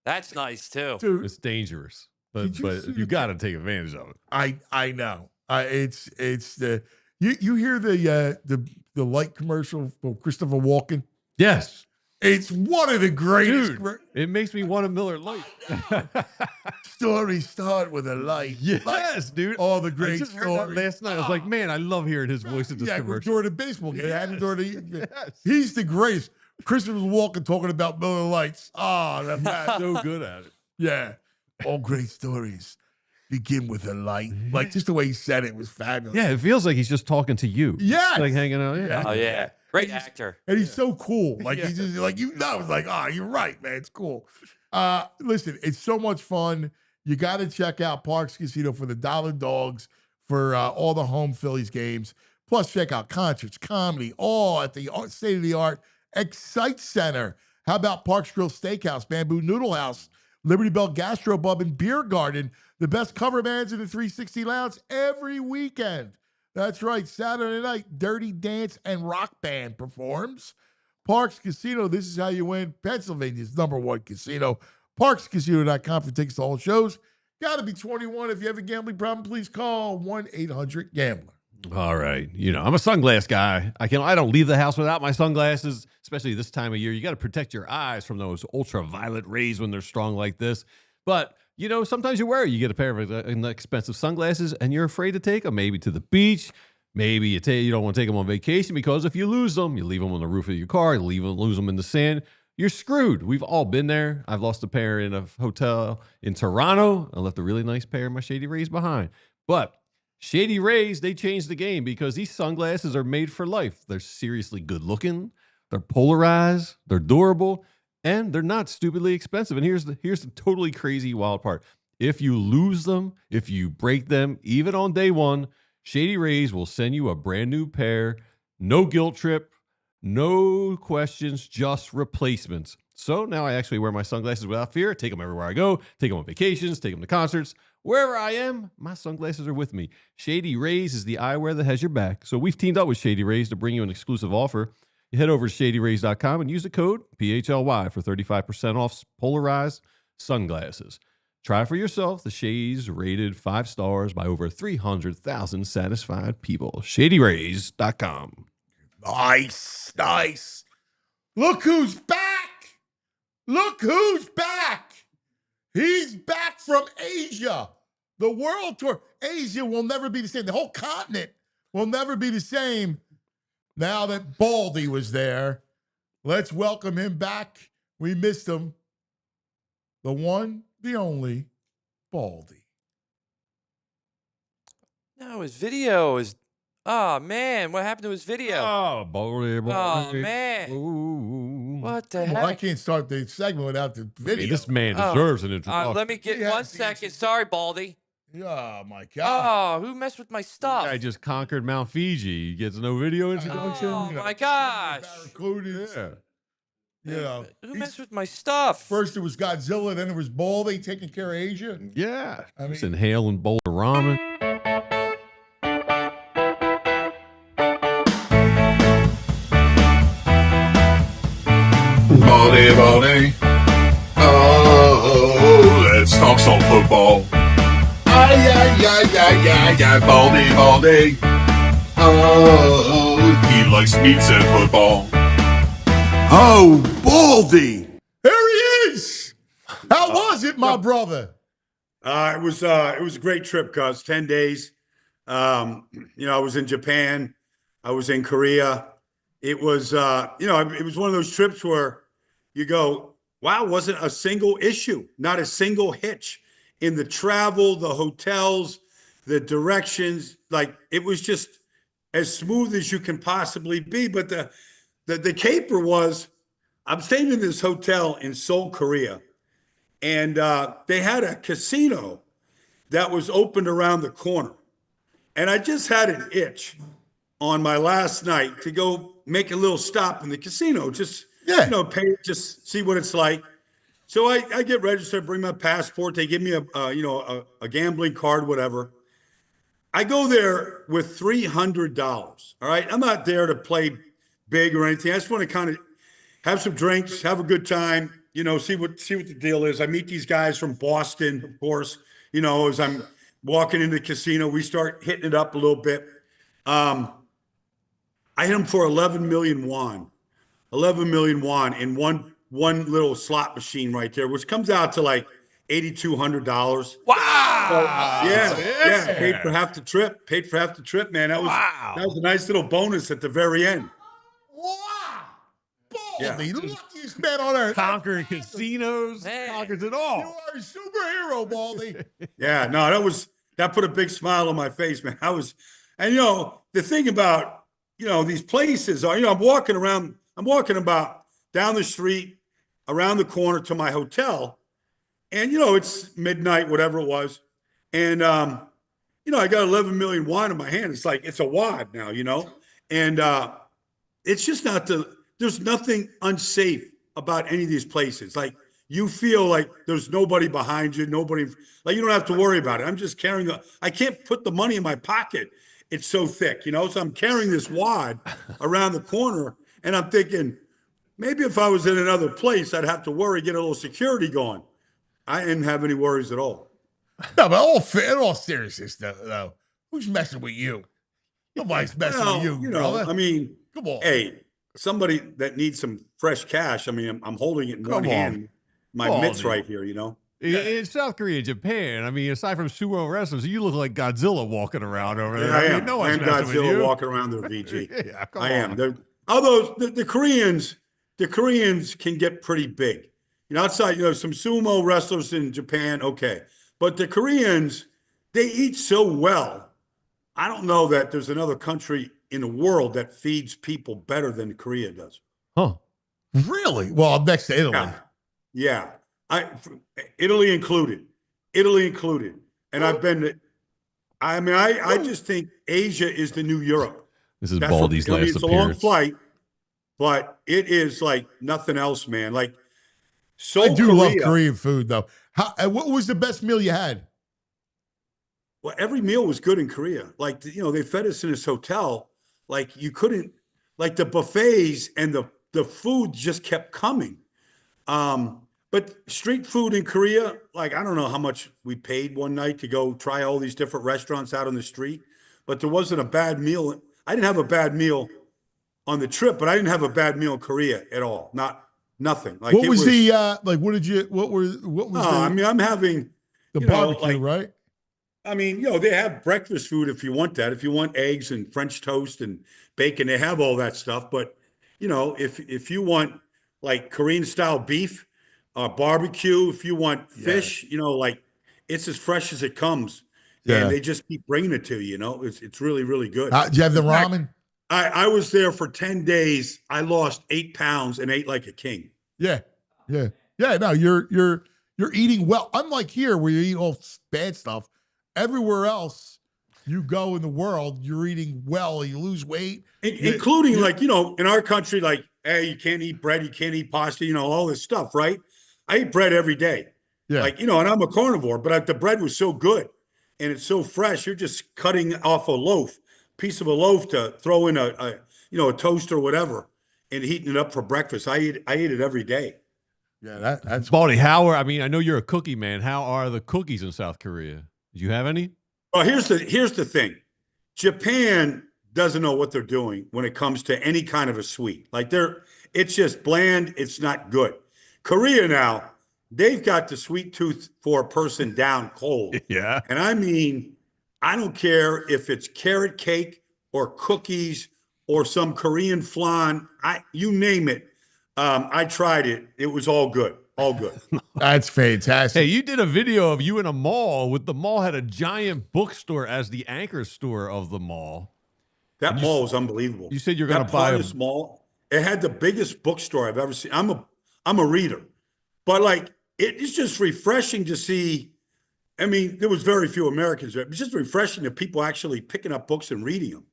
That's nice, too. Dude, it's dangerous, but you got to take advantage of it. I know. It's the you hear the light commercial for Christopher Walken? Yes. It's one of the greatest. Dude, it makes me want a Miller Lite. Stories start with a light. Yes, dude. All the great I just stories. heard that last night. I was like, man, I love hearing his voice in this commercial. During the baseball game. He's the greatest. Christopher Walken talking about Miller Lights. That's so good at it. Yeah. All great stories begin with a light. Like, just the way he said it was fabulous. Yeah, it feels like he's just talking to you. Yes. Like hanging out. Yeah. Oh, yeah. Great actor. And he's so cool. Like, he's just like, it's like, you're right, man. It's cool. Listen, it's so much fun. You got to check out Parks Casino for the dollar dogs for all the home Phillies games. Plus, check out concerts, comedy, all at the state-of-the-art Excite Center. How about Parks Grill Steakhouse, Bamboo Noodle House, Liberty Bell Gastro Pub and Beer Garden, the best cover bands in the 360 Lounge every weekend. That's right, Saturday night, Dirty Dance and Rock Band performs. Parks Casino, this is how you win. Pennsylvania's #1 casino. ParksCasino.com for tickets to all shows. Got to be 21. If you have a gambling problem, please call 1-800-GAMBLER. All right. I'm a sunglass guy. I don't leave the house without my sunglasses, especially this time of year. You got to protect your eyes from those ultraviolet rays when they're strong like this. But sometimes you wear it. You get a pair of inexpensive sunglasses and you're afraid to take them, maybe to the beach. Maybe you don't want to take them on vacation because if you lose them, you leave them on the roof of your car, lose them in the sand, you're screwed. We've all been there. I've lost a pair in a hotel in Toronto. I left a really nice pair of my Shady Rays behind. But Shady Rays, they changed the game because these sunglasses are made for life. They're seriously good looking. They're polarized. They're durable. And they're not stupidly expensive. And here's the totally crazy wild part. If you lose them, if you break them, even on day one, Shady Rays will send you a brand new pair. No guilt trip, no questions, just replacements. So now I actually wear my sunglasses without fear. Take them everywhere I go. Take them on vacations. Take them to concerts. Wherever I am, my sunglasses are with me. Shady Rays is the eyewear that has your back. So we've teamed up with Shady Rays to bring you an exclusive offer. You head over to ShadyRays.com and use the code PHLY for 35% off polarized sunglasses. Try for yourself. The Shades rated 5 stars by over 300,000 satisfied people. ShadyRays.com. Nice. Look who's back. He's back from Asia. The world tour. Asia will never be the same. The whole continent will never be the same. Now that Baldy was there, let's welcome him back. We missed him. The one, the only, Baldy. No, his video is. Oh man, what happened to his video? Oh, Baldy. Oh man, Ooh. what the heck? Well, I can't start the segment without the video. Hey, this man deserves an introduction. Let me get Yeah, 1 second. Sorry, Baldy. Oh, my God. Oh, who messed with my stuff? I just conquered Mount Fiji. He gets no video introduction. Oh my gosh. Barracudas. Yeah. You know, Who messed with my stuff? first it was Godzilla, then it was Baldy taking care of Asia. Yeah. I Just mean- inhaling bowl of ramen. Baldy, Baldy. Oh, let's talk some football. Ay, Baldy, Baldy. Oh, he likes meats and football. Oh, Baldy. There he is. How was it, my brother? It was a great trip, cuz 10 days. I was in Japan, I was in Korea. It was it was one of those trips where you go, wow, wasn't a single issue, not a single hitch in the travel, the hotels, the directions. Like it was just as smooth as you can possibly be. But the caper was, I'm staying in this hotel in Seoul, Korea, and they had a casino that was opened around the corner. And I just had an itch on my last night to go make a little stop in the casino, just pay, just see what it's like. So I get registered, bring my passport. They give me a gambling card, whatever. I go there with $300. All right, I'm not there to play big or anything. I just want to kind of have some drinks, have a good time. See what the deal is. I meet these guys from Boston, of course. As I'm walking into the casino, we start hitting it up a little bit. I hit them for 11 million won. 11 million won in one little slot machine right there, which comes out to like $8,200. Wow. So, yeah. Paid for half the trip, man. That was a nice little bonus at the very end. Wow. Baldy, Yeah. the luckiest man on earth. Conquering casinos. Man. Conquers it You all. are a superhero, Baldy. Yeah, no, that put a big smile on my face, man. The thing about, these places are, I'm walking about down the street, around the corner to my hotel, and, it's midnight, whatever it was. And, I got 11 million won in my hand. It's like, it's a wad now, and it's just there's nothing unsafe about any of these places. Like, you feel like there's nobody behind you, like you don't have to worry about it. I'm just I can't put the money in my pocket. It's so thick, so I'm carrying this wad around the corner, and I'm thinking, maybe if I was in another place, I'd have to worry, get a little security going. I didn't have any worries at all. No, but in all seriousness, though, who's messing with you? Nobody's messing with you, brother. I mean, Come on. Hey, somebody that needs some fresh cash. I mean, I'm holding it in one Come on. hand, my Come on, mitts dude. right here, In South Korea and Japan, I mean, aside from sumo wrestlers, you look like Godzilla walking around over there. Yeah, I mean, am. no I one's am messing with Godzilla you. walking around there, VG. Yeah, come I on. am. Although the Koreans can get pretty big. Outside, some sumo wrestlers in Japan, okay. But the Koreans, they eat so well. I don't know that there's another country in the world that feeds people better than Korea does. Huh. Really? Well, I'm next to Italy. Yeah. Italy included. And I've been to, I just think Asia is the new Europe. This is That's what- Baldy's last it's a long appearance. flight, but it is like nothing else, man. Like, I do love Korean food, though. What was the best meal you had? Well, every meal was good in Korea. Like, they fed us in this hotel. Like, you couldn't, like the buffets and the food just kept coming. But street food in Korea, like, I don't know how much we paid one night to go try all these different restaurants out on the street, but there wasn't a bad meal. I didn't have a bad meal on the trip, but I didn't have a bad meal in Korea at all. Nothing. Like, What was the like? What was I'm having the you know, barbecue, like- right? I mean, they have breakfast food if you want that. If you want eggs and French toast and bacon, they have all that stuff. But if you want like Korean style beef, barbecue, if you want fish, like it's as fresh as it comes, and they just keep bringing it to you. It's really really good. Do you have the ramen? I was there for 10 days. I lost 8 pounds and ate like a king. Yeah. No, you're eating well. Unlike here, where you eat all bad stuff. Everywhere else you go in the world, you're eating well. You lose weight, including in our country, like, hey, you can't eat bread, you can't eat pasta, all this stuff, right? I eat bread every day. Yeah. And I'm a carnivore, but the bread was so good and it's so fresh. You're just cutting off a piece of a loaf to throw in a toast or whatever and heating it up for breakfast. I eat it every day. Yeah, that's Baldy. I know you're a cookie man. How are the cookies in South Korea? Do you have any? Well, here's the thing. Japan doesn't know what they're doing when it comes to any kind of a sweet. Like it's just bland. It's not good. Korea now, they've got the sweet tooth for a person down cold. Yeah. And I mean, I don't care if it's carrot cake or cookies or some Korean flan. You name it. I tried it. It was all good. All good. That's fantastic. Hey, you did a video of you in a mall the mall had a giant bookstore as the anchor store of the mall. That mall was unbelievable. You said you're going to buy this mall. It had the biggest bookstore I've ever seen. I'm a reader, but like it's just refreshing to see. I mean, there was very few Americans there. It's just refreshing that people actually picking up books and reading them.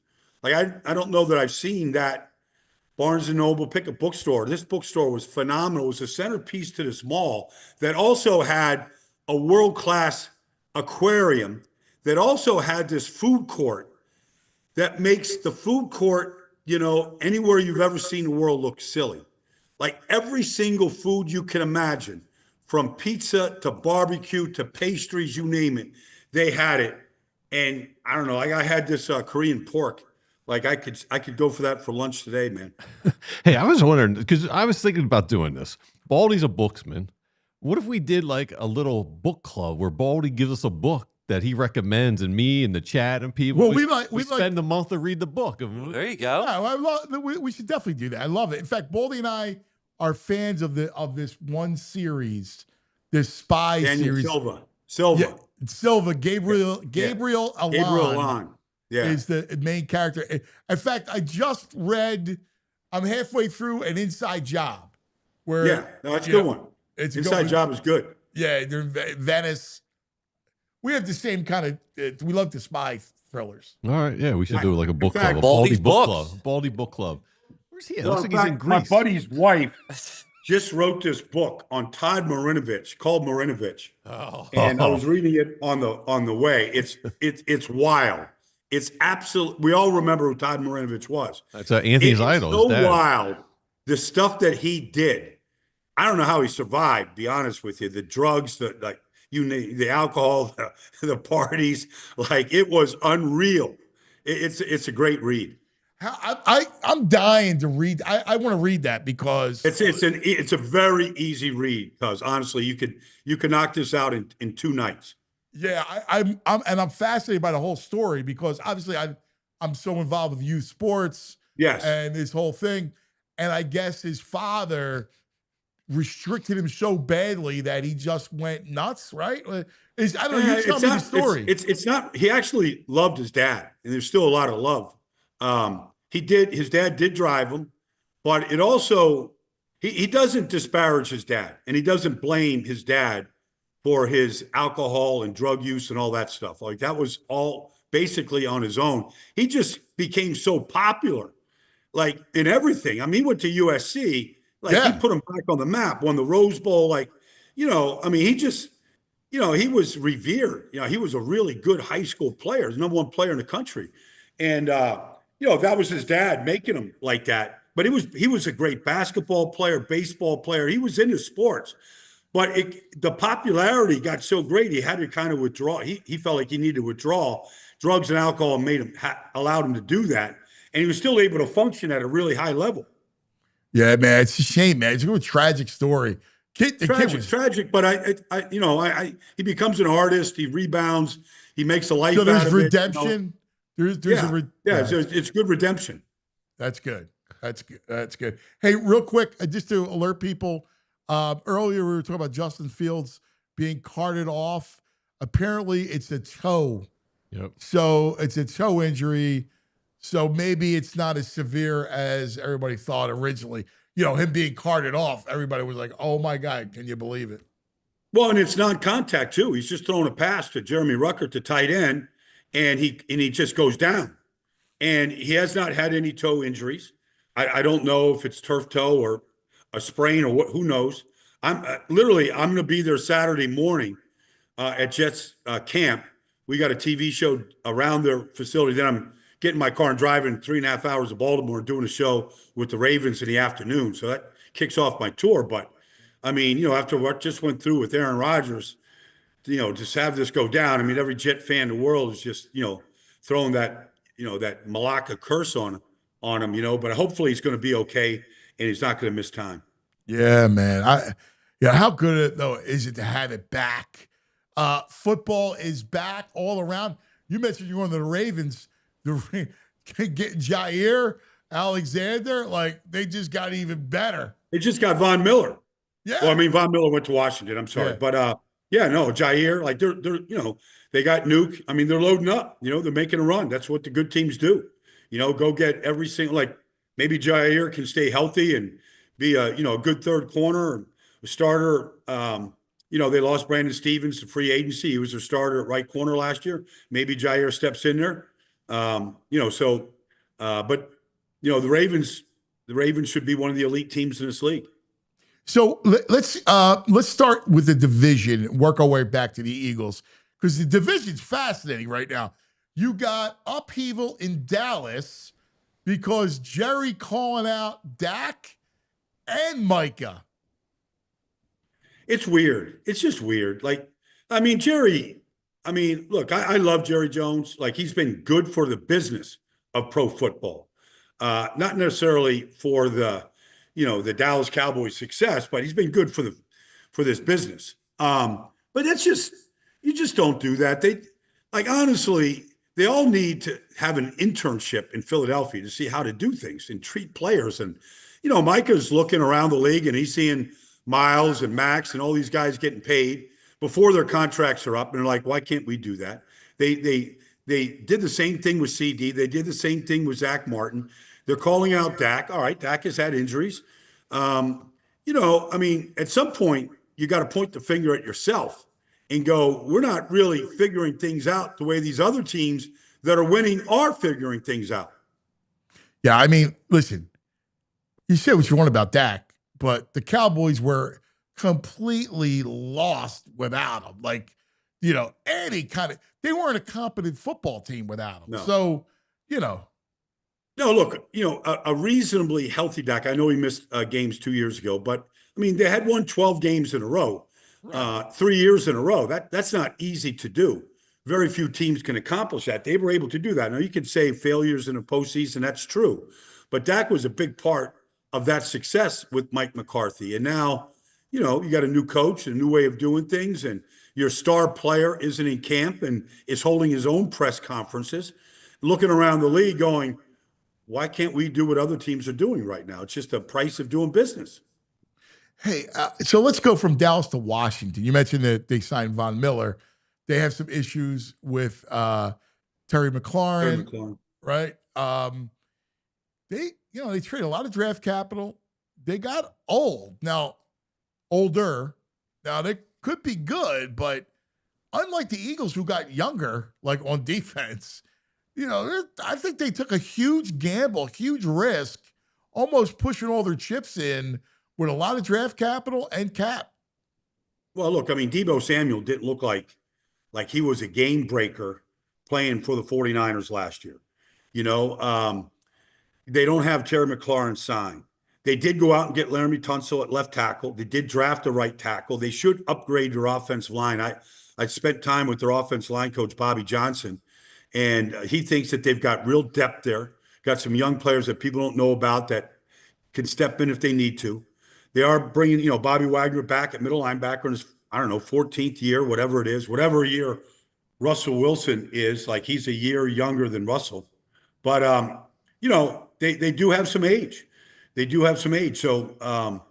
Like I don't know that I've seen that. Barnes & Noble, pick a bookstore. This bookstore was phenomenal. It was a centerpiece to this mall that also had a world-class aquarium that also had this food court that makes the food court, anywhere you've ever seen the world look silly. Like every single food you can imagine, from pizza to barbecue to pastries, you name it, they had it. And I don't know, I had this Korean pork. Like I could go for that for lunch today, man. Hey, I was wondering, because I was thinking about doing this. Baldy's a booksman. What if we did like a little book club where Baldy gives us a book that he recommends, and me and the chat and people, well, we spend a month to read the book. There you go. Yeah, we should definitely do that. I love it. In fact, Baldy and I are fans of this one series, this spy series. Silva, Gabriel Alon. Yeah. Is the main character. In fact, I just read, I'm halfway through an Inside Job. That's a good one. It's Inside Job is good. Yeah, they're in Venice. We have the same kind of, we love the spy thrillers. All right, yeah, we should do like a book club, a Baldy's Baldy book club. Baldy book club. Where's he? It looks like he's in Greece. My buddy's wife just wrote this book on Todd Marinovich called Marinovich. Oh. And I was reading it on the way. It's wild. It's absolute. We all remember who Todd Marinovich was. That's Anthony's idol. It's so wild. The stuff that he did. I don't know how he survived. Be honest with you. The drugs, the alcohol, the parties. Like it was unreal. It's a great read. I'm dying to read. I want to read that because it's a very easy read. Because honestly, you could knock this out in 2 nights. Yeah, I'm fascinated by the whole story because obviously I'm so involved with youth sports, yes, and this whole thing, and I guess his father restricted him so badly that he just went nuts, right? I don't know. You tell me the story. It's not. He actually loved his dad, and there's still a lot of love. His dad did drive him, but it also he doesn't disparage his dad, and he doesn't blame his dad for his alcohol and drug use and all that stuff. Like that was all basically on his own. He just became so popular, like in everything. I mean, he went to USC, he put him back on the map, won the Rose Bowl. He just, he was revered. He was a really good high school player, the #1 player in the country. And, that was his dad making him like that. But he was a great basketball player, baseball player. He was into sports. But the popularity got so great, he had to kind of withdraw. He felt like he needed to withdraw. Drugs and alcohol allowed him to do that. And he was still able to function at a really high level. Yeah, man, it's a shame, man. It's a tragic story. Tragic. But he becomes an artist. He rebounds. He makes a life So out there's of redemption. it. It's good redemption. That's good. That's good. Hey, real quick, just to alert people, earlier we were talking about Justin Fields being carted off. Apparently, it's a toe. Yep. So it's a toe injury. So maybe it's not as severe as everybody thought originally. Him being carted off, everybody was like, oh my God, can you believe it? Well, and it's non-contact too. He's just throwing a pass to Jeremy Ruckert, the tight end, and he just goes down. And he has not had any toe injuries. I don't know if it's turf toe or a sprain or what. Who knows? I'm going to be there Saturday morning at Jets camp. We got a TV show around their facility. Then I'm getting in my car and driving 3.5 hours to Baltimore and doing a show with the Ravens in the afternoon. So that kicks off my tour. But I mean, after what just went through with Aaron Rodgers, just have this go down. I mean, every Jet fan in the world is just, throwing that, that Malacca curse on him, but hopefully he's going to be okay and he's not going to miss time. Yeah, man. How good though is it to have it back? Football is back all around. You mentioned you're going to the Ravens. Getting Jair Alexander, like they just got even better. They just got Von Miller. Yeah. Well, I mean, Von Miller went to Washington. I'm sorry, but Jair, like they're they got Nuke. I mean, they're loading up. They're making a run. That's what the good teams do. Go get every single, like maybe Jair can stay healthy and be a good third corner, a starter. They lost Brandon Stevens to free agency. He was their starter at right corner last year. Maybe Jair steps in there. But the Ravens should be one of the elite teams in this league. So let's start with the division and work our way back to the Eagles, because the division's fascinating right now. You got upheaval in Dallas because Jerry calling out Dak and Micah. It's weird. It's just weird. Like, I mean, Jerry, look, I love Jerry Jones. Like, he's been good for the business of pro football. Not necessarily for the Dallas Cowboys success, but he's been good for this business. But that's just, you just don't do that. Honestly, they all need to have an internship in Philadelphia to see how to do things and treat players. And, Micah's looking around the league and he's seeing Miles and Max and all these guys getting paid before their contracts are up. And they're like, why can't we do that? They did the same thing with CD. They did the same thing with Zach Martin. They're calling out Dak. All right, Dak has had injuries. At some point, you got to point the finger at yourself and go, we're not really figuring things out the way these other teams that are winning are figuring things out. Yeah, listen, you say what you want about Dak, but the Cowboys were completely lost without him. Like, any kind of, they weren't a competent football team without him. No. So, No, look, a reasonably healthy Dak. I know he missed games 2 years ago, but they had won 12 games in a row, 3 years in a row. That's not easy to do. Very few teams can accomplish that. They were able to do that. Now, you could say failures in a postseason. That's true. But Dak was a big part of that success with Mike McCarthy. And now, you got a new coach, a new way of doing things, and your star player isn't in camp and is holding his own press conferences, looking around the league going, why can't we do what other teams are doing right now? It's just the price of doing business. Hey, so let's go from Dallas to Washington. You mentioned that they signed Von Miller. They have some issues with Terry McLaurin, right? They traded a lot of draft capital. They got older. Now, they could be good, but unlike the Eagles, who got younger, like on defense, I think they took a huge gamble, huge risk, almost pushing all their chips in with a lot of draft capital and cap. Well, look, Deebo Samuel didn't look like he was a game breaker playing for the 49ers last year. They don't have Terry McLaurin signed. They did go out and get Laramie Tunsil at left tackle. They did draft a right tackle. They should upgrade their offensive line. I spent time with their offensive line coach, Bobby Johnson, and he thinks that they've got real depth there. Got some young players that people don't know about that can step in if they need to. They are bringing, Bobby Wagner back at middle linebacker in his, I don't know, 14th year, whatever it is, whatever year Russell Wilson is. Like, he's a year younger than Russell. But, they do have some age. They do have some age. So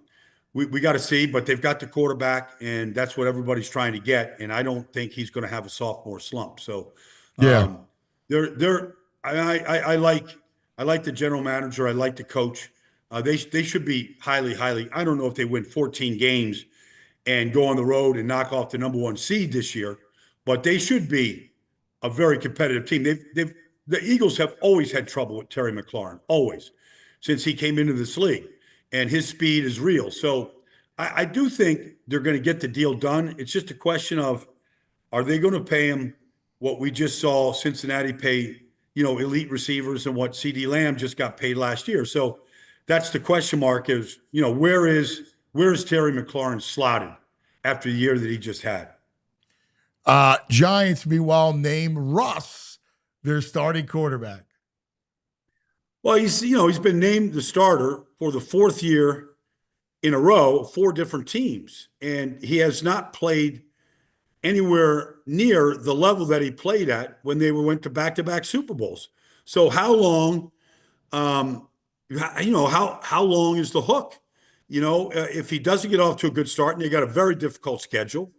we got to see, but they've got the quarterback, and that's what everybody's trying to get. And I don't think he's going to have a sophomore slump. So I like the general manager. I like the coach. They should be highly. I don't know if they win 14 games and go on the road and knock off the number 1 seed this year, but they should be a very competitive team. The Eagles have always had trouble with Terry McLaurin, always, since he came into this league, and his speed is real. So I do think they're going to get the deal done. It's just a question of, are they going to pay him what we just saw Cincinnati pay, elite receivers, and what CeeDee Lamb just got paid last year? So that's the question mark is, where is Terry McLaurin slotted after the year that he just had? Giants, meanwhile, named Russ their starting quarterback. Well, he's been named the starter for the 4th year in a row, 4 different teams, and he has not played anywhere near the level that he played at when they went to back-to-back Super Bowls. So how long, how long is the hook? If he doesn't get off to a good start, and they got a very difficult schedule,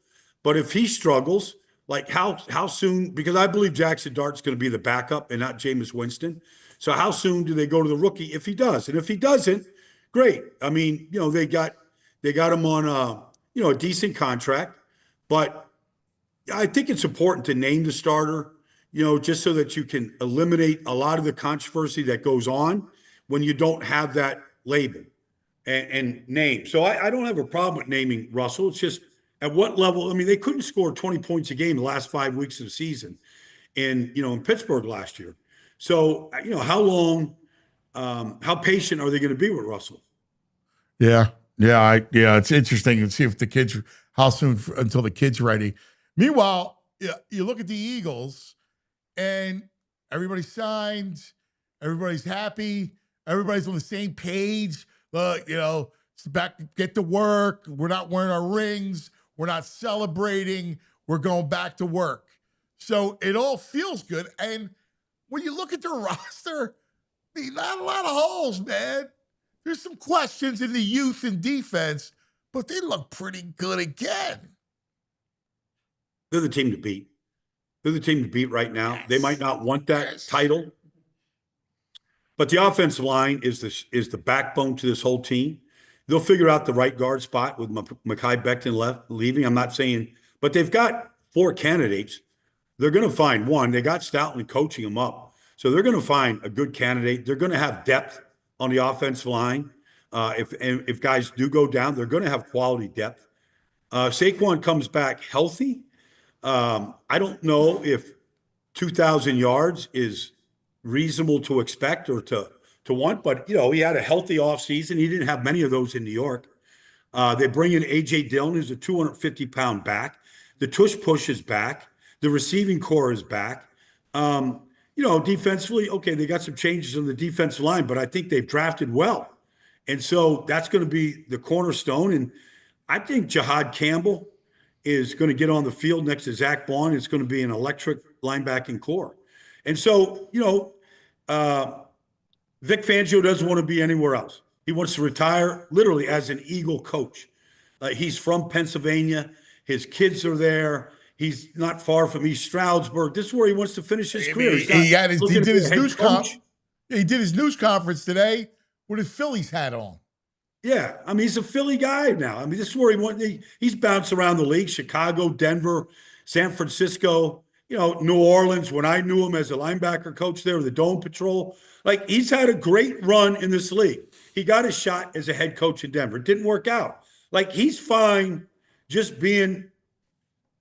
but if he struggles, like how soon, because I believe Jackson Dart's going to be the backup and not Jameis Winston. So how soon do they go to the rookie if he does? And if he doesn't, great. I mean, they got him on a decent contract, but I think it's important to name the starter, just so that you can eliminate a lot of the controversy that goes on when you don't have that label and name. So I don't have a problem with naming Russell. It's just at what level. I mean, they couldn't score 20 points a game the last 5 weeks of the season in Pittsburgh last year. So, how long, how patient are they going to be with Russell? Yeah. It's interesting to see if the kids, how soon until the kid's ready. Meanwhile, you look at the Eagles and everybody's signed, everybody's happy, everybody's on the same page. It's back, get to work. We're not wearing our rings. We're not celebrating. We're going back to work. So it all feels good. And when you look at their roster, not a lot of holes, man. There's some questions in the youth and defense, but they look pretty good again. They're the team to beat. They're the team to beat right now. Yes. They might not want that title, but the offensive line is the backbone to this whole team. They'll figure out the right guard spot with Mekhi Becton leaving. I'm not saying, but they've got 4 candidates. They're going to find one. They got Stoutland coaching them up. So they're going to find a good candidate. They're going to have depth on the offensive line. If guys do go down, they're going to have quality depth. Saquon comes back healthy. I don't know if 2,000 yards is reasonable to expect or to want, but he had a healthy offseason. He didn't have many of those in New York. They bring in A.J. Dillon, who's a 250-pound back. The tush push is back. The receiving core is back. Defensively, okay, they got some changes on the defensive line, but I think they've drafted well. And so that's going to be the cornerstone. And I think Jihad Campbell is going to get on the field next to Zach Bond. It's going to be an electric linebacking core. And so, Vic Fangio doesn't want to be anywhere else. He wants to retire literally as an Eagle coach. He's from Pennsylvania. His kids are there. He's not far from East Stroudsburg. This is where he wants to finish his career. He did his news conference today with his Phillies hat on. Yeah, I mean, he's a Philly guy now. I mean, this is where he's bounced around the league: Chicago, Denver, San Francisco, New Orleans. When I knew him as a linebacker coach there, the Dome Patrol, he's had a great run in this league. He got a shot as a head coach in Denver. It didn't work out. He's fine just being.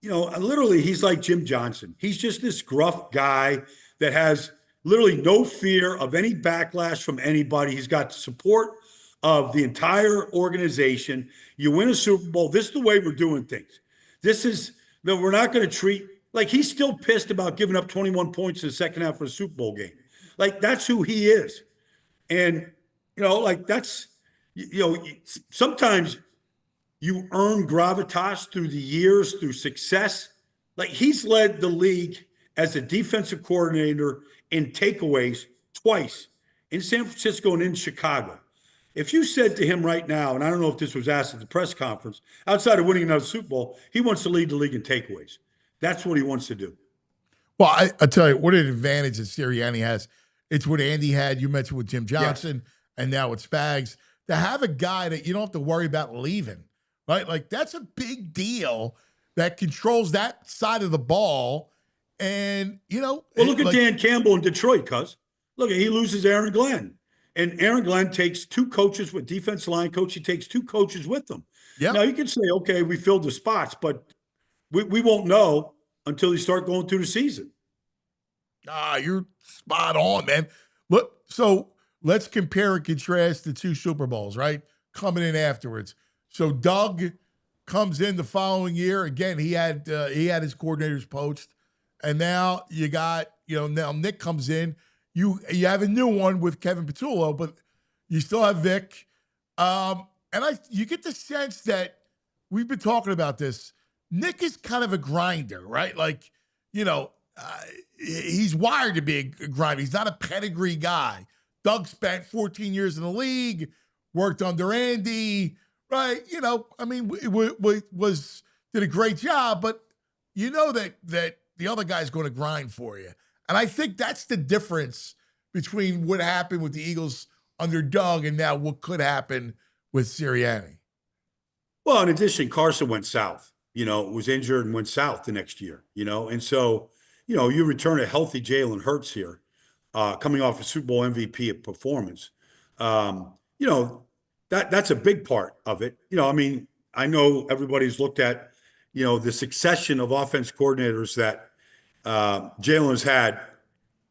Literally, he's like Jim Johnson. He's just this gruff guy that has literally no fear of any backlash from anybody. He's got support of the entire organization. You win a Super Bowl. This is the way we're doing things. This is that we're not going to treat he's still pissed about giving up 21 points in the second half of a Super Bowl game. That's who he is. And, that's sometimes you earn gravitas through the years, through success. Like he's led the league as a defensive coordinator in takeaways twice in San Francisco and in Chicago. If you said to him right now, and I don't know if this was asked at the press conference, outside of winning another Super Bowl, he wants to lead the league in takeaways. That's what he wants to do. Well, I tell you, what an advantage that Sirianni has. It's what Andy had. You mentioned with Jim Johnson, and now with Spags. To have a guy that you don't have to worry about leaving, right? Like, that's a big deal that controls that side of the ball. And, Well, look at Dan Campbell in Detroit, cuz. Look, he loses Aaron Glenn. And Aaron Glenn takes 2 coaches with defensive line coach. He takes 2 coaches with them. Yeah. Now, you can say, okay, we filled the spots, but we won't know until you start going through the season. You're spot on, man. Look, so let's compare and contrast the 2 Super Bowls, right? Coming in afterwards. So Doug comes in the following year. Again, he had his coordinators poached. And now you got, now Nick comes in. You have a new one with Kevin Patullo, but you still have Vic. And you get the sense that we've been talking about this. Nick is kind of a grinder, right? Like, he's wired to be a grinder. He's not a pedigree guy. Doug spent 14 years in the league, worked under Andy, right? Did a great job, but that the other guy's going to grind for you. And I think that's the difference between what happened with the Eagles under Doug and now what could happen with Sirianni. Well, in addition, Carson went south, was injured and went south the next year, and so, you return a healthy Jalen Hurts here, coming off a Super Bowl MVP performance. That's a big part of it. I know everybody's looked at, the succession of offense coordinators that Jalen has had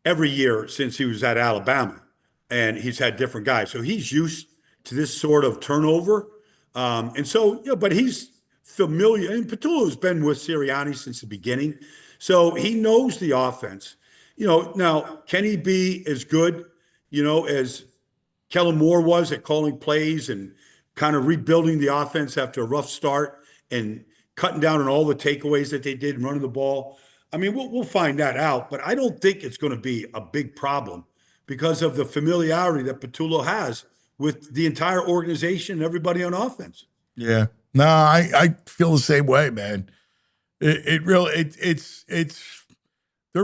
every year since he was at Alabama, and he's had different guys. So he's used to this sort of turnover. And so, but he's familiar. And Patullo's been with Sirianni since the beginning. So he knows the offense. Now, can he be as good, as Kellen Moore was at calling plays and kind of rebuilding the offense after a rough start and cutting down on all the takeaways that they did and running the ball? We'll find that out, but I don't think it's going to be a big problem because of the familiarity that Patullo has with the entire organization and everybody on offense. Yeah. No, I feel the same way, man. They're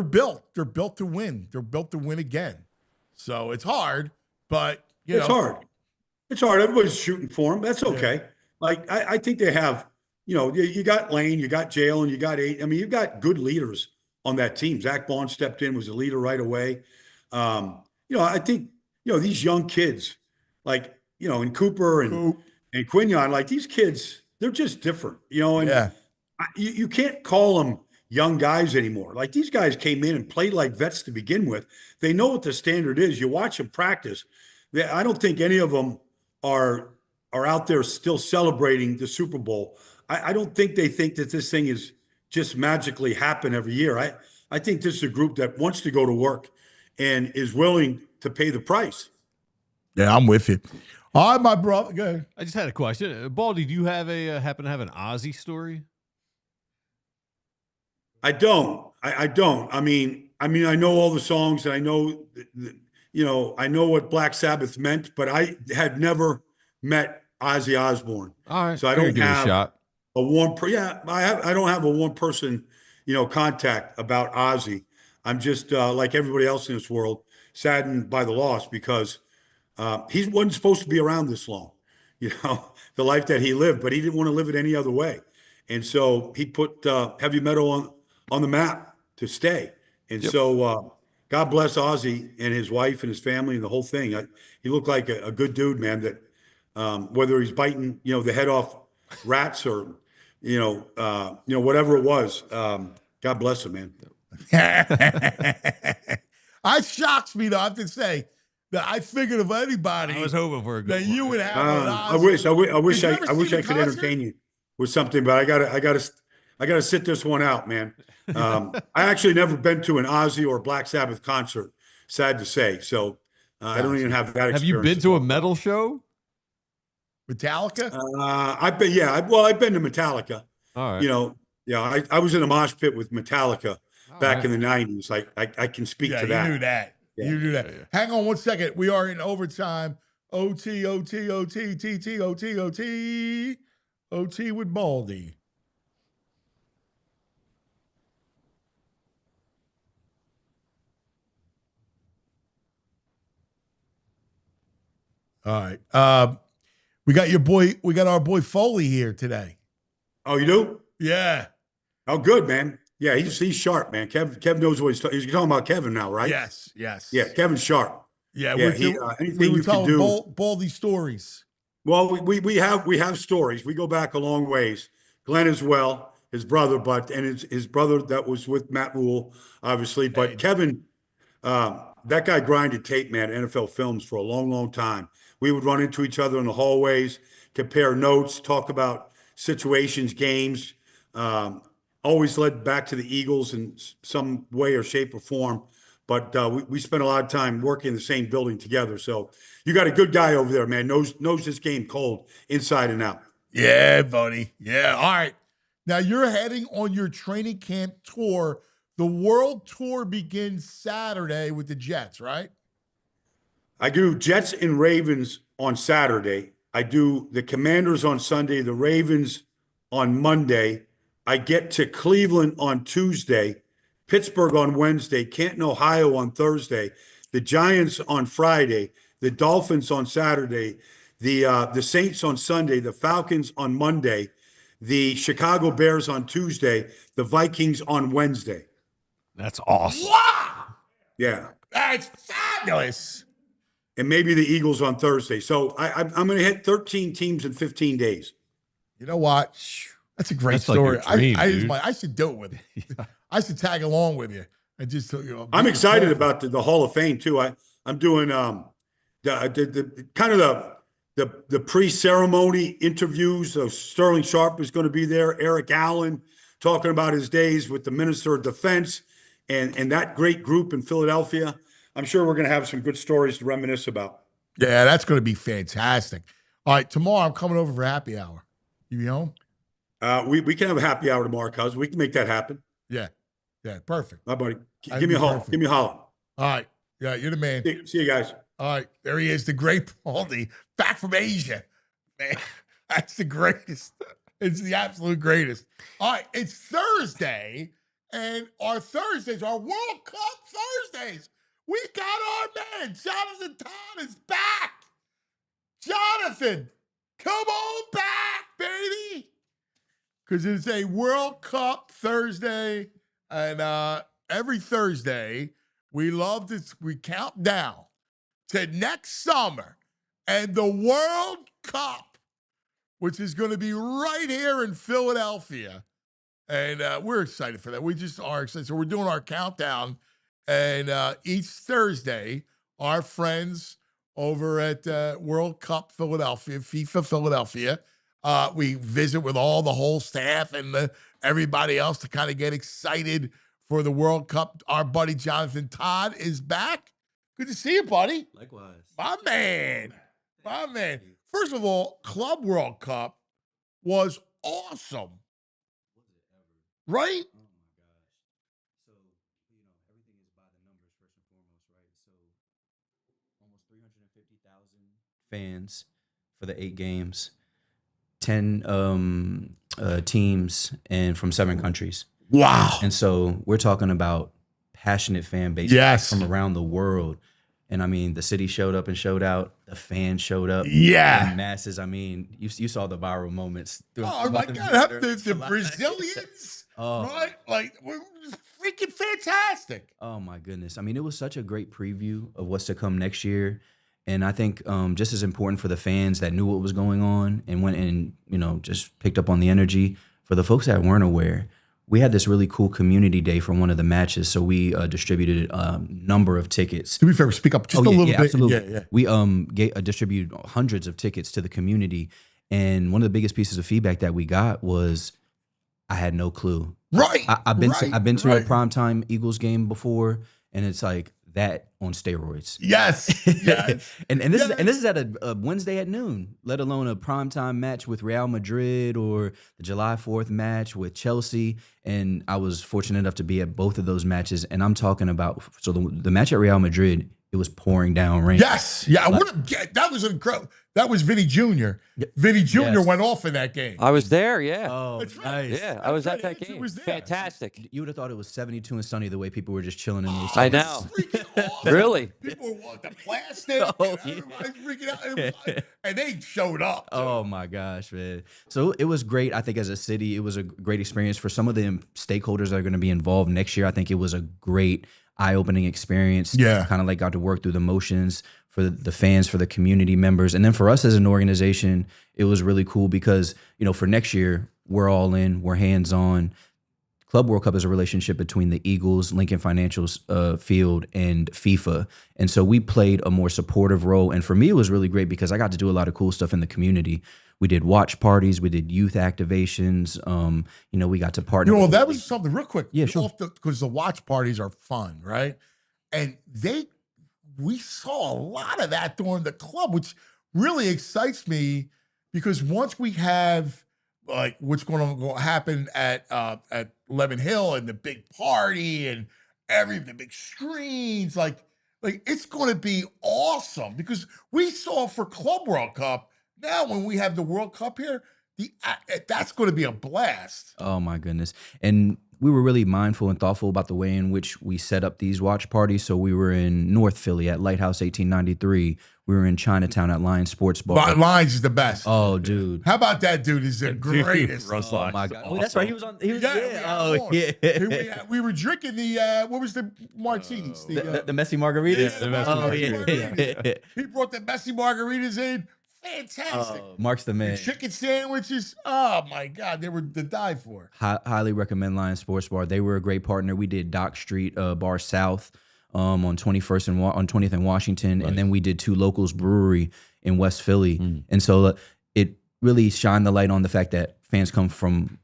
built to win. They're built to win again. So it's hard, but it's hard. It's hard. Everybody's shooting for them. That's okay. Yeah. Like I think they have. You got Lane, you got Jalen, you got you've got good leaders on that team. Zach Bond stepped in, was a leader right away. I think, these young kids, like, and Cooper and Quinion, like these kids, they're just different, you can't call them young guys anymore. Like these guys came in and played like vets to begin with. They know what the standard is. You watch them practice. I don't think any of them are out there still celebrating the Super Bowl. I don't think they think that this thing is just magically happen every year. I think this is a group that wants to go to work and is willing to pay the price. Yeah, I'm with you. All right, my brother. Go ahead. I just had a question. Baldy, do you have happen to have an Ozzy story? I don't. I don't. I know all the songs and I know, I know what Black Sabbath meant, but I had never met Ozzy Osbourne. All right. So I don't have a shot. I don't have a one person, contact about Ozzy. I'm just like everybody else in this world, saddened by the loss because he wasn't supposed to be around this long, the life that he lived, but he didn't want to live it any other way. And so he put heavy metal on the map to stay. And so God bless Ozzy and his wife and his family and the whole thing. He looked like a good dude, man, that whether he's biting, the head off rats or, whatever it was, God bless him, man. It shocks me, though, I have to say, that I figured of anybody. I was hoping for a good that you would have. I wish I could entertain you with something, but I gotta sit this one out, man. I actually never been to an Ozzy or Black Sabbath concert, sad to say. So I don't even have that experience. Have you been to a metal show? Metallica? I've been, yeah. I've been to Metallica. All right. You know, yeah. I was in a mosh pit with Metallica back in the '90s. I can speak to that. You knew that. Yeah. You knew that. Yeah. Hang on one second. We are in overtime. OT, OT, OT, TT, OT, OT, OT with Baldy. All right. We got our boy Foley here today. Oh, you do? Yeah. Oh, good, man. Yeah, he's sharp, man. Kev knows what he's talking. You're talking about Kevin now, right? Yes. Yeah, Kevin's sharp. Yeah. Yeah, We anything were you can telling do. Baldy stories. Well, we have stories. We go back a long ways. Glenn as well, his brother, and his brother that was with Matt Rule, obviously. But Kevin, that guy grinded tape, man, NFL Films for a long, long time. We would run into each other in the hallways, compare notes, talk about situations, games. Always led back to the Eagles in some way or shape or form. But we spent a lot of time working in the same building together. So you got a good guy over there, man. Knows this game cold, inside and out. Yeah, buddy. Yeah. All right. Now you're heading on your training camp tour. The World Tour begins Saturday with the Jets, right? I do Jets and Ravens on Saturday. I do the Commanders on Sunday, the Ravens on Monday. I get to Cleveland on Tuesday, Pittsburgh on Wednesday, Canton, Ohio on Thursday, the Giants on Friday, the Dolphins on Saturday, the Saints on Sunday, the Falcons on Monday, the Chicago Bears on Tuesday, the Vikings on Wednesday. That's awesome. Wow. Yeah. That's fabulous. And maybe the Eagles on Thursday. So I'm going to hit 13 teams in 15 days. You know what? That's a great That's like story. your dream, dude. I should do it with you. I should tag along with you. I just, I'm excited about the Hall of Fame too. I'm doing the kind of the pre-ceremony interviews. So Sterling Sharp is going to be there. Eric Allen talking about his days with the Minister of Defense and that great group in Philadelphia. I'm sure we're going to have some good stories to reminisce about. Yeah, that's going to be fantastic. All right, tomorrow I'm coming over for happy hour. You be home? We can have a happy hour tomorrow, cuz we can make that happen. Yeah, perfect. My buddy, give me a holler. Give me a holler. All right, yeah, you're the man. See you guys. All right, there he is, the great Baldy, back from Asia. Man, that's the greatest. It's the absolute greatest. All right, it's Thursday, and our Thursdays are World Cup Thursdays. We got our man, Jonathan Todd is back. Jonathan, come on back, baby. Because it's a World Cup Thursday, and every Thursday, we count down to next summer and the World Cup, which is going to be right here in Philadelphia. And we're excited for that. We just are excited. So we're doing our countdown. And each Thursday, our friends over at World Cup Philadelphia, FIFA Philadelphia, we visit with all the whole staff and everybody else to kind of get excited for the World Cup. Our buddy Jonathan Todd is back. Good to see you, buddy. Likewise. My man. First of all, Club World Cup was awesome. Right? Oh my gosh. So, everything is by the numbers first and foremost, right? So, almost 350,000 fans for the 8 games, 10 teams, and from 7 countries. Wow. And so, we're talking about passionate fan base from around the world. And I mean, the city showed up and showed out. The fans showed up. Yeah. In masses. I mean, you saw the viral moments. Oh my God. The Brazilians. Oh. Right? Like, we're just freaking fantastic. Oh my goodness. I mean, it was such a great preview of what's to come next year. And I think just as important for the fans that knew what was going on and went and, just picked up on the energy. For the folks that weren't aware, we had this really cool community day for one of the matches. So we distributed a number of tickets. To be fair, speak up just a little bit. Absolutely. Yeah. We distributed hundreds of tickets to the community. And one of the biggest pieces of feedback that we got was, I had no clue. Right. I've been to a primetime Eagles game before, and it's like that on steroids. Yes. Yes. and this is at a Wednesday at noon, let alone a primetime match with Real Madrid or the July 4th match with Chelsea. And I was fortunate enough to be at both of those matches. And I'm talking about, so the match at Real Madrid, it was pouring down rain. Yes. Yeah. That was incredible. That was Vinny Jr. Vinny Jr. went off in that game. I was there, yeah. Oh, That's right. nice. Yeah, I was at that game. was there. Fantastic. You would have thought it was 72 and sunny the way people were just chilling in the I know. Freaking awesome. Really? People were the plastic. Oh, And everybody's freaking out. It was like, and they showed up. Too. Oh my gosh, man. So it was great. I think as a city, it was a great experience for some of the stakeholders that are going to be involved next year. I think it was a great eye-opening experience. Yeah. Kind of like got to work through the motions for the fans, for the community members. And then for us as an organization, it was really cool because, you know, for next year, we're all in, we're hands-on. Club World Cup is a relationship between the Eagles, Lincoln Financial Field, and FIFA. And so we played a more supportive role. And for me, it was really great because I got to do a lot of cool stuff in the community. We did watch parties, we did youth activations. You know, we got to partner. You know, with that was something real quick. Yeah, sure. Because the watch parties are fun, right? And we saw a lot of that during the club, which really excites me because once we have like what's going to happen at Lemon Hill and the big party and the big screens, like it's going to be awesome because we saw for Club World Cup. Now, when we have the World Cup here, that's going to be a blast. Oh my goodness. And we were really mindful and thoughtful about the way in which we set up these watch parties. So we were in North Philly at Lighthouse 1893. We were in Chinatown at Lions Sports Bar. Lions is the best. Oh, dude. How about that dude? Is the greatest. Russ Oh my God. Oh, that's right. He was Yeah. Oh, yeah. We were drinking the what was the martinis? The messy margaritas. Yeah, the messy margaritas. Yeah. He brought the messy margaritas in. Fantastic. Mark's the man. The chicken sandwiches. Oh my God, they were to die for. Highly recommend Lions Sports Bar. They were a great partner. We did Dock Street Bar South on 21st and on 20th and Washington, and then we did Two Locals Brewery in West Philly. And so it really shined the light on the fact that fans come from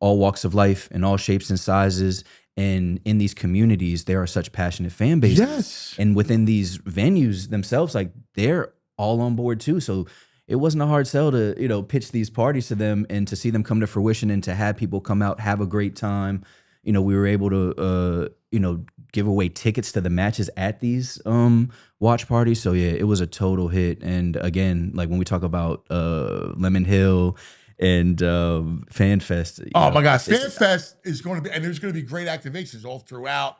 all walks of life and all shapes and sizes. And in these communities, there are such passionate fan bases. Yes. And within these venues themselves, like they're all on board too. So it wasn't a hard sell to, you know, pitch these parties to them and to see them come to fruition and to have people come out, have a great time. You know, we were able to, you know, give away tickets to the matches at these watch parties. So yeah, it was a total hit. And again, like when we talk about Lemon Hill and Fan Fest. Oh my God, Fan Fest is going to be, and there's going to be great activations all throughout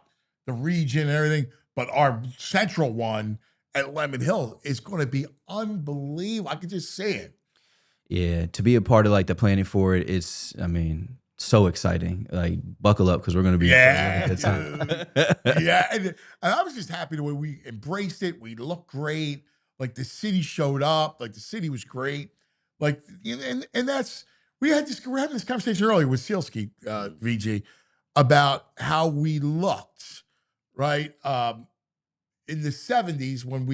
the region and everything. But our central one at Lemon Hill is going to be unbelievable. I can just say it. Yeah, to be a part of like the planning for it, it's, I mean, so exciting. Like, buckle up because we're going to be yeah, a good time. yeah. And I was just happy the way we embraced it. We looked great. Like the city showed up. Like the city was great. Like, and that's we're having this conversation earlier with Sielski, VG, about how we looked, right? In the 70s when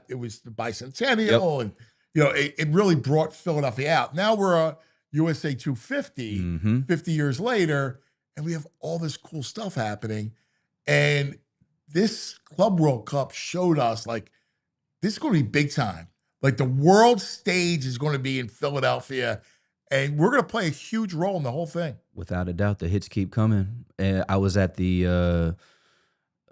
it was the bicentennial, and you know, it really brought Philadelphia out. Now we're a USA 250, 50 years later, and we have all this cool stuff happening. And this Club World Cup showed us like this is going to be big time. Like the world stage is going to be in Philadelphia, and we're going to play a huge role in the whole thing. Without a doubt, the hits keep coming. And I was at the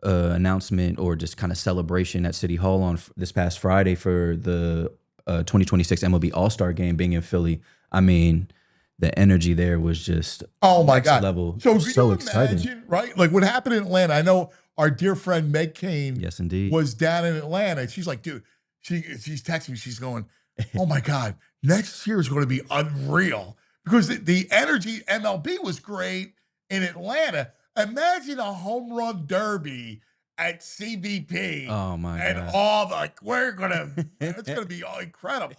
announcement or just kind of celebration at City Hall on this past Friday for the 2026 MLB All-Star Game being in Philly. I mean, the energy there was just God level. So exciting, imagine, right? Like what happened in Atlanta. I know our dear friend Meg Kane, yes, indeed, was down in Atlanta, and she's like, dude, she's texting me. She's going, oh my God, next year is going to be unreal because the energy MLB was great in Atlanta. Imagine a home run derby at CBP. Oh my and God. all like it's gonna be all incredible.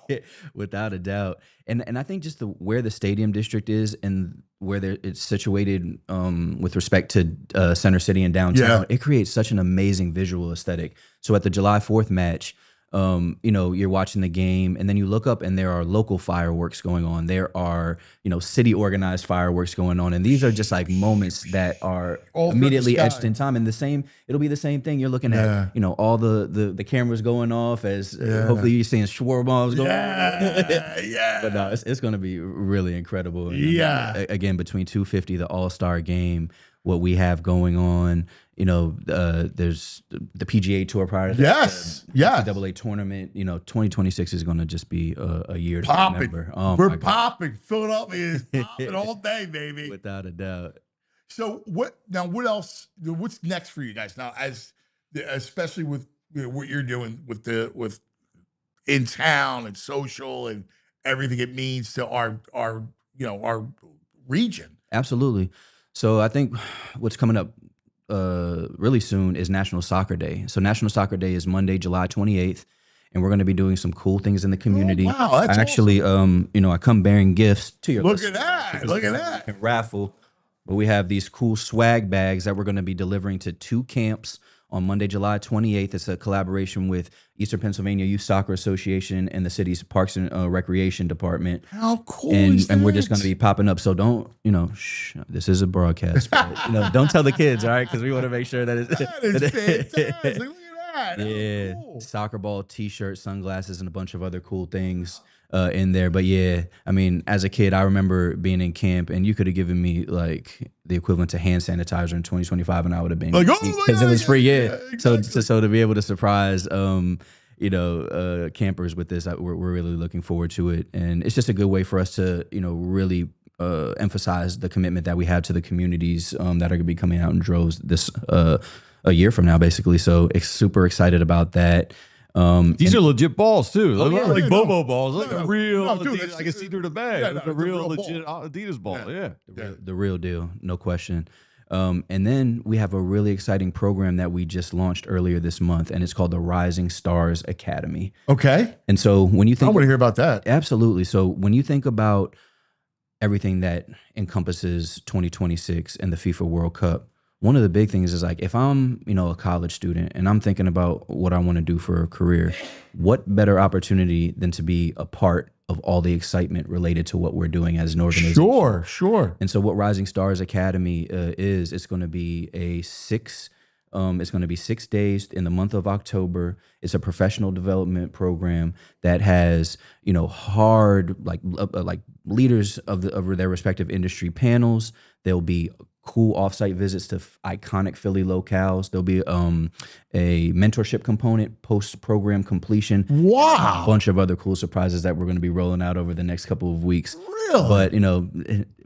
Without a doubt. And I think just where the stadium district is and where it's situated with respect to Center City and downtown, it creates such an amazing visual aesthetic. So at the July 4th match, you know, you're watching the game and then you look up and there are local fireworks going on. There are, you know, city organized fireworks going on. And these are just like moments that are All through the immediately etched sky. in time. And it'll be the same thing. You're looking at, you know, all the cameras going off as hopefully you're seeing shawarmas going on. But no, it's going to be really incredible. And, again, between 250, the All-Star game, what we have going on, you know, there's the PGA Tour prior to that, NCAA tournament. You know, 2026 is going to just be a year to remember. We're popping. Philadelphia is popping all day, baby. Without a doubt. So what else? What's next for you guys now? Especially with what you're doing with in town and social and everything it means to our region. Absolutely. So I think what's coming up really soon is National Soccer Day. So National Soccer Day is Monday, July 28th, and we're going to be doing some cool things in the community. Oh, wow, that's I actually, awesome. You know, I come bearing gifts to your Look at that. Look at that. Raffle. But we have these cool swag bags that we're going to be delivering to 2 camps on Monday, July 28th. It's a collaboration with Eastern Pennsylvania Youth Soccer Association and the city's Parks and Recreation Department. How cool and, is that? And we're just going to be popping up. So don't, you know, this is a broadcast. But, you know, don't tell the kids, all right? Because we want to make sure that it's... That is fantastic. Look at that. Yeah, cool. soccer ball, T-shirt, sunglasses, and a bunch of other cool things in there. But yeah, I mean, as a kid, I remember being in camp, and you could have given me like the equivalent to hand sanitizer in 2025, and I would have been like, because it was free. Yeah, exactly. So to be able to surprise, you know, campers with this, we're really looking forward to it, and it's just a good way for us to, you know, really emphasize the commitment that we have to the communities that are going to be coming out in droves this a year from now, basically. So super excited about that. These are legit balls too. They look like yeah, Bobo balls. Like no, a real no, dude, Adidas. I can see through the bag. Yeah, no, It's a it's a real real legit Adidas ball. Yeah. The real deal, no question. And then we have a really exciting program that we just launched earlier this month, and it's called the Rising Stars Academy. Okay. And so when you think, I want to hear about that. Absolutely. So when you think about everything that encompasses 2026 and the FIFA World Cup, one of the big things is like, if I'm, you know, a college student and I'm thinking about what I want to do for a career, what better opportunity than to be a part of all the excitement related to what we're doing as an organization? Sure. And so what Rising Stars Academy is, it's going to be it's going to be 6 days in the month of October. It's a professional development program that has, you know, hard like leaders of their respective industry panels. There'll be cool offsite visits to iconic Philly locales. There'll be a mentorship component, post-program completion. Wow. A bunch of other cool surprises that we're going to be rolling out over the next couple of weeks. Really? But, you know,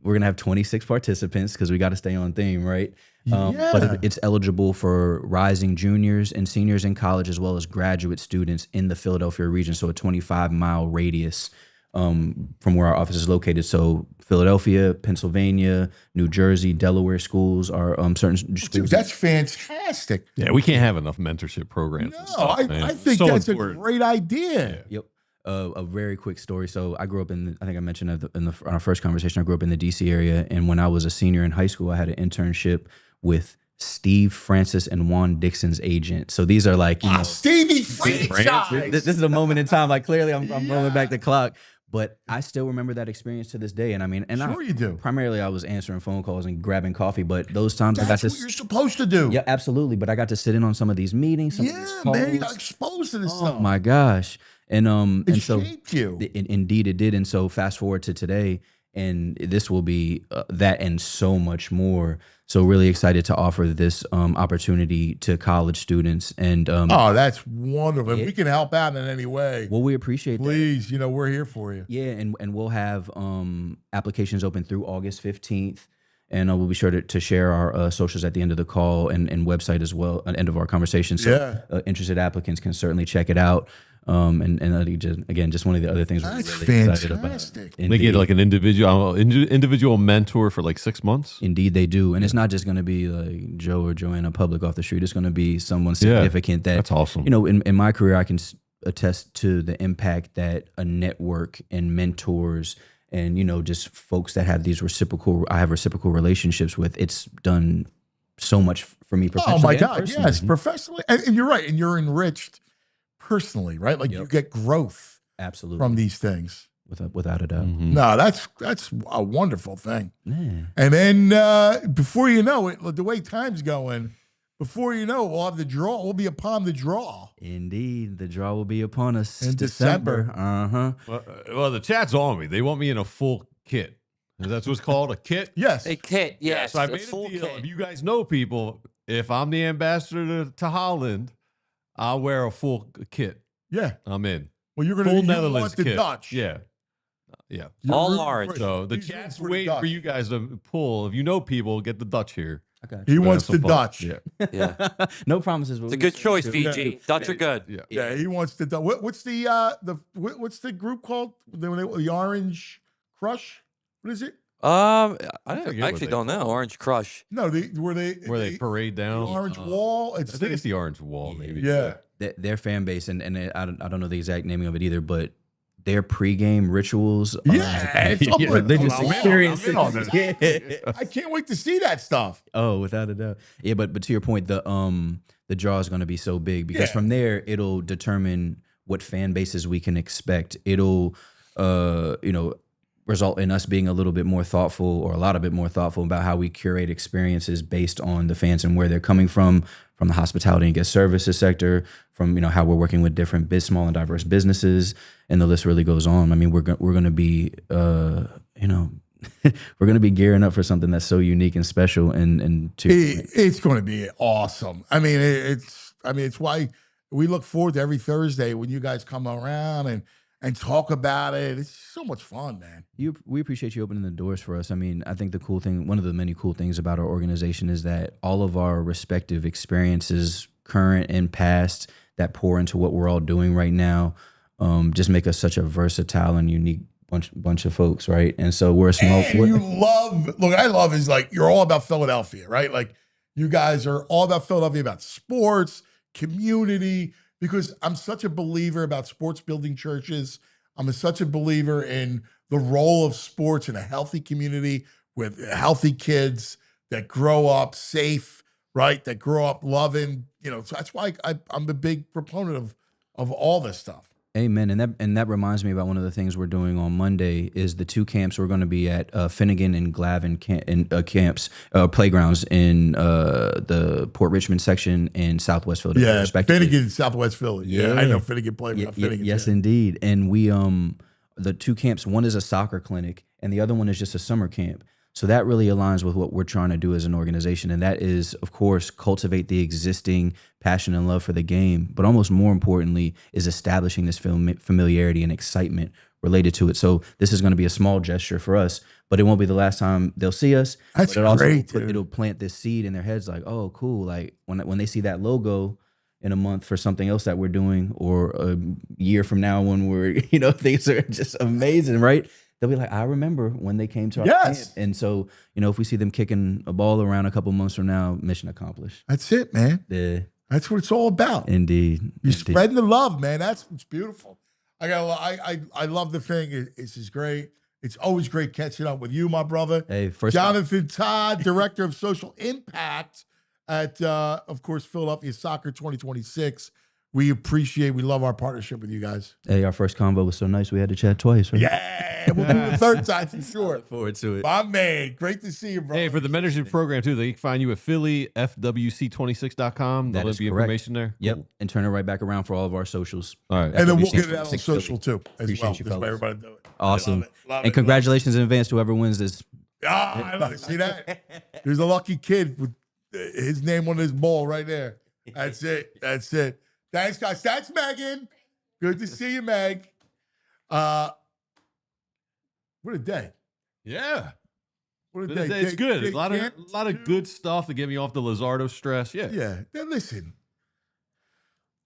we're going to have 26 participants because we got to stay on theme, right? But it's eligible for rising juniors and seniors in college, as well as graduate students in the Philadelphia region. So a 25-mile radius from where our office is located. So Philadelphia, Pennsylvania, New Jersey, Delaware schools are certain schools. Dude, that's fantastic. Yeah, we can't have enough mentorship programs. No, I think So that's important. a great idea. Yep. A very quick story. So I grew up I think I mentioned in our first conversation, I grew up in the DC area. And when I was a senior in high school, I had an internship with Steve Francis and Juan Dixon's agent. So these are like, you know, Stevie franchise. this is a moment in time. Like clearly I'm rolling back the clock. But I still remember that experience to this day. And I mean, Sure you do. Primarily I was answering phone calls and grabbing coffee, but those times I got That's to... what you're supposed to do. Yeah, absolutely. But I got to sit in on some of these meetings. Some of these Yeah, calls. man, you got exposed to this Oh stuff. my gosh. And It so shaped you. Indeed it did. And so fast forward to today, and this will be that and so much more. So really excited to offer this opportunity to college students. And Oh, that's wonderful. Yeah. If we can help out in any way, well, we appreciate that. please, you know, we're here for you. Yeah, and we'll have applications open through August 15th. And we'll be sure to share our socials at the end of the call and website as well, at the end of our conversation. So interested applicants can certainly check it out. And just one of the other things That's we're really excited about. fantastic. They get like an individual mentor for like 6 months. Indeed, they do. And it's not just going to be like Joe or Joanna Public off the street. It's going to be someone significant that, that's awesome. You know, in my career, I can attest to the impact that a network and mentors and, you know, just folks that have these reciprocal relationships with, it's done so much for me professionally. Oh my and God, personally. yes, professionally. And you're right. And you're enriched personally, right? Like you Yep. get growth Absolutely. from these things. Without a doubt. No, that's a wonderful thing. Yeah. And then before you know it, the way time's going, before you know it, we'll have the draw. We'll be upon the draw. Indeed, the draw will be upon us In December. Well, the chat's on me. They want me in a full kit. That's what's called a kit. Yes. A kit, yes. So I a made a full deal. kit. If you guys know people, if I'm the ambassador to Holland, I'll wear a full kit. Yeah. I'm in. Well, you're Full going to Netherlands the kit. Dutch. Yeah. Yeah. You're All rooting orange. for- So the he's chat's rooting waiting for Dutch. you guys to pull. If you know people, get the Dutch here. I got He you. wants Have the some fun. Dutch. Yeah. Yeah. No promises. It's a good choice, VG. Dutch are good. Yeah. Yeah, he wants the Dutch. What's the group called? The Orange Crush? What is it? I forget what actually they don't know. Orange Crush. No, Where they parade the down. Orange Wall. I think it's the orange wall, maybe. Yeah. Their fan base, and I don't know the exact naming of it either, but their pregame rituals. Yeah, it's Yeah, religious I'm in experiences. on this. Yeah. I can't wait to see that stuff. Oh, without a doubt. Yeah, but to your point, the draw is going to be so big because Yeah. from there it'll determine what fan bases we can expect. It'll result in us being a little bit more thoughtful, or a lot of bit more thoughtful about how we curate experiences based on the fans and where they're coming from the hospitality and guest services sector, from how we're working with different small and diverse businesses, and the list really goes on. I mean, we're going to be we're going to be gearing up for something that's so unique and special, and It's going to be awesome. I mean, it's why we look forward to every Thursday when you guys come around and talk about it. It's so much fun, man. We appreciate you opening the doors for us. I mean, I think one of the many cool things about our organization is that all of our respective experiences, current and past, that pour into what we're all doing right now, just make us such a versatile and unique bunch of folks, right? And so we're a small. I love is like you're all about Philadelphia, right? Like you guys are all about Philadelphia, about sports, community. Because I'm such a believer about sports building churches. I'm such a believer in the role of sports in a healthy community with healthy kids that grow up safe, right? That grow up loving, so that's why I'm a big proponent of all this stuff. Amen. And that reminds me about one of the things we're doing on Monday is the two camps we're going to be at, Finnegan and Glavin camps, playgrounds in the Port Richmond section and Southwest Philadelphia. Yeah, respectively. Finnegan, Southwest Philly. Yeah, I know Finnegan playground. Finnegan. Yes, indeed. And we the two camps, one is a soccer clinic and the other one is just a summer camp. So that really aligns with what we're trying to do as an organization. And that is, of course, cultivate the existing passion and love for the game. But almost more importantly is establishing this familiarity and excitement related to it. So this is going to be a small gesture for us, but it won't be the last time they'll see us. That's but great, it'll plant this seed in their heads like, oh, cool. Like when they see that logo in a month for something else that we're doing, or a year from now when we're, things are just amazing, right? They'll be like, I remember when they came to our camp. And so, if we see them kicking a ball around a couple months from now, mission accomplished. That's it, man. Yeah. That's what it's all about. Indeed. You're spreading the love, man. That's what's beautiful. I love the thing. It's just great. It's always great catching up with you, my brother. Hey, Jonathan Todd, Director of Social Impact at, of course, Philadelphia Soccer 2026. We love our partnership with you guys. Hey, our first convo was so nice. We had to chat twice, right? Yeah, we'll do it the third time for sure. Look forward to it. My man, great to see you, bro. Hey, for the mentorship program, too, they can find you at Philly, FWC26.com. They'll That is be correct. information there. Yep. Cool. And turn it right back around for all of our socials. All right. And then we'll FWC get it out on 26 social, too, as Appreciate well. you, This way fellas. everybody do it. Awesome. Love it. And congratulations in advance to whoever wins this. I love it. See that? There's a lucky kid with his name on his ball right there. That's it. That's it. Thanks, guys. That's Megan. Good to see you, Meg. What a day. Yeah. What a day. It's good. Day A lot camp, of good stuff to get me off the Luzardo stress. Yeah. Yeah. Now, listen.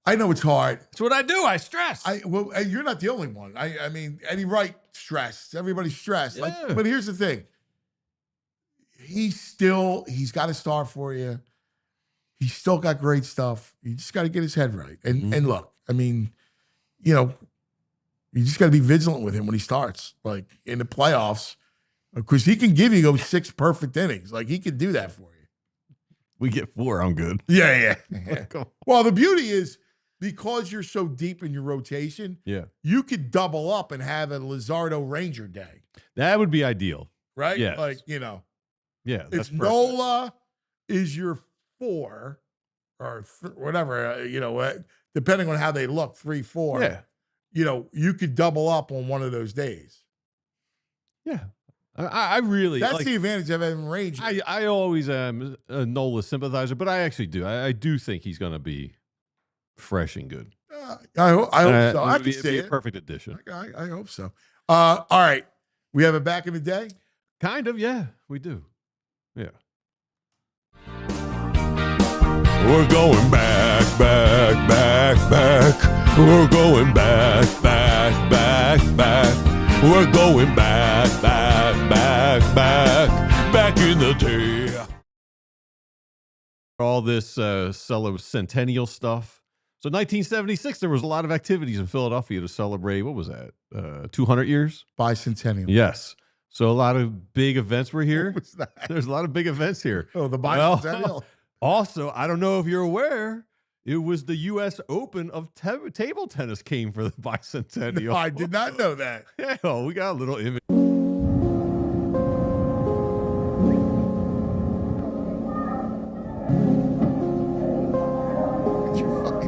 I know it's hard. That's what I do. I stress. Well, and you're not the only one. I mean, Eddie Wright stressed. Everybody's stressed. Yeah. But here's the thing. He's got a star for you. He's still got great stuff. You just got to get his head right. And look, I mean, you just got to be vigilant with him when he starts, like in the playoffs, because he can give you 6 perfect innings. Like he can do that for you. We get 4. I'm good. Yeah. Well, the beauty is because you're so deep in your rotation, Yeah. you could double up and have a Luzardo Ranger day, That would be ideal. right? Yes. Like, you know, Yeah. That's if perfect. NOLA is your 4 or whatever, depending on how they look, 3-4, Yeah. You could double up on one of those days. Yeah. I really That's like, the advantage of having Ranger. I always am a NOLA sympathizer, but I actually do. I do think he's going to be fresh and good. I hope so. I It'd can be see a it. perfect addition. I hope so. All right. We have it back in the day. Kind of, yeah, we do. Yeah. We're going back. We're going back. We're going back in the day. All this centennial stuff. So 1976, there was a lot of activities in Philadelphia to celebrate, what was that, 200 years? Bicentennial. Yes. So a lot of big events were here. What was that? There's a lot of big events here. Oh, the bicentennial. Also, I don't know if you're aware, it was the U.S. Open of table tennis came for the bicentennial. No, I did not know that. Yeah, we got a little image.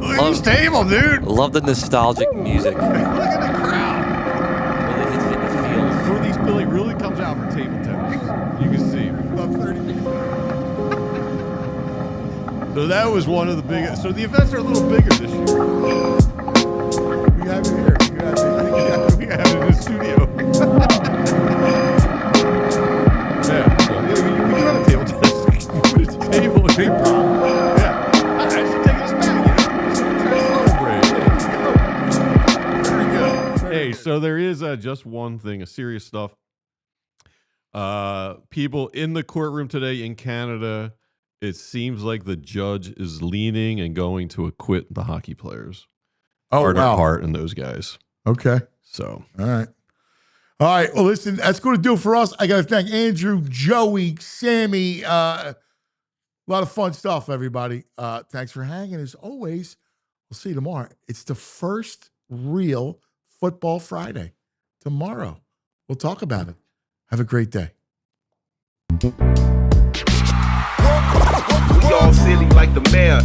Look at this table, dude. Love the nostalgic music. Look at the crowd. Really hits it in the feels. Northeast Philly really comes out for table tennis. You can see. About 30 minutes. So that was one of the biggest. So the events are a little bigger this year. We have it here. We have it in the studio. Yeah. So, we can have a table tennis. Put it to the table. Big problem. Yeah. I should take this back. Just try to celebrate. Very good. Hey, so there is just one thing, serious stuff. People in the courtroom today in Canada, it seems like the judge is leaning and going to acquit the hockey players. Oh, Carter wow. Hart and those guys. Okay. So, All right. Well, listen, that's going to do it for us. I got to thank Andrew, Joey, Sammy. A lot of fun stuff, everybody. Thanks for hanging. As always, we'll see you tomorrow. It's the first real Football Friday. Tomorrow. We'll talk about it. Have a great day. We all silly like the mayor.